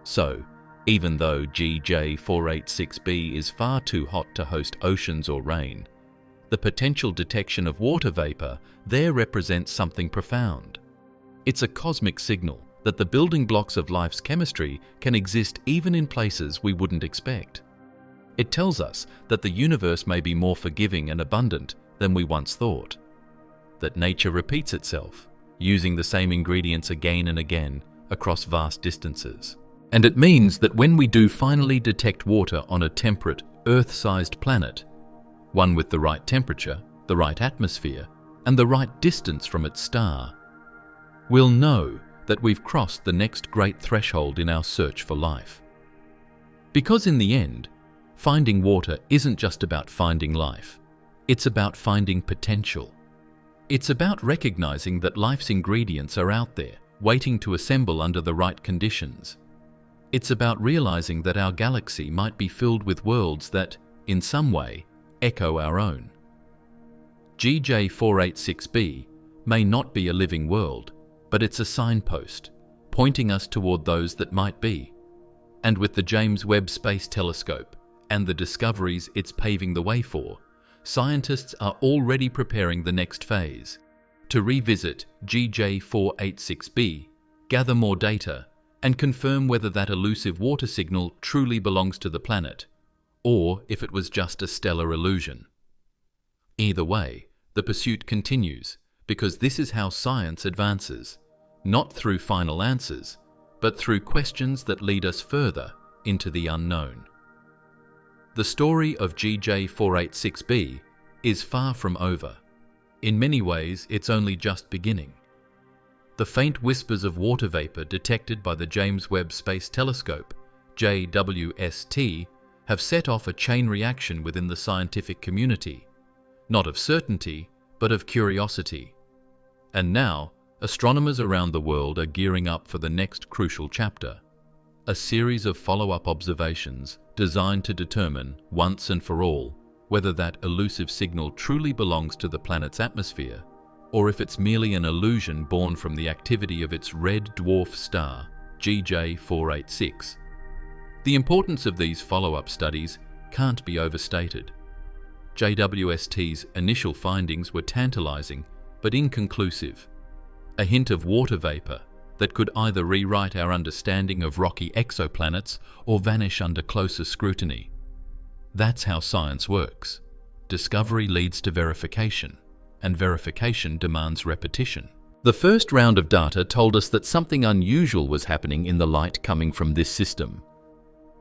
So, even though GJ486b is far too hot to host oceans or rain, the potential detection of water vapor there represents something profound. It's a cosmic signal that the building blocks of life's chemistry can exist even in places we wouldn't expect. It tells us that the universe may be more forgiving and abundant than we once thought, that nature repeats itself, using the same ingredients again and again across vast distances. And it means that when we do finally detect water on a temperate, Earth-sized planet, one with the right temperature, the right atmosphere, and the right distance from its star, we'll know that we've crossed the next great threshold in our search for life. Because in the end, finding water isn't just about finding life, it's about finding potential. It's about recognizing that life's ingredients are out there, waiting to assemble under the right conditions. It's about realizing that our galaxy might be filled with worlds that, in some way, echo our own. GJ486b may not be a living world, but it's a signpost, pointing us toward those that might be. And with the James Webb Space Telescope and the discoveries it's paving the way for, scientists are already preparing the next phase, to revisit GJ486b, gather more data, and confirm whether that elusive water signal truly belongs to the planet, or if it was just a stellar illusion. Either way, the pursuit continues, because this is how science advances, not through final answers, but through questions that lead us further into the unknown. The story of GJ486b is far from over. In many ways, it's only just beginning. The faint whispers of water vapor detected by the James Webb Space Telescope, JWST, have set off a chain reaction within the scientific community, not of certainty, but of curiosity. And now, astronomers around the world are gearing up for the next crucial chapter, a series of follow-up observations designed to determine, once and for all, whether that elusive signal truly belongs to the planet's atmosphere or if it's merely an illusion born from the activity of its red dwarf star, GJ486. The importance of these follow-up studies can't be overstated. JWST's initial findings were tantalizing but inconclusive, a hint of water vapor that could either rewrite our understanding of rocky exoplanets or vanish under closer scrutiny. That's how science works. Discovery leads to verification, and verification demands repetition. The first round of data told us that something unusual was happening in the light coming from this system.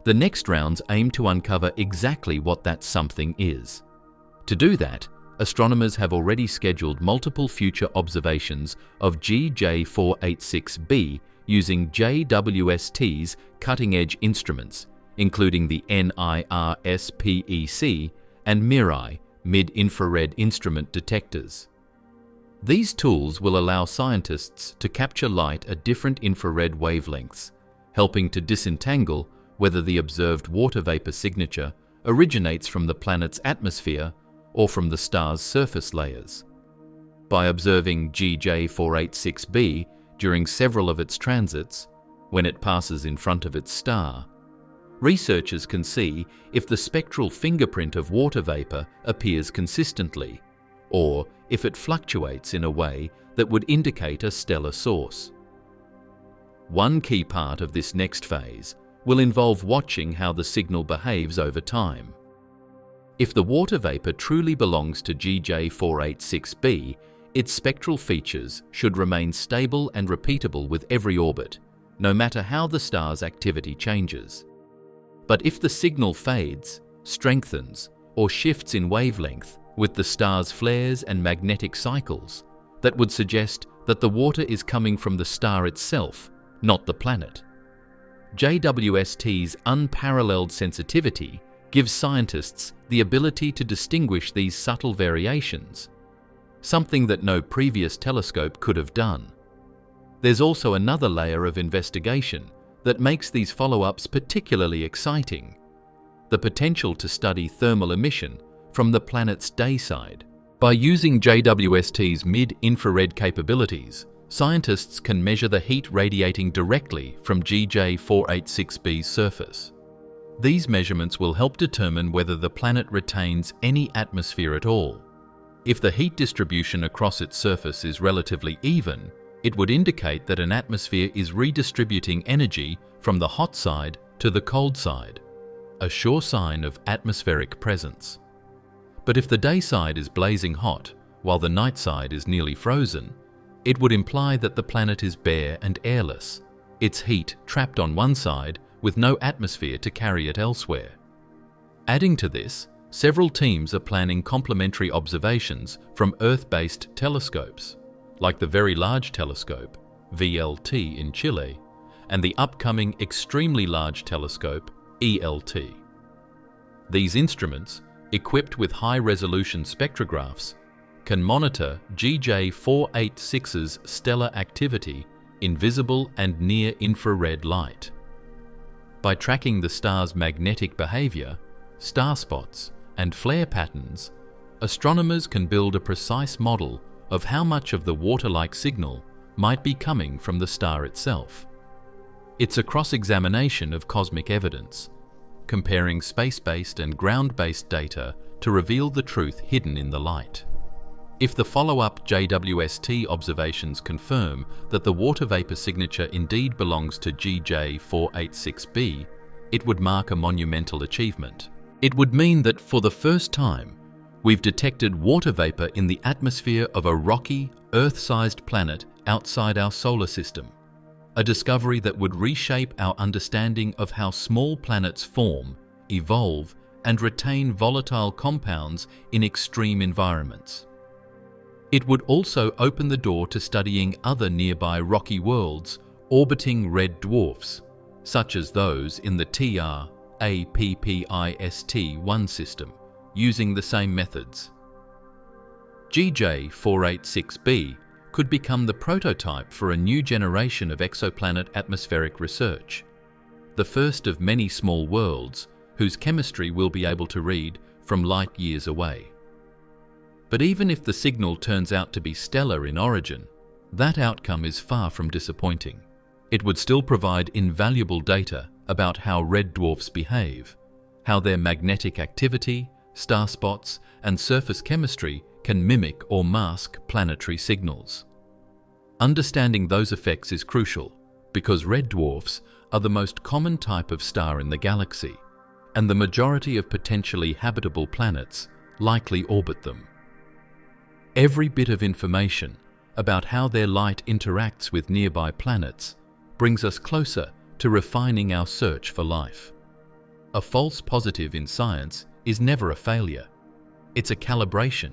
The next rounds aim to uncover exactly what that something is. To do that, astronomers have already scheduled multiple future observations of GJ486b using JWST's cutting-edge instruments, including the NIRSPEC and MIRI mid-infrared instrument detectors. These tools will allow scientists to capture light at different infrared wavelengths, helping to disentangle whether the observed water vapor signature originates from the planet's atmosphere or from the star's surface layers. By observing GJ486b during several of its transits, when it passes in front of its star, researchers can see if the spectral fingerprint of water vapor appears consistently, or if it fluctuates in a way that would indicate a stellar source. One key part of this next phase will involve watching how the signal behaves over time. If the water vapor truly belongs to GJ486b, its spectral features should remain stable and repeatable with every orbit, no matter how the star's activity changes. But if the signal fades, strengthens, or shifts in wavelength with the star's flares and magnetic cycles, that would suggest that the water is coming from the star itself, not the planet. JWST's unparalleled sensitivity gives scientists the ability to distinguish these subtle variations, something that no previous telescope could have done. There's also another layer of investigation that makes these follow-ups particularly exciting: the potential to study thermal emission from the planet's day side. By using JWST's mid-infrared capabilities, scientists can measure the heat radiating directly from GJ486b's surface. These measurements will help determine whether the planet retains any atmosphere at all. If the heat distribution across its surface is relatively even, it would indicate that an atmosphere is redistributing energy from the hot side to the cold side, a sure sign of atmospheric presence. But if the day side is blazing hot, while the night side is nearly frozen, it would imply that the planet is bare and airless, its heat trapped on one side with no atmosphere to carry it elsewhere. Adding to this, several teams are planning complementary observations from Earth-based telescopes, like the Very Large Telescope, VLT in Chile, and the upcoming Extremely Large Telescope, ELT. These instruments, equipped with high-resolution spectrographs, can monitor GJ486's stellar activity in visible and near-infrared light. By tracking the star's magnetic behavior, star spots, and flare patterns, astronomers can build a precise model of how much of the water-like signal might be coming from the star itself. It's a cross-examination of cosmic evidence, comparing space-based and ground-based data to reveal the truth hidden in the light. If the follow-up JWST observations confirm that the water vapor signature indeed belongs to GJ486b, it would mark a monumental achievement. It would mean that for the first time, we've detected water vapor in the atmosphere of a rocky, Earth-sized planet outside our solar system, a discovery that would reshape our understanding of how small planets form, evolve, and retain volatile compounds in extreme environments. It would also open the door to studying other nearby rocky worlds orbiting red dwarfs, such as those in the TR-APPIST-1 system, using the same methods. GJ486b could become the prototype for a new generation of exoplanet atmospheric research, the first of many small worlds whose chemistry we'll be able to read from light years away. But even if the signal turns out to be stellar in origin, that outcome is far from disappointing. It would still provide invaluable data about how red dwarfs behave, how their magnetic activity, star spots, and surface chemistry can mimic or mask planetary signals. Understanding those effects is crucial because red dwarfs are the most common type of star in the galaxy, and the majority of potentially habitable planets likely orbit them. Every bit of information about how their light interacts with nearby planets brings us closer to refining our search for life. A false positive in science is never a failure. It's a calibration,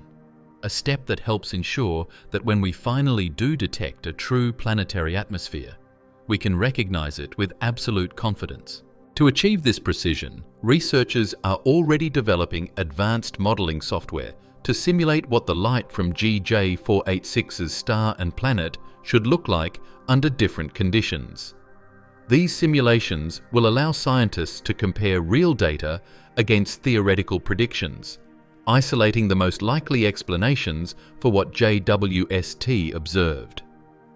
a step that helps ensure that when we finally do detect a true planetary atmosphere, we can recognize it with absolute confidence. To achieve this precision, researchers are already developing advanced modeling software to simulate what the light from GJ486's star and planet should look like under different conditions. These simulations will allow scientists to compare real data against theoretical predictions, isolating the most likely explanations for what JWST observed.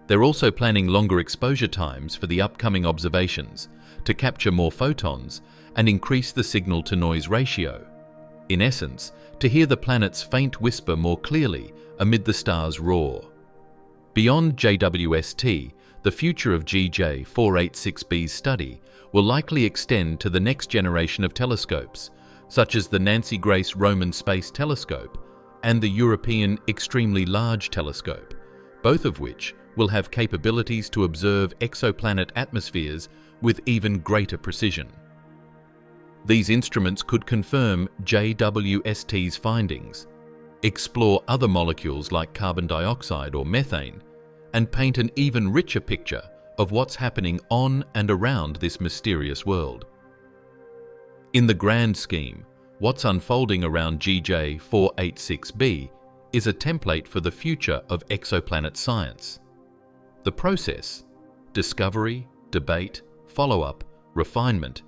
They're also planning longer exposure times for the upcoming observations to capture more photons and increase the signal-to-noise ratio. In essence, to hear the planet's faint whisper more clearly amid the star's roar. Beyond JWST, the future of GJ486b's study will likely extend to the next generation of telescopes, such as the Nancy Grace Roman Space Telescope and the European Extremely Large Telescope, both of which will have capabilities to observe exoplanet atmospheres with even greater precision. These instruments could confirm JWST's findings, explore other molecules like carbon dioxide or methane, and paint an even richer picture of what's happening on and around this mysterious world. In the grand scheme, what's unfolding around GJ486b is a template for the future of exoplanet science. The process, discovery, debate, follow-up, refinement,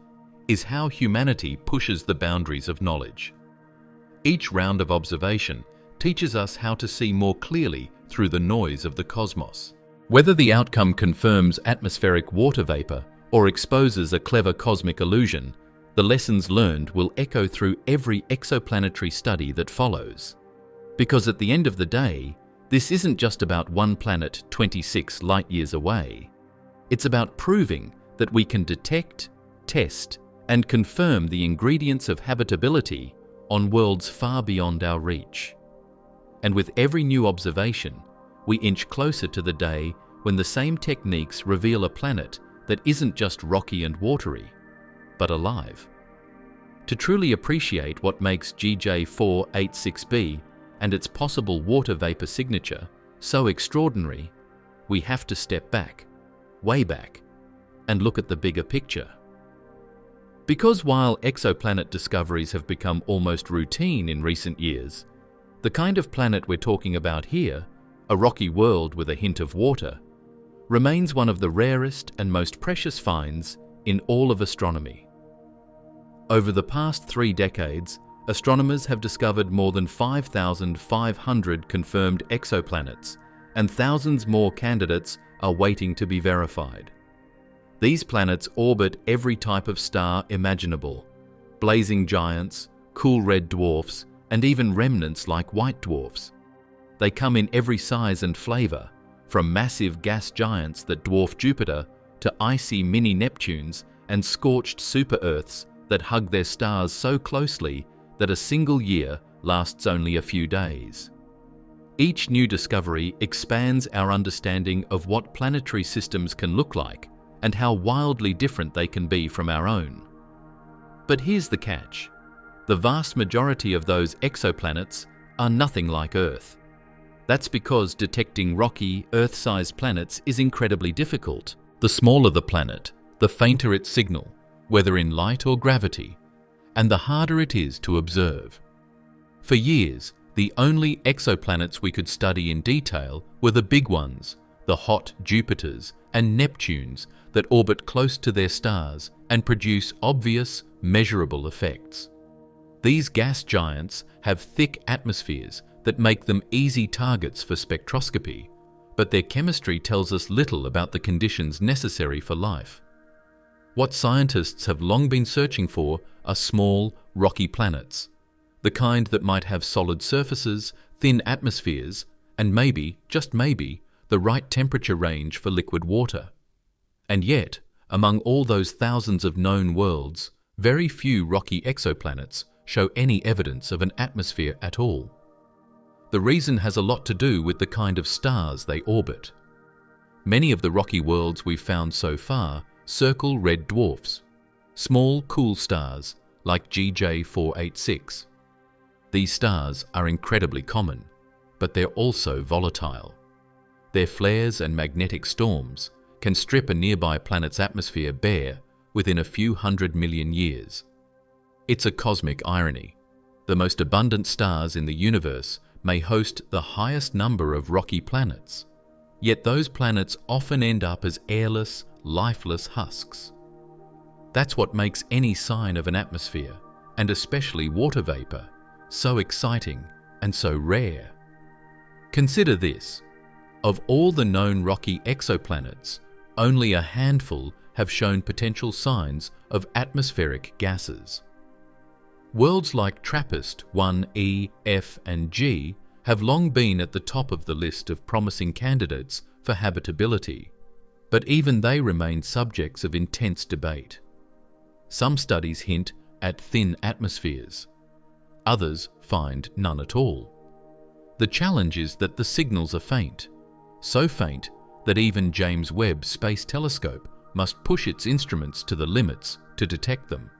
is how humanity pushes the boundaries of knowledge. Each round of observation teaches us how to see more clearly through the noise of the cosmos. Whether the outcome confirms atmospheric water vapor or exposes a clever cosmic illusion, the lessons learned will echo through every exoplanetary study that follows. Because at the end of the day, this isn't just about one planet 26 light-years away. It's about proving that we can detect, test, and confirm the ingredients of habitability on worlds far beyond our reach. And with every new observation, we inch closer to the day when the same techniques reveal a planet that isn't just rocky and watery, but alive. To truly appreciate what makes GJ486b and its possible water vapor signature so extraordinary, we have to step back, way back, and look at the bigger picture. Because while exoplanet discoveries have become almost routine in recent years, the kind of planet we're talking about here, a rocky world with a hint of water, remains one of the rarest and most precious finds in all of astronomy. Over the past 3 decades, astronomers have discovered more than 5,500 confirmed exoplanets, and thousands more candidates are waiting to be verified. These planets orbit every type of star imaginable: blazing giants, cool red dwarfs, and even remnants like white dwarfs. They come in every size and flavor, from massive gas giants that dwarf Jupiter to icy mini Neptunes and scorched super-Earths that hug their stars so closely that a single year lasts only a few days. Each new discovery expands our understanding of what planetary systems can look like and how wildly different they can be from our own. But here's the catch. The vast majority of those exoplanets are nothing like Earth. That's because detecting rocky, Earth-sized planets is incredibly difficult. The smaller the planet, the fainter its signal, whether in light or gravity, and the harder it is to observe. For years, the only exoplanets we could study in detail were the big ones, the hot Jupiters and Neptunes that orbit close to their stars and produce obvious, measurable effects. These gas giants have thick atmospheres that make them easy targets for spectroscopy, but their chemistry tells us little about the conditions necessary for life. What scientists have long been searching for are small, rocky planets, the kind that might have solid surfaces, thin atmospheres, and maybe, just maybe, the right temperature range for liquid water. And yet, among all those thousands of known worlds, very few rocky exoplanets show any evidence of an atmosphere at all. The reason has a lot to do with the kind of stars they orbit. Many of the rocky worlds we've found so far circle red dwarfs, small cool stars like GJ486. These stars are incredibly common, but they're also volatile. Their flares and magnetic storms can strip a nearby planet's atmosphere bare within a few 100 million years. It's a cosmic irony. The most abundant stars in the universe may host the highest number of rocky planets, yet those planets often end up as airless, lifeless husks. That's what makes any sign of an atmosphere, and especially water vapor, so exciting and so rare. Consider this. Of all the known rocky exoplanets, only a handful have shown potential signs of atmospheric gases. Worlds like TRAPPIST-1e, F, and G have long been at the top of the list of promising candidates for habitability, but even they remain subjects of intense debate. Some studies hint at thin atmospheres. Others find none at all. The challenge is that the signals are faint, so faint that even James Webb Space Telescope must push its instruments to the limits to detect them.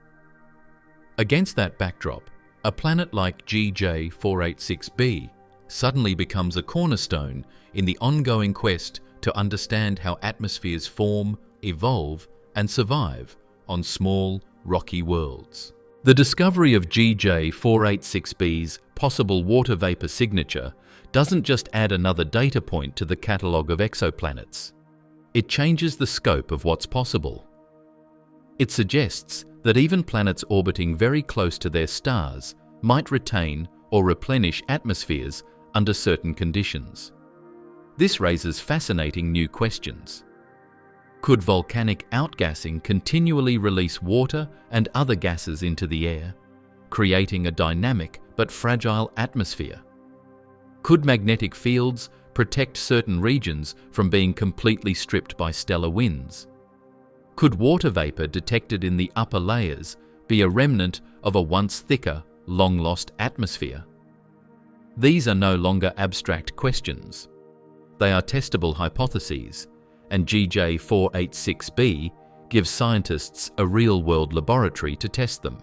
Against that backdrop, a planet like GJ486b suddenly becomes a cornerstone in the ongoing quest to understand how atmospheres form, evolve, and survive on small, rocky worlds. The discovery of GJ486b's possible water vapor signature doesn't just add another data point to the catalogue of exoplanets. It changes the scope of what's possible. It suggests that even planets orbiting very close to their stars might retain or replenish atmospheres under certain conditions. This raises fascinating new questions. Could volcanic outgassing continually release water and other gases into the air, creating a dynamic but fragile atmosphere? Could magnetic fields protect certain regions from being completely stripped by stellar winds? Could water vapor detected in the upper layers be a remnant of a once thicker, long-lost atmosphere? These are no longer abstract questions. They are testable hypotheses, and GJ486b gives scientists a real-world laboratory to test them.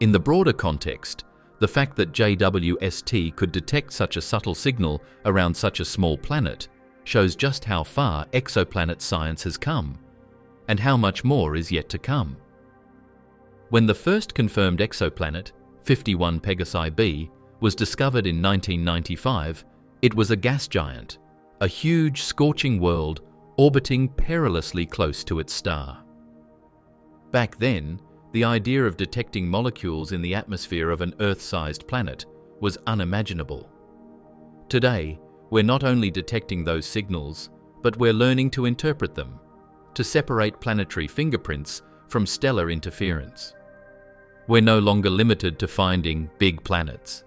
In the broader context, the fact that JWST could detect such a subtle signal around such a small planet shows just how far exoplanet science has come, and how much more is yet to come. When the first confirmed exoplanet, 51 Pegasi b, was discovered in 1995, it was a gas giant, a huge scorching world orbiting perilously close to its star. Back then, the idea of detecting molecules in the atmosphere of an Earth-sized planet was unimaginable. Today, we're not only detecting those signals, but we're learning to interpret them, to separate planetary fingerprints from stellar interference. We're no longer limited to finding big planets.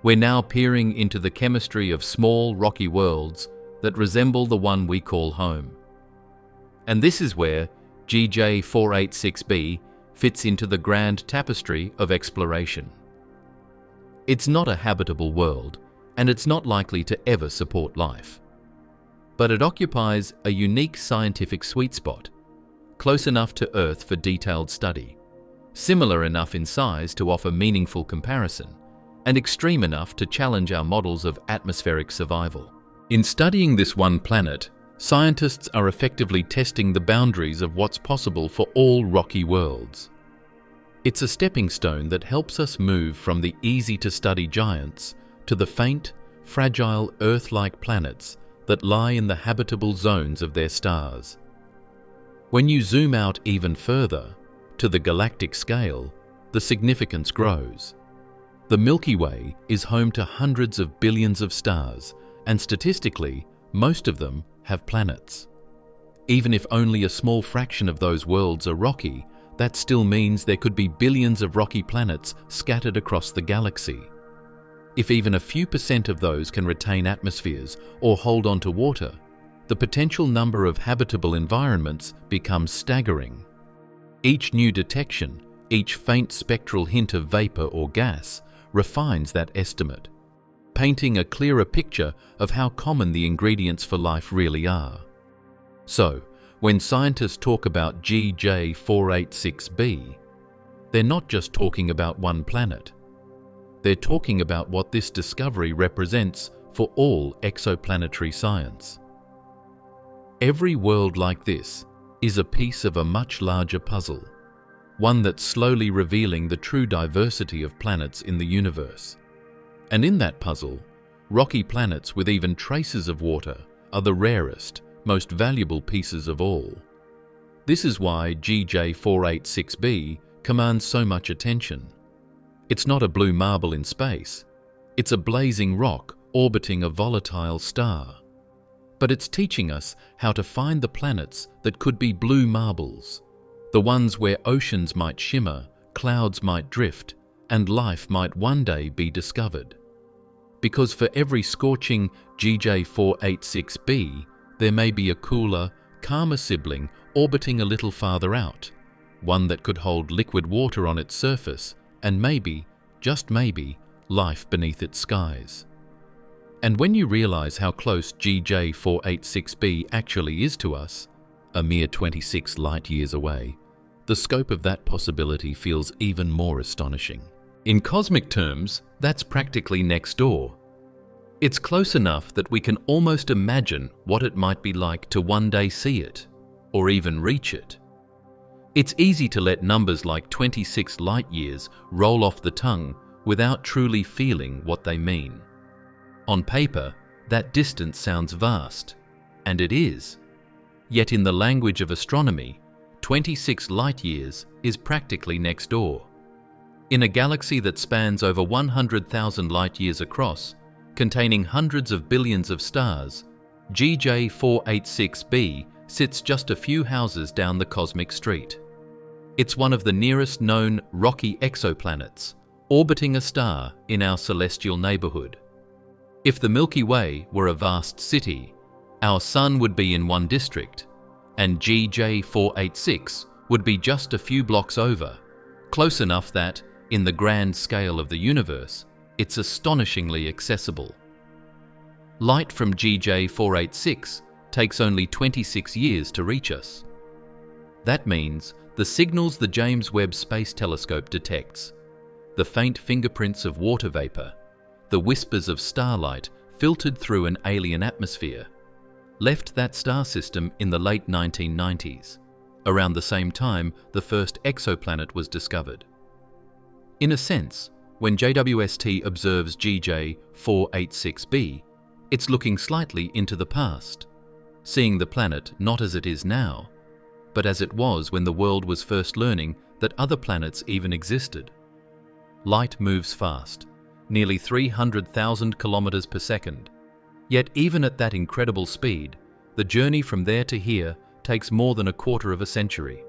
We're now peering into the chemistry of small, rocky worlds that resemble the one we call home. And this is where GJ486b fits into the grand tapestry of exploration. It's not a habitable world, and it's not likely to ever support life. But it occupies a unique scientific sweet spot, close enough to Earth for detailed study, similar enough in size to offer meaningful comparison, and extreme enough to challenge our models of atmospheric survival. In studying this one planet, scientists are effectively testing the boundaries of what's possible for all rocky worlds. It's a stepping stone that helps us move from the easy-to-study giants to the faint, fragile Earth-like planets that lie in the habitable zones of their stars. When you zoom out even further, to the galactic scale, the significance grows. The Milky Way is home to hundreds of billions of stars, and statistically, most of them have planets. Even if only a small fraction of those worlds are rocky, that still means there could be billions of rocky planets scattered across the galaxy. If even a few % of those can retain atmospheres or hold on to water, the potential number of habitable environments becomes staggering. Each new detection, each faint spectral hint of vapor or gas, refines that estimate, painting a clearer picture of how common the ingredients for life really are. So, when scientists talk about GJ486b, they're not just talking about one planet. They're talking about what this discovery represents for all exoplanetary science. Every world like this is a piece of a much larger puzzle, one that's slowly revealing the true diversity of planets in the universe. And in that puzzle, rocky planets with even traces of water are the rarest, most valuable pieces of all. This is why GJ486b commands so much attention. It's not a blue marble in space. It's a blazing rock orbiting a volatile star. But it's teaching us how to find the planets that could be blue marbles, the ones where oceans might shimmer, clouds might drift, and life might one day be discovered. Because for every scorching GJ486b, there may be a cooler, calmer sibling orbiting a little farther out, one that could hold liquid water on its surface and maybe, just maybe, life beneath its skies. And when you realize how close GJ486b actually is to us, a mere 26 light-years away, the scope of that possibility feels even more astonishing. In cosmic terms, that's practically next door. It's close enough that we can almost imagine what it might be like to one day see it, or even reach it. It's easy to let numbers like 26 light-years roll off the tongue without truly feeling what they mean. On paper, that distance sounds vast, and it is. Yet in the language of astronomy, 26 light-years is practically next door. In a galaxy that spans over 100,000 light-years across, containing hundreds of billions of stars, GJ486b sits just a few houses down the cosmic street. It's one of the nearest known rocky exoplanets, orbiting a star in our celestial neighborhood. If the Milky Way were a vast city, our Sun would be in one district, and GJ486 would be just a few blocks over, close enough that, in the grand scale of the universe, it's astonishingly accessible. Light from GJ486 takes only 26 years to reach us. That means the signals the James Webb Space Telescope detects, the faint fingerprints of water vapor, the whispers of starlight filtered through an alien atmosphere, left that star system in the late 1990s, around the same time the first exoplanet was discovered. In a sense, when JWST observes GJ486b, it's looking slightly into the past, seeing the planet not as it is now, but as it was when the world was first learning that other planets even existed. Light moves fast, nearly 300,000 kilometers per second. Yet even at that incredible speed, the journey from there to here takes more than a quarter of a century.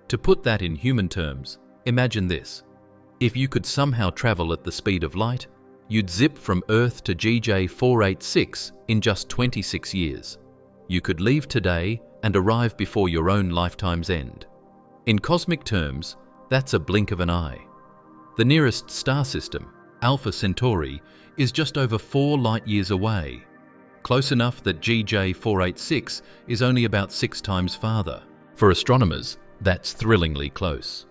To put that in human terms, imagine this. If you could somehow travel at the speed of light, you'd zip from Earth to GJ486 in just 26 years. You could leave today and arrive before your own lifetime's end. In cosmic terms, that's a blink of an eye. The nearest star system, Alpha Centauri, is just over 4 light-years away, close enough that GJ486 is only about 6 times farther. For astronomers, that's thrillingly close.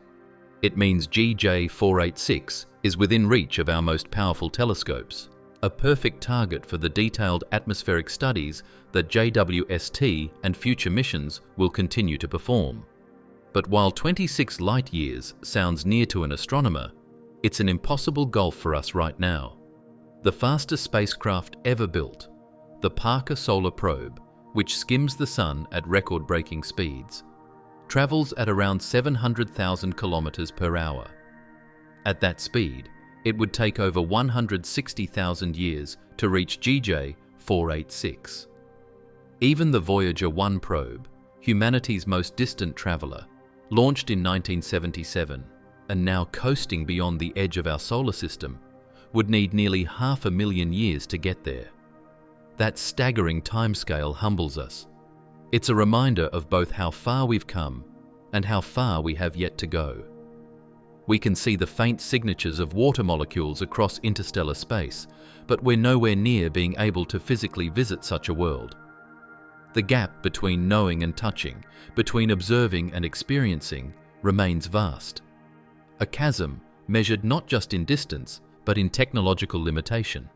It means GJ486 is within reach of our most powerful telescopes, a perfect target for the detailed atmospheric studies that JWST and future missions will continue to perform. But while 26 light-years sounds near to an astronomer, it's an impossible gulf for us right now. The fastest spacecraft ever built, the Parker Solar Probe, which skims the Sun at record-breaking speeds, travels at around 700,000 kilometers per hour. At that speed, it would take over 160,000 years to reach GJ 486. Even the Voyager 1 probe, humanity's most distant traveler, launched in 1977 and now coasting beyond the edge of our solar system, would need nearly 500,000 years to get there. That staggering timescale humbles us. It's a reminder of both how far we've come and how far we have yet to go. We can see the faint signatures of water molecules across interstellar space, but we're nowhere near being able to physically visit such a world. The gap between knowing and touching, between observing and experiencing, remains vast. A chasm measured not just in distance, but in technological limitation.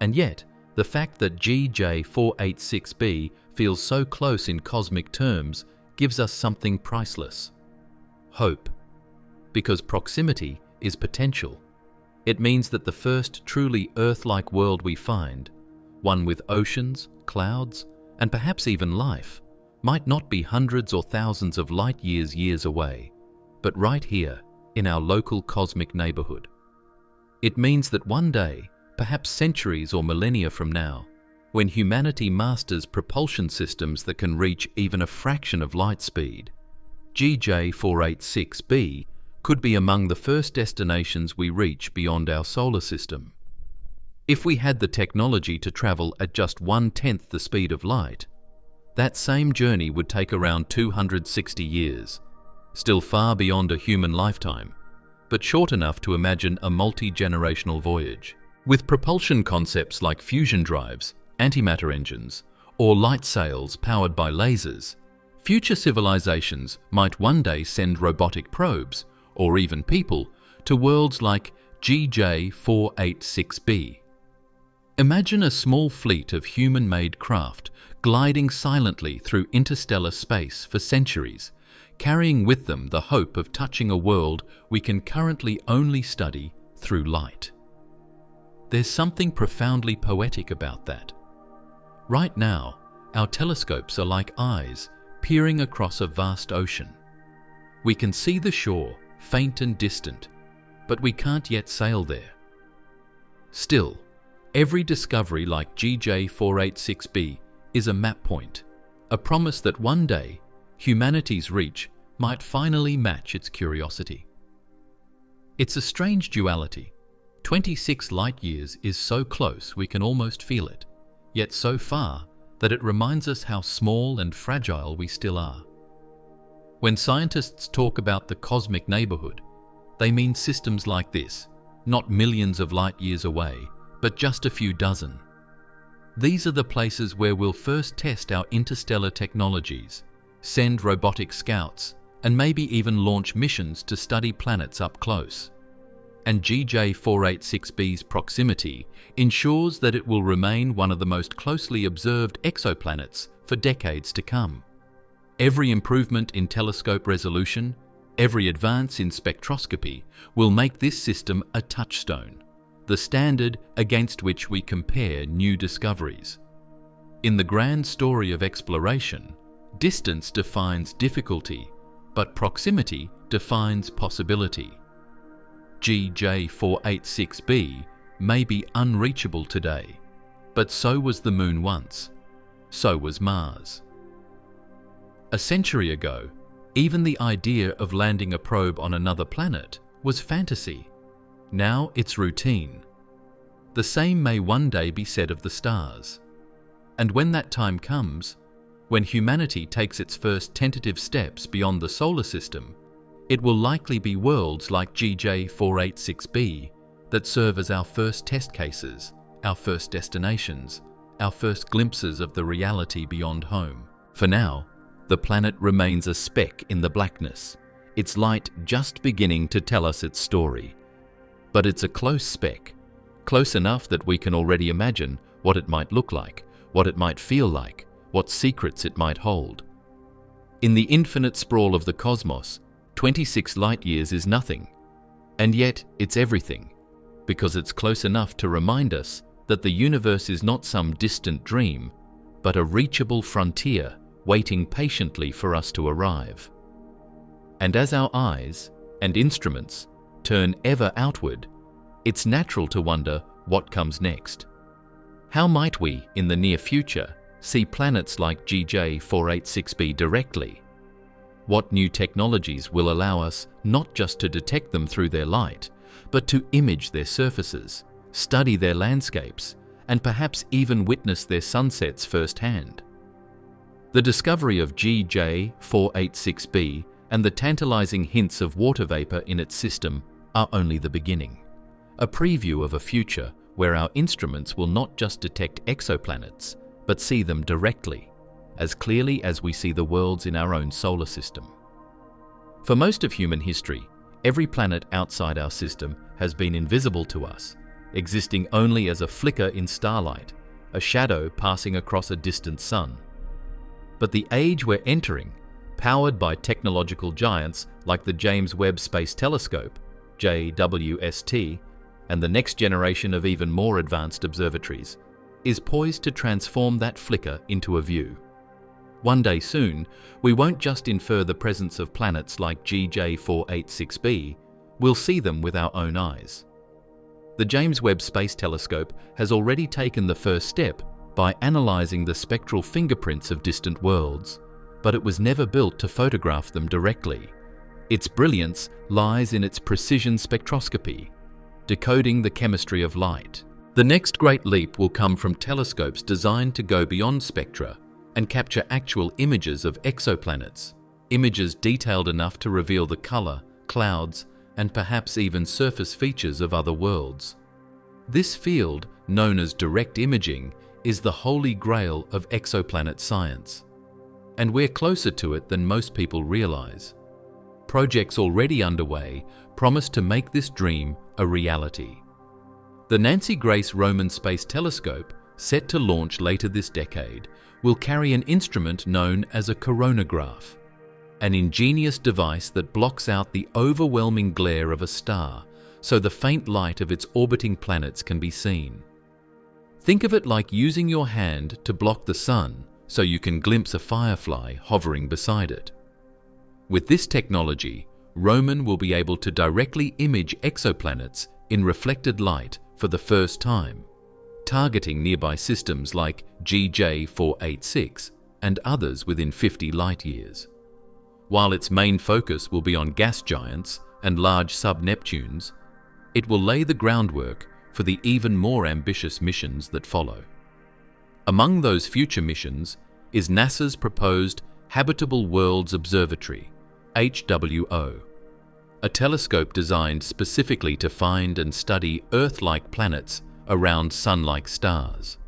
And yet, the fact that GJ 486b feels so close in cosmic terms gives us something priceless: hope. Because proximity is potential. It means that the first truly Earth-like world we find, one with oceans, clouds, and perhaps even life, might not be hundreds or thousands of light years away, but right here in our local cosmic neighborhood. It means that one day, perhaps centuries or millennia from now, when humanity masters propulsion systems that can reach even a fraction of light speed, GJ 486b could be among the first destinations we reach beyond our solar system. If we had the technology to travel at just 1/10 the speed of light, that same journey would take around 260 years, still far beyond a human lifetime, but short enough to imagine a multi-generational voyage. With propulsion concepts like fusion drives, antimatter engines, or light sails powered by lasers, future civilizations might one day send robotic probes, or even people, to worlds like GJ 486b. Imagine a small fleet of human-made craft gliding silently through interstellar space for centuries, carrying with them the hope of touching a world we can currently only study through light. There's something profoundly poetic about that. Right now, our telescopes are like eyes peering across a vast ocean. We can see the shore, faint and distant, but we can't yet sail there. Still, every discovery like GJ 486b is a map point, a promise that one day humanity's reach might finally match its curiosity. It's a strange duality. 26 light years is so close we can almost feel it, yet so far that it reminds us how small and fragile we still are. When scientists talk about the cosmic neighborhood, they mean systems like this, not millions of light years away, but just a few dozen. These are the places where we'll first test our interstellar technologies, send robotic scouts, and maybe even launch missions to study planets up close. And GJ 486b's proximity ensures that it will remain one of the most closely observed exoplanets for decades to come. Every improvement in telescope resolution, every advance in spectroscopy will make this system a touchstone, the standard against which we compare new discoveries. In the grand story of exploration, distance defines difficulty, but proximity defines possibility. GJ 486b may be unreachable today, but so was the Moon once. So was Mars. A century ago, even the idea of landing a probe on another planet was fantasy. Now it's routine. The same may one day be said of the stars. And when that time comes, when humanity takes its first tentative steps beyond the solar system, it will likely be worlds like GJ 486b that serve as our first test cases, our first destinations, our first glimpses of the reality beyond home. For now, the planet remains a speck in the blackness, its light just beginning to tell us its story. But it's a close speck, close enough that we can already imagine what it might look like, what it might feel like, what secrets it might hold. In the infinite sprawl of the cosmos, 26 light years is nothing, and yet it's everything, because it's close enough to remind us that the universe is not some distant dream, but a reachable frontier waiting patiently for us to arrive. And as our eyes and instruments turn ever outward, it's natural to wonder what comes next. How might we, in the near future, see planets like GJ486b directly? What new technologies will allow us not just to detect them through their light, but to image their surfaces, study their landscapes, and perhaps even witness their sunsets firsthand? The discovery of GJ486b and the tantalizing hints of water vapor in its system are only the beginning, a preview of a future where our instruments will not just detect exoplanets, but see them directly, as clearly as we see the worlds in our own solar system. For most of human history, every planet outside our system has been invisible to us, existing only as a flicker in starlight, a shadow passing across a distant sun. But the age we're entering, powered by technological giants like the James Webb Space Telescope, JWST, and the next generation of even more advanced observatories, is poised to transform that flicker into a view. One day soon, we won't just infer the presence of planets like GJ486b, we'll see them with our own eyes. The James Webb Space Telescope has already taken the first step by analyzing the spectral fingerprints of distant worlds, but it was never built to photograph them directly. Its brilliance lies in its precision spectroscopy, decoding the chemistry of light. The next great leap will come from telescopes designed to go beyond spectra and capture actual images of exoplanets, images detailed enough to reveal the color, clouds, and perhaps even surface features of other worlds. This field, known as direct imaging, is the holy grail of exoplanet science, and we're closer to it than most people realize. Projects already underway promise to make this dream a reality. The Nancy Grace Roman Space Telescope, set to launch later this decade, will carry an instrument known as a coronagraph, an ingenious device that blocks out the overwhelming glare of a star so the faint light of its orbiting planets can be seen. Think of it like using your hand to block the sun so you can glimpse a firefly hovering beside it. With this technology, Roman will be able to directly image exoplanets in reflected light for the first time, targeting nearby systems like GJ486 and others within 50 light-years. While its main focus will be on gas giants and large sub-Neptunes, it will lay the groundwork for the even more ambitious missions that follow. Among those future missions is NASA's proposed Habitable Worlds Observatory, HWO, a telescope designed specifically to find and study Earth-like planets around Sun-like stars.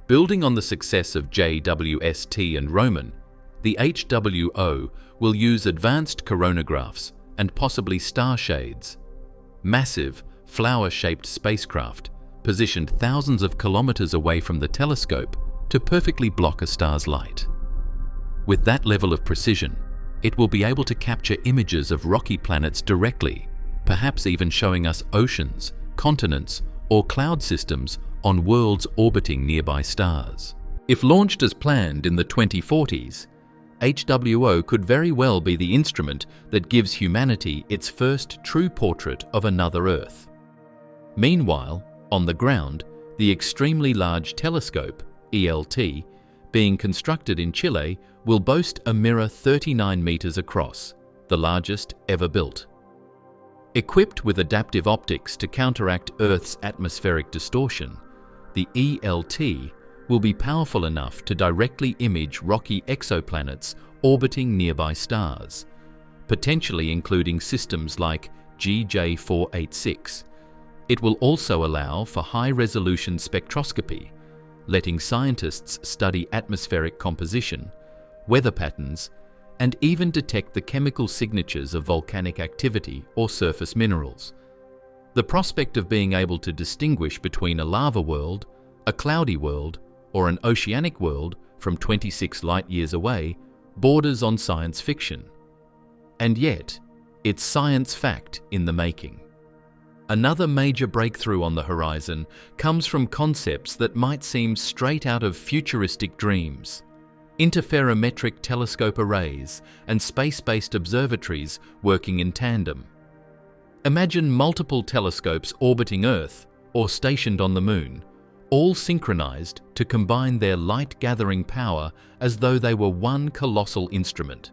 Building on the success of JWST and Roman, the HWO will use advanced coronagraphs and possibly star shades, massive, flower-shaped spacecraft positioned thousands of kilometers away from the telescope to perfectly block a star's light. With that level of precision, it will be able to capture images of rocky planets directly, perhaps even showing us oceans, continents, or cloud systems on worlds orbiting nearby stars. If launched as planned in the 2040s, HWO could very well be the instrument that gives humanity its first true portrait of another Earth. Meanwhile, on the ground, the extremely large telescope, ELT, being constructed in Chile, will boast a mirror 39 meters across, the largest ever built. Equipped with adaptive optics to counteract Earth's atmospheric distortion, the ELT will be powerful enough to directly image rocky exoplanets orbiting nearby stars, potentially including systems like GJ486. It will also allow for high-resolution spectroscopy, letting scientists study atmospheric composition, weather patterns, and even detect the chemical signatures of volcanic activity or surface minerals. The prospect of being able to distinguish between a lava world, a cloudy world, or an oceanic world from 26 light-years away borders on science fiction. And yet, it's science fact in the making. Another major breakthrough on the horizon comes from concepts that might seem straight out of futuristic dreams. Interferometric telescope arrays and space-based observatories working in tandem. Imagine multiple telescopes orbiting Earth or stationed on the Moon, all synchronized to combine their light-gathering power as though they were one colossal instrument.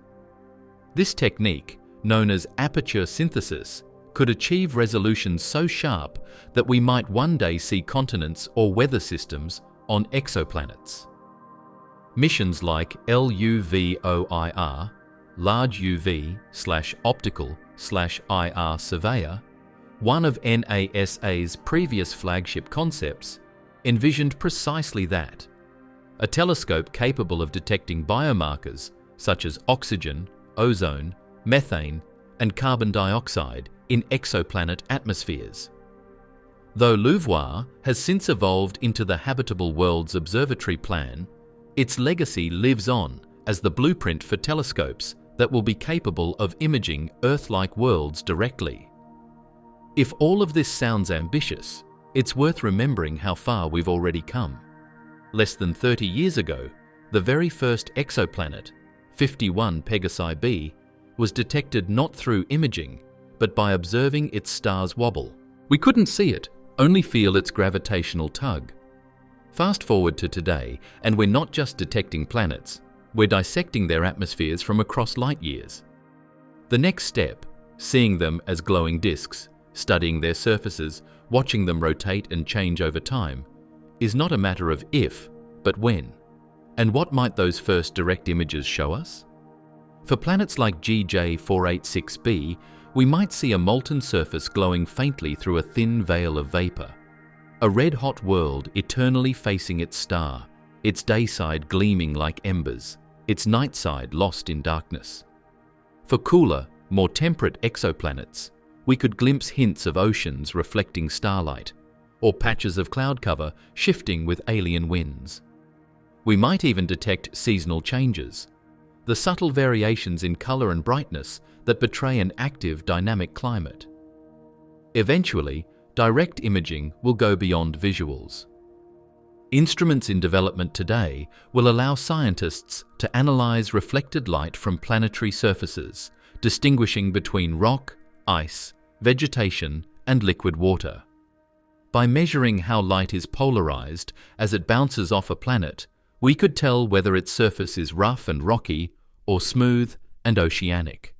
This technique, known as aperture synthesis, could achieve resolutions so sharp that we might one day see continents or weather systems on exoplanets. Missions like LUVOIR, Large UV/Optical/IR Surveyor, one of NASA's previous flagship concepts, envisioned precisely that. A telescope capable of detecting biomarkers such as oxygen, ozone, methane, and carbon dioxide in exoplanet atmospheres. Though LUVOIR has since evolved into the Habitable Worlds Observatory Plan, its legacy lives on as the blueprint for telescopes that will be capable of imaging Earth-like worlds directly. If all of this sounds ambitious, it's worth remembering how far we've already come. Less than 30 years ago, the very first exoplanet, 51 Pegasi b, was detected not through imaging, but by observing its star's wobble. We couldn't see it, only feel its gravitational tug. Fast forward to today, and we're not just detecting planets, we're dissecting their atmospheres from across light years. The next step, seeing them as glowing disks, studying their surfaces, watching them rotate and change over time, is not a matter of if, but when. And what might those first direct images show us? For planets like GJ486b, we might see a molten surface glowing faintly through a thin veil of vapor. A red-hot world eternally facing its star, its day side gleaming like embers, its night side lost in darkness. For cooler, more temperate exoplanets, we could glimpse hints of oceans reflecting starlight, or patches of cloud cover shifting with alien winds. We might even detect seasonal changes, the subtle variations in color and brightness that betray an active, dynamic climate. Eventually, direct imaging will go beyond visuals. Instruments in development today will allow scientists to analyze reflected light from planetary surfaces, distinguishing between rock, ice, vegetation, and liquid water. By measuring how light is polarized as it bounces off a planet, we could tell whether its surface is rough and rocky or smooth and oceanic.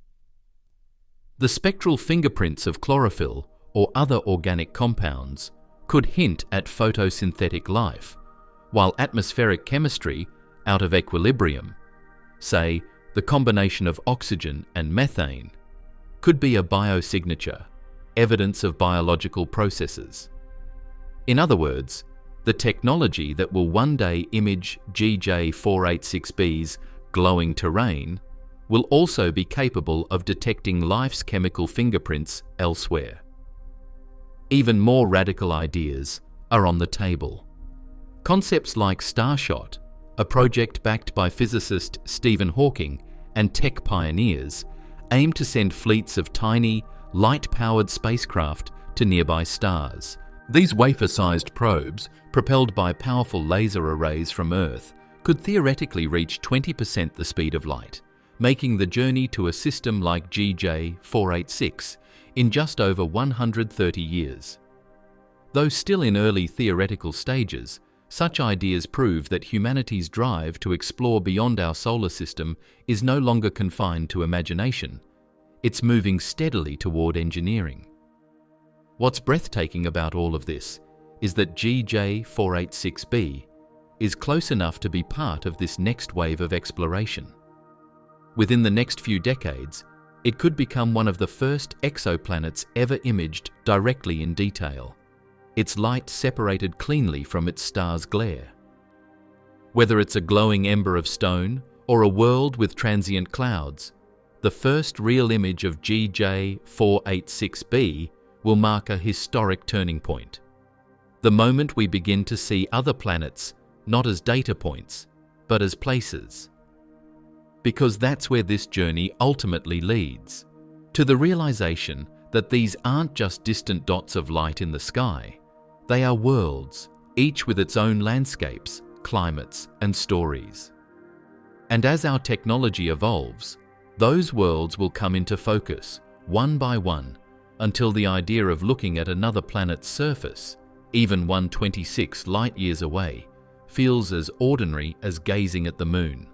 The spectral fingerprints of chlorophyll or other organic compounds could hint at photosynthetic life, while atmospheric chemistry, out of equilibrium, say the combination of oxygen and methane, could be a biosignature, evidence of biological processes. In other words, the technology that will one day image GJ486b's glowing terrain will also be capable of detecting life's chemical fingerprints elsewhere. Even more radical ideas are on the table. Concepts like Starshot, a project backed by physicist Stephen Hawking and tech pioneers, aim to send fleets of tiny, light-powered spacecraft to nearby stars. These wafer-sized probes, propelled by powerful laser arrays from Earth, could theoretically reach 20% the speed of light, making the journey to a system like GJ486 in just over 130 years. Though still in early theoretical stages, such ideas prove that humanity's drive to explore beyond our solar system is no longer confined to imagination. It's moving steadily toward engineering. What's breathtaking about all of this is that GJ486b is close enough to be part of this next wave of exploration. Within the next few decades, it could become one of the first exoplanets ever imaged directly in detail, its light separated cleanly from its star's glare. Whether it's a glowing ember of stone or a world with transient clouds, the first real image of GJ486b will mark a historic turning point. The moment we begin to see other planets not as data points, but as places. Because that's where this journey ultimately leads, to the realization that these aren't just distant dots of light in the sky. They are worlds, each with its own landscapes, climates, and stories. And as our technology evolves, those worlds will come into focus, one by one, until the idea of looking at another planet's surface, even 126 light-years away, feels as ordinary as gazing at the moon.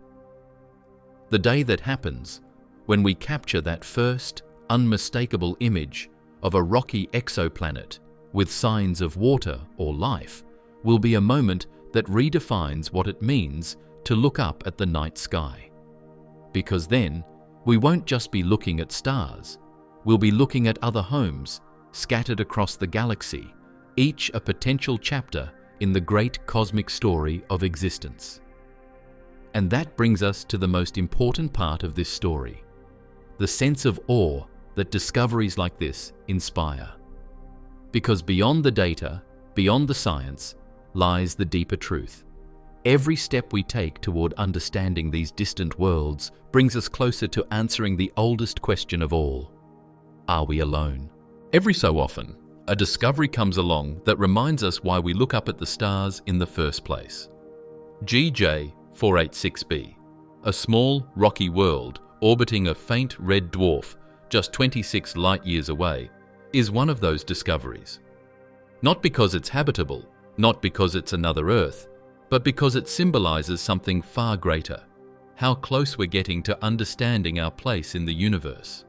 The day that happens, when we capture that first, unmistakable image of a rocky exoplanet with signs of water or life, will be a moment that redefines what it means to look up at the night sky. Because then, we won't just be looking at stars, we'll be looking at other homes scattered across the galaxy, each a potential chapter in the great cosmic story of existence. And that brings us to the most important part of this story, the sense of awe that discoveries like this inspire. Because beyond the data, beyond the science, lies the deeper truth. Every step we take toward understanding these distant worlds brings us closer to answering the oldest question of all: are we alone? Every so often, a discovery comes along that reminds us why we look up at the stars in the first place. JJ486b, a small, rocky world orbiting a faint red dwarf just 26 light-years away, is one of those discoveries. Not because it's habitable, not because it's another Earth, but because it symbolizes something far greater: how close we're getting to understanding our place in the universe.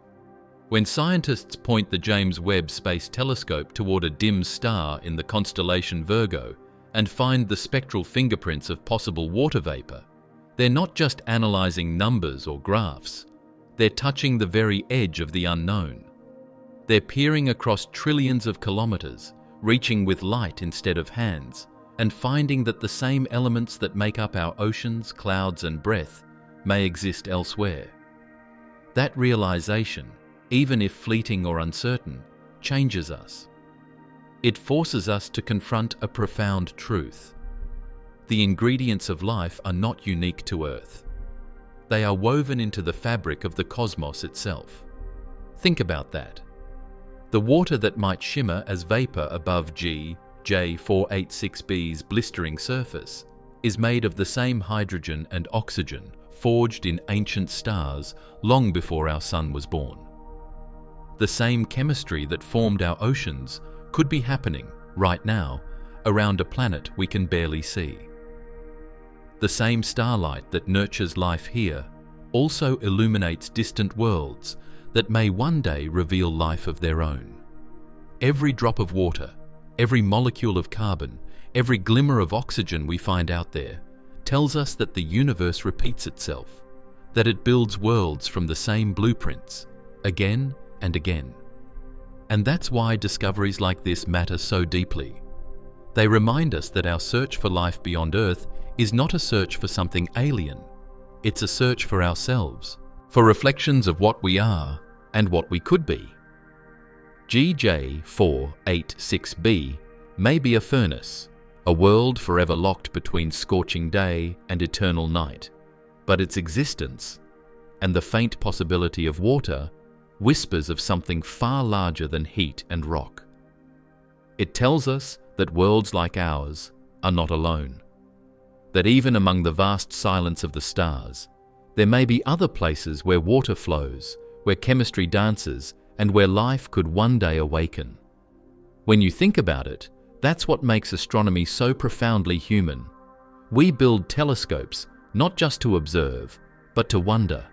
When scientists point the James Webb Space Telescope toward a dim star in the constellation Virgo and find the spectral fingerprints of possible water vapor, they're not just analyzing numbers or graphs. They're touching the very edge of the unknown. They're peering across trillions of kilometers, reaching with light instead of hands, and finding that the same elements that make up our oceans, clouds, and breath may exist elsewhere. That realization, even if fleeting or uncertain, changes us. It forces us to confront a profound truth. The ingredients of life are not unique to Earth. They are woven into the fabric of the cosmos itself. Think about that. The water that might shimmer as vapor above JJ486b's blistering surface is made of the same hydrogen and oxygen forged in ancient stars long before our sun was born. The same chemistry that formed our oceans could be happening right now around a planet we can barely see. The same starlight that nurtures life here also illuminates distant worlds that may one day reveal life of their own. Every drop of water, every molecule of carbon, every glimmer of oxygen we find out there tells us that the universe repeats itself, that it builds worlds from the same blueprints, again and again. And that's why discoveries like this matter so deeply. They remind us that our search for life beyond Earth is not a search for something alien. It's a search for ourselves, for reflections of what we are and what we could be. JJ486b may be a furnace, a world forever locked between scorching day and eternal night, but its existence, and the faint possibility of water, whispers of something far larger than heat and rock. It tells us that worlds like ours are not alone, that even among the vast silence of the stars, there may be other places where water flows, where chemistry dances, and where life could one day awaken. When you think about it, that's what makes astronomy so profoundly human. We build telescopes not just to observe, but to wonder.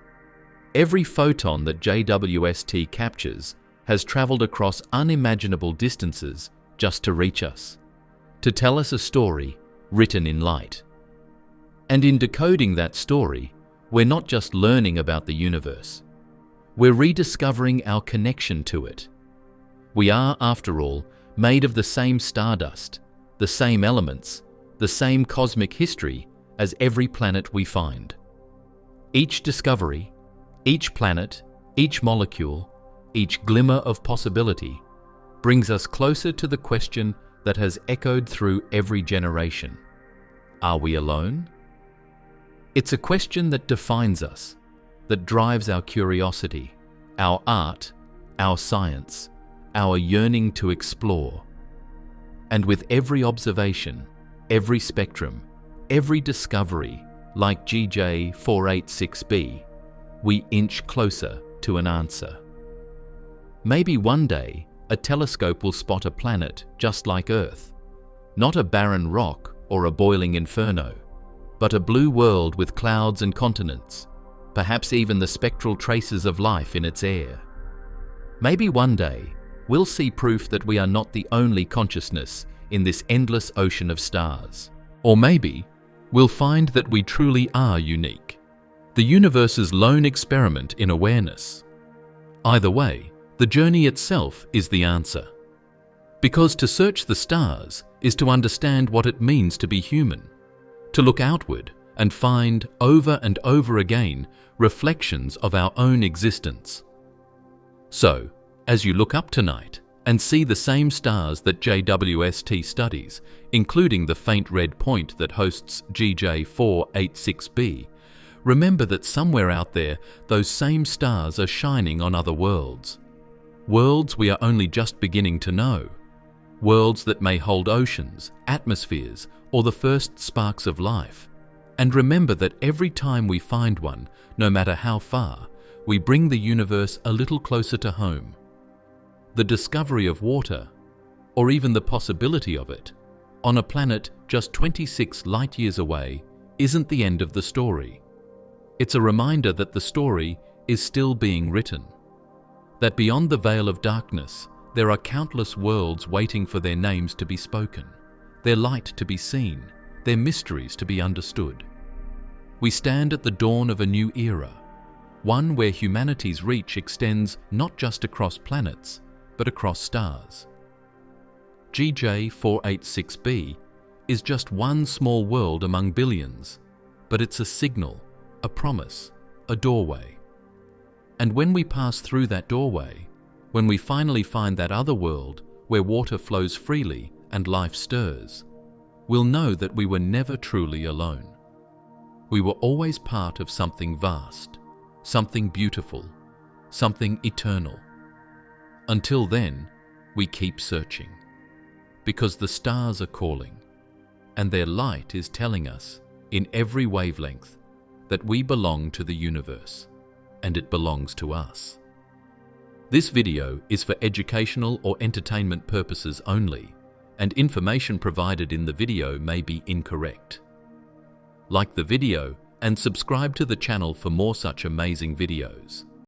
Every photon that JWST captures has traveled across unimaginable distances just to reach us, to tell us a story written in light. And in decoding that story, we're not just learning about the universe. We're rediscovering our connection to it. We are, after all, made of the same stardust, the same elements, the same cosmic history as every planet we find. Each discovery, each planet, each molecule, each glimmer of possibility brings us closer to the question that has echoed through every generation. Are we alone? It's a question that defines us, that drives our curiosity, our art, our science, our yearning to explore. And with every observation, every spectrum, every discovery, like JJ486b, we inch closer to an answer. Maybe one day a telescope will spot a planet just like Earth. Not a barren rock or a boiling inferno, but a blue world with clouds and continents, perhaps even the spectral traces of life in its air. Maybe one day, we'll see proof that we are not the only consciousness in this endless ocean of stars. Or maybe, we'll find that we truly are unique, the universe's lone experiment in awareness. Either way, the journey itself is the answer. Because to search the stars is to understand what it means to be human, to look outward and find over and over again reflections of our own existence. So, as you look up tonight and see the same stars that JWST studies, including the faint red point that hosts GJ486b, remember that somewhere out there those same stars are shining on other worlds. Worlds we are only just beginning to know. Worlds that may hold oceans, atmospheres, or the first sparks of life. And remember that every time we find one, no matter how far, we bring the universe a little closer to home. The discovery of water, or even the possibility of it, on a planet just 26 light-years away, isn't the end of the story. It's a reminder that the story is still being written. That beyond the veil of darkness, there are countless worlds waiting for their names to be spoken, their light to be seen, their mysteries to be understood. We stand at the dawn of a new era, one where humanity's reach extends not just across planets, but across stars. GJ486b is just one small world among billions, but it's a signal, a promise, a doorway. And when we pass through that doorway, when we finally find that other world where water flows freely and life stirs, we'll know that we were never truly alone. We were always part of something vast, something beautiful, something eternal. Until then, we keep searching, because the stars are calling, and their light is telling us, in every wavelength, that we belong to the universe, and it belongs to us. This video is for educational or entertainment purposes only, and information provided in the video may be incorrect. Like the video and subscribe to the channel for more such amazing videos.